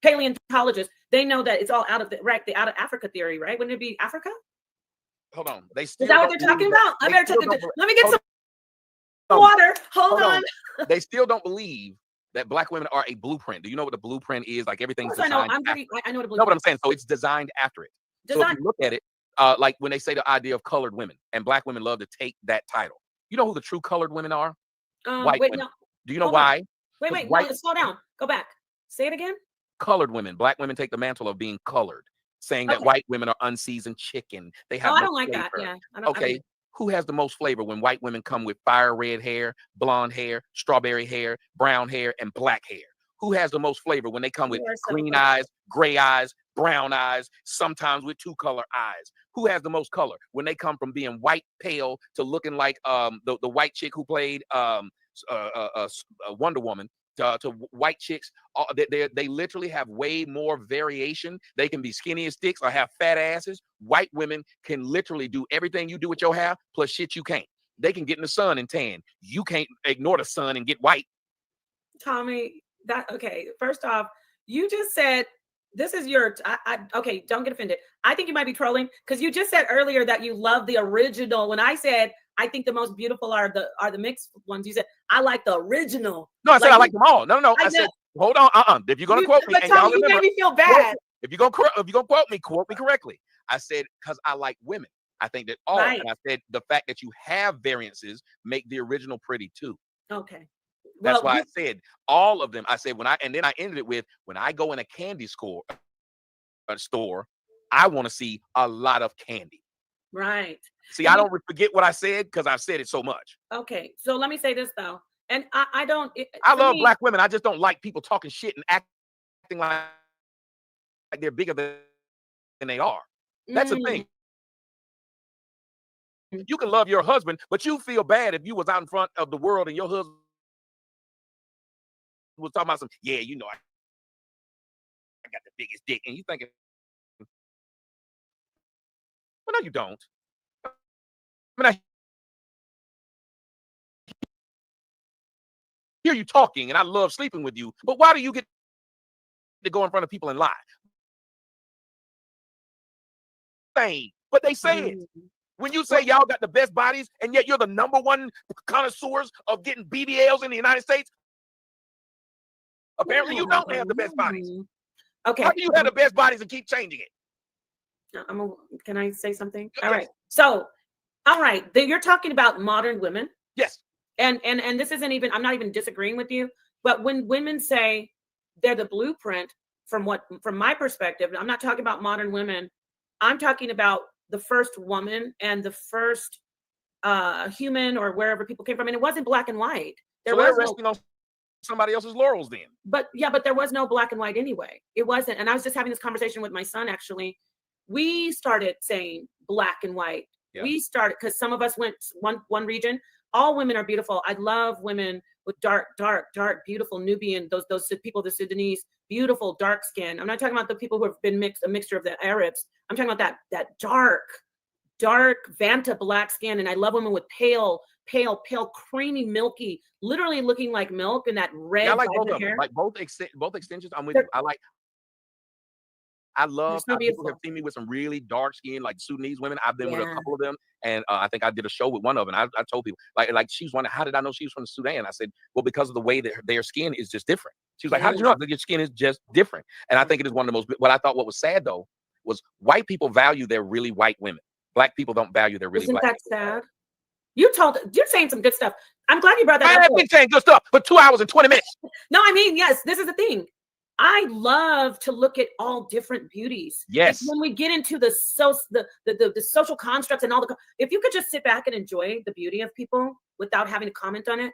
Paleontologists. They know that it's all out of the out of Africa theory, right? Wouldn't it be Africa? Hold on. Is that what they're talking about? I better let me get some water. Hold on. They still don't believe that black women are a blueprint. Do you know what the blueprint is? Like everything's designed. I know what a blueprint is. No, what I'm saying. So it's designed after it. So if you look at it, like when they say the idea of colored women, and black women love to take that title. You know who the true colored women are? White women. No. Do you know why? Wait, slow down. Go back. Say it again. Colored women. Black women take the mantle of being colored, saying that white women are unseasoned chicken. They have I don't like that. Yeah. Okay. Who has the most flavor when white women come with fire red hair, blonde hair, strawberry hair, brown hair, and black hair? Who has the most flavor when they come with green eyes, gray eyes, brown eyes, sometimes with two color eyes? Who has the most color when they come from being white pale to looking like the white chick who played Wonder Woman to white chicks? They literally have way more variation. They can be skinny as sticks or have fat asses. White women can literally do everything you do with your hair plus shit you can't. They can get in the sun and tan. You can't ignore the sun and get white. Tommy, first off, you just said this is your okay, don't get offended. I think you might be trolling, because you just said earlier that you love the original. When I said I think the most beautiful are the mixed ones, you said I like the original. No, I said I like them all. No. I said hold on. If you're gonna quote me, but Tommy, you made me feel bad. If you're gonna quote me correctly. I said because I like women. I think that all. Right. And I said the fact that you have variances make the original pretty too. Okay. That's why I said all of them. I said and then I ended it with, when I go in a candy store, I want to see a lot of candy. Right. See, I don't forget what I said because I've said it so much. Okay. So let me say this though. And I love black women. I just don't like people talking shit and acting like they're bigger than they are. That's the thing. You can love your husband, but you feel bad if you was out in front of the world and your husband was talking about some, I got the biggest dick, and you thinking, well, no, you don't. I mean, I hear you talking, and I love sleeping with you, but why do you get to go in front of people and lie? But they say it. When you say y'all got the best bodies, and yet you're the #1 connoisseurs of getting BBLs in the United States, apparently you don't have the best bodies. Okay. How do you have the best bodies and keep changing it? Can I say something? All right. So, all right. You're talking about modern women. Yes. And this isn't even, I'm not even disagreeing with you, but when women say they're the blueprint, from my perspective, I'm not talking about modern women. I'm talking about the first woman and the first human, or wherever people came from. And it wasn't black and white. They're resting on somebody else's laurels then. But there was no black and white anyway. It wasn't. And I was just having this conversation with my son, actually. We started saying black and white Yeah. We started because some of us went one region. All women are beautiful. I love women with dark, beautiful Nubian, those people, the Sudanese, beautiful dark skin. I'm not talking about the people who have been a mixture of the Arabs. I'm talking about that dark Vanta black skin. And I love women with pale, creamy, milky, literally looking like milk, and that red. Yeah, I like both of them. hair. Like both extensions. I'm with you. I love so how people beautiful. have seen me with some really dark skin, like Sudanese women. I've been with a Yeah. couple of them, and I think I did a show with one of them. I told people like she's wondering, how did I know she was from Sudan? I said, well, because of the way that their skin is just different. She was like, how did you know? I said, your skin is just different. And I think it is one of the most. What I thought what was sad though was white people value their really white women. Black people don't value their really Isn't white. that sad? You're saying some good stuff. I'm glad you brought that I up. have been saying good stuff for 2 hours and 20 minutes. No, I mean, yes, this is the thing. I love to look at all different beauties. Yes. When we get into the social constructs and all if you could just sit back and enjoy the beauty of people without having to comment on it.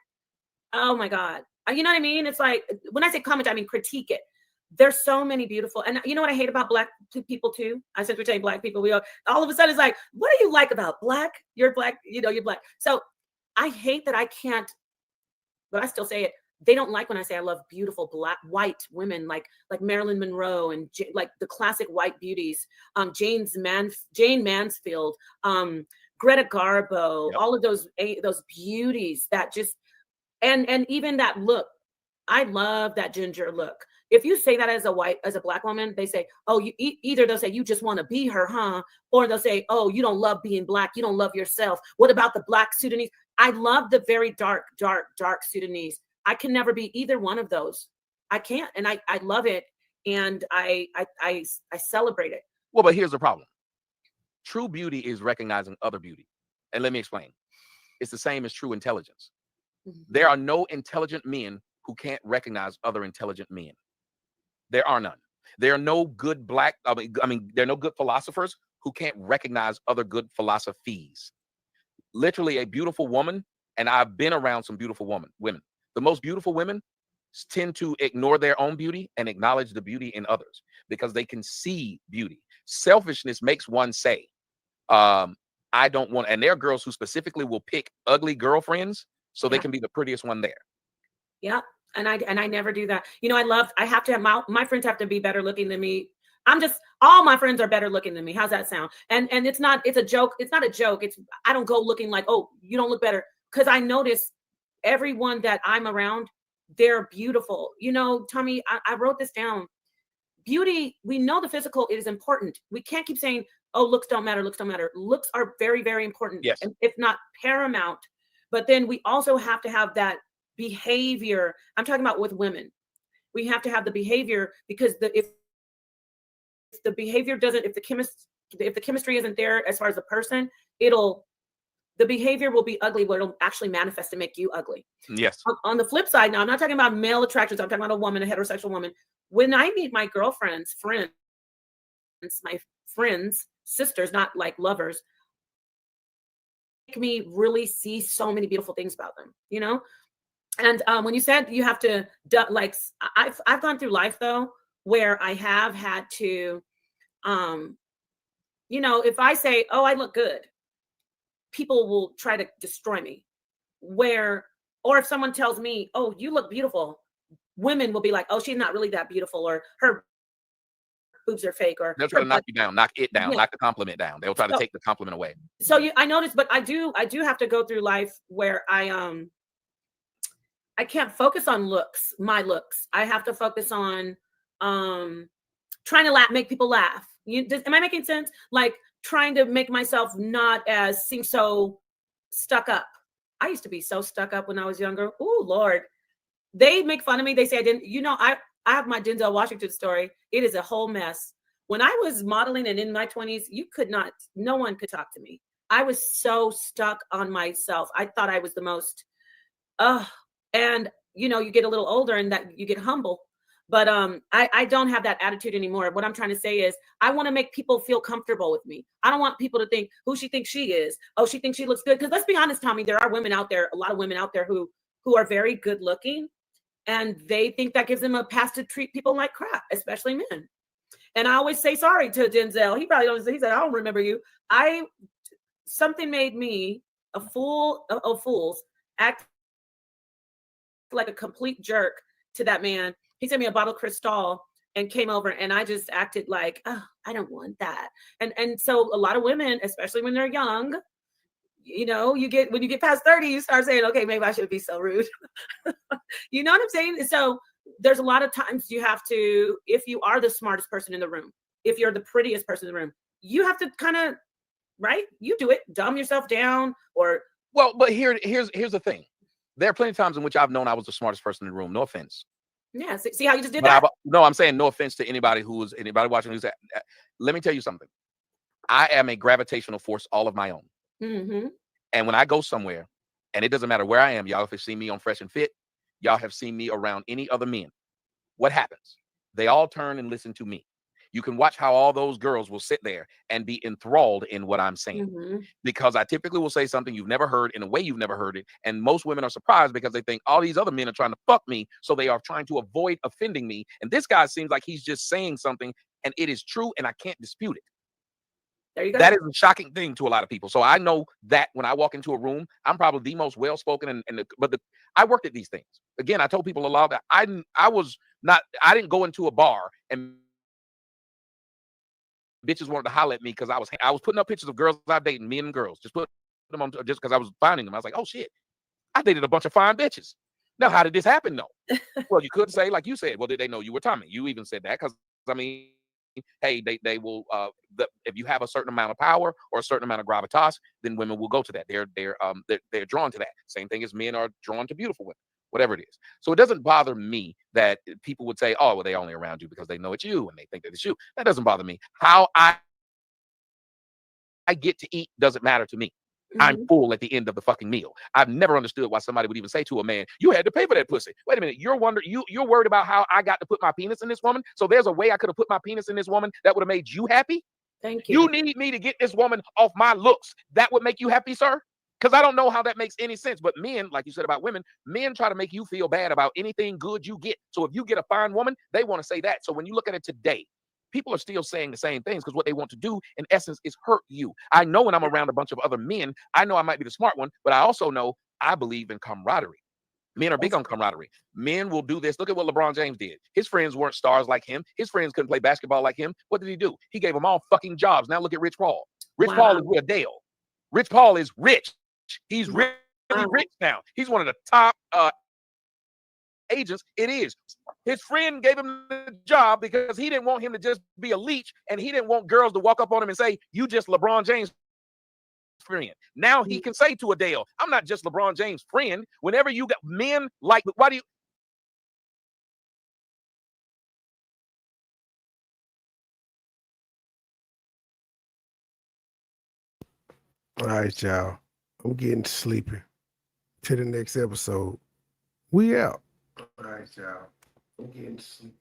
Oh my God. You know what I mean? It's like, when I say comment, I mean critique it. There's so many beautiful, and you know what I hate about black people too? I said, we're saying black people, all of a sudden it's like, what do you like about black? You're black, you're black. So I hate that I can't, but I still say it. They don't like when I say I love beautiful white women like Marilyn Monroe and like the classic white beauties, Jane Mansfield, Greta Garbo, Yep. all of those beauties that just, and even that look. I love that ginger look. If you say that as a black woman, they say, oh, either they'll say, you just want to be her, huh? Or they'll say, oh, you don't love being black. You don't love yourself. What about the black Sudanese? I love the very dark Sudanese. I can never be either one of those. I can't. And I love it. And I celebrate it. Well, but here's the problem. True beauty is recognizing other beauty. And let me explain. It's the same as true intelligence. Mm-hmm. There are no intelligent men who can't recognize other intelligent men. There are none. There are no good there are no good philosophers who can't recognize other good philosophies. Literally a beautiful woman, and I've been around some beautiful women. The most beautiful women tend to ignore their own beauty and acknowledge the beauty in others because they can see beauty. Selfishness makes one say, I don't want, and there are girls who specifically will pick ugly girlfriends so they can be the prettiest one there. Yeah. And I never do that. I have to have my friends have to be better looking than me. All my friends are better looking than me. How's that sound? And it's a joke. It's not a joke. I don't go looking like, oh, you don't look better. Because I notice everyone that I'm around, they're beautiful. Tommy, I wrote this down. Beauty, we know the physical is important. We can't keep saying, oh, looks don't matter. Looks don't matter. Looks are very, very important. Yes. And if not paramount. But then we also have to have that behavior. I'm talking about with women. We have to have the behavior because if the behavior doesn't, if the chemistry isn't there as far as the person, the behavior will be ugly, but it'll actually manifest and make you ugly. Yes. On the flip side, now I'm not talking about male attractions. I'm talking about a woman, a heterosexual woman. When I meet my girlfriends, my friends, sisters, not like lovers, make me really see so many beautiful things about them, And when you said you have to, I've gone through life though, where I have had to, if I say, oh, I look good, people will try to destroy me. Or if someone tells me, oh, you look beautiful, women will be like, oh, she's not really that beautiful, or her boobs are fake, or they'll try to knock you down, knock it down, Yeah. knock the compliment down. They'll try to take the compliment away. So I noticed, but I do have to go through life where I can't focus on my looks. I have to focus on trying to make people laugh. Am I making sense? Like trying to make myself not seem so stuck up. I used to be so stuck up when I was younger. Oh Lord, they make fun of me. They say I didn't. I have my Denzel Washington story. It is a whole mess. When I was modeling and in my 20s, no one could talk to me. I was so stuck on myself. I thought I was the most, and you get a little older and that you get humble. But I don't have that attitude anymore. What I'm trying to say is I want to make people feel comfortable with me. I don't want people to think who she thinks she is. Oh, she thinks she looks good. Because let's be honest, Tommy, there are women out there, a lot of women out there who are very good looking. And they think that gives them a pass to treat people like crap, especially men. And I always say sorry to Denzel. He probably doesn't. He said, I don't remember you. something made me a fool of fools act like a complete jerk to that man. He sent me a bottle of Cristal and came over, and I just acted like, oh, I don't want that. And so a lot of women, especially when they're young, you know, when you get past 30, you start saying, okay, maybe I shouldn't be so rude. You know what I'm saying? So there's a lot of times you have to, if you are the smartest person in the room, if you're the prettiest person in the room, you have to kind of, right? You do it, dumb yourself down, or well, but here's the thing. There are plenty of times in which I've known I was the smartest person in the room. No offense. Yeah. See how you just did But that? no, I'm saying no offense to anybody watching who's let me tell you something. I am a gravitational force all of my own. Mm-hmm. And when I go somewhere, and it doesn't matter where I am, y'all have seen me on Fresh and Fit, y'all have seen me around any other men. What happens? They all turn and listen to me. You can watch how all those girls will sit there and be enthralled in what I'm saying. Mm-hmm. Because I typically will say something you've never heard in a way you've never heard it. And most women are surprised because they think all these other men are trying to fuck me. So they are trying to avoid offending me. And this guy seems like he's just saying something and it is true and I can't dispute it. There you go. That is a shocking thing to a lot of people. So I know that when I walk into a room, I'm probably the most well-spoken. I worked at these things. Again, I told people a lot that I didn't go into a bar and bitches wanted to holler at me because I was putting up pictures of girls I dated, men and girls, just put them on just because I was finding them. I was like, oh shit, I dated a bunch of fine bitches. Now, how did this happen though? Well, you could say, like you said, well, did they know you were Tommy? You even said that because I mean, hey, they will if you have a certain amount of power or a certain amount of gravitas, then women will go to that. They're drawn to that. Same thing as men are drawn to beautiful women, whatever it is. So it doesn't bother me that people would say, oh, well, they only around you because they know it's you and they think that it's you. That doesn't bother me. How I get to eat doesn't matter to me. I'm full at the end of the fucking meal. I've never understood why somebody would even say to a man, you had to pay for that pussy. Wait a minute. You're worried about how I got to put my penis in this woman. So there's a way I could have put my penis in this woman that would have made you happy. Thank you. You need me to get this woman off my looks. That would make you happy, sir? Because I don't know how that makes any sense. But men, like you said about women, men try to make you feel bad about anything good you get. So if you get a fine woman, they want to say that. So when you look at it today, people are still saying the same things because what they want to do, in essence, is hurt you. I know when I'm around a bunch of other men, I know I might be the smart one, but I also know I believe in camaraderie. Men are big on camaraderie. Men will do this. Look at what LeBron James did. His friends weren't stars like him. His friends couldn't play basketball like him. What did he do? He gave them all fucking jobs. Now look at Rich Paul. Rich Paul is with Adele. Rich Paul is rich. He's really rich now. He's one of the top agents. It is. His friend gave him the job because he didn't want him to just be a leech, and he didn't want girls to walk up on him and say, you just LeBron James' friend. Now he can say to Adele, I'm not just LeBron James' friend. Whenever you got men like, why do you? All right, y'all. I'm getting sleepy. To the next episode. We out. All right, y'all. I'm getting sleepy.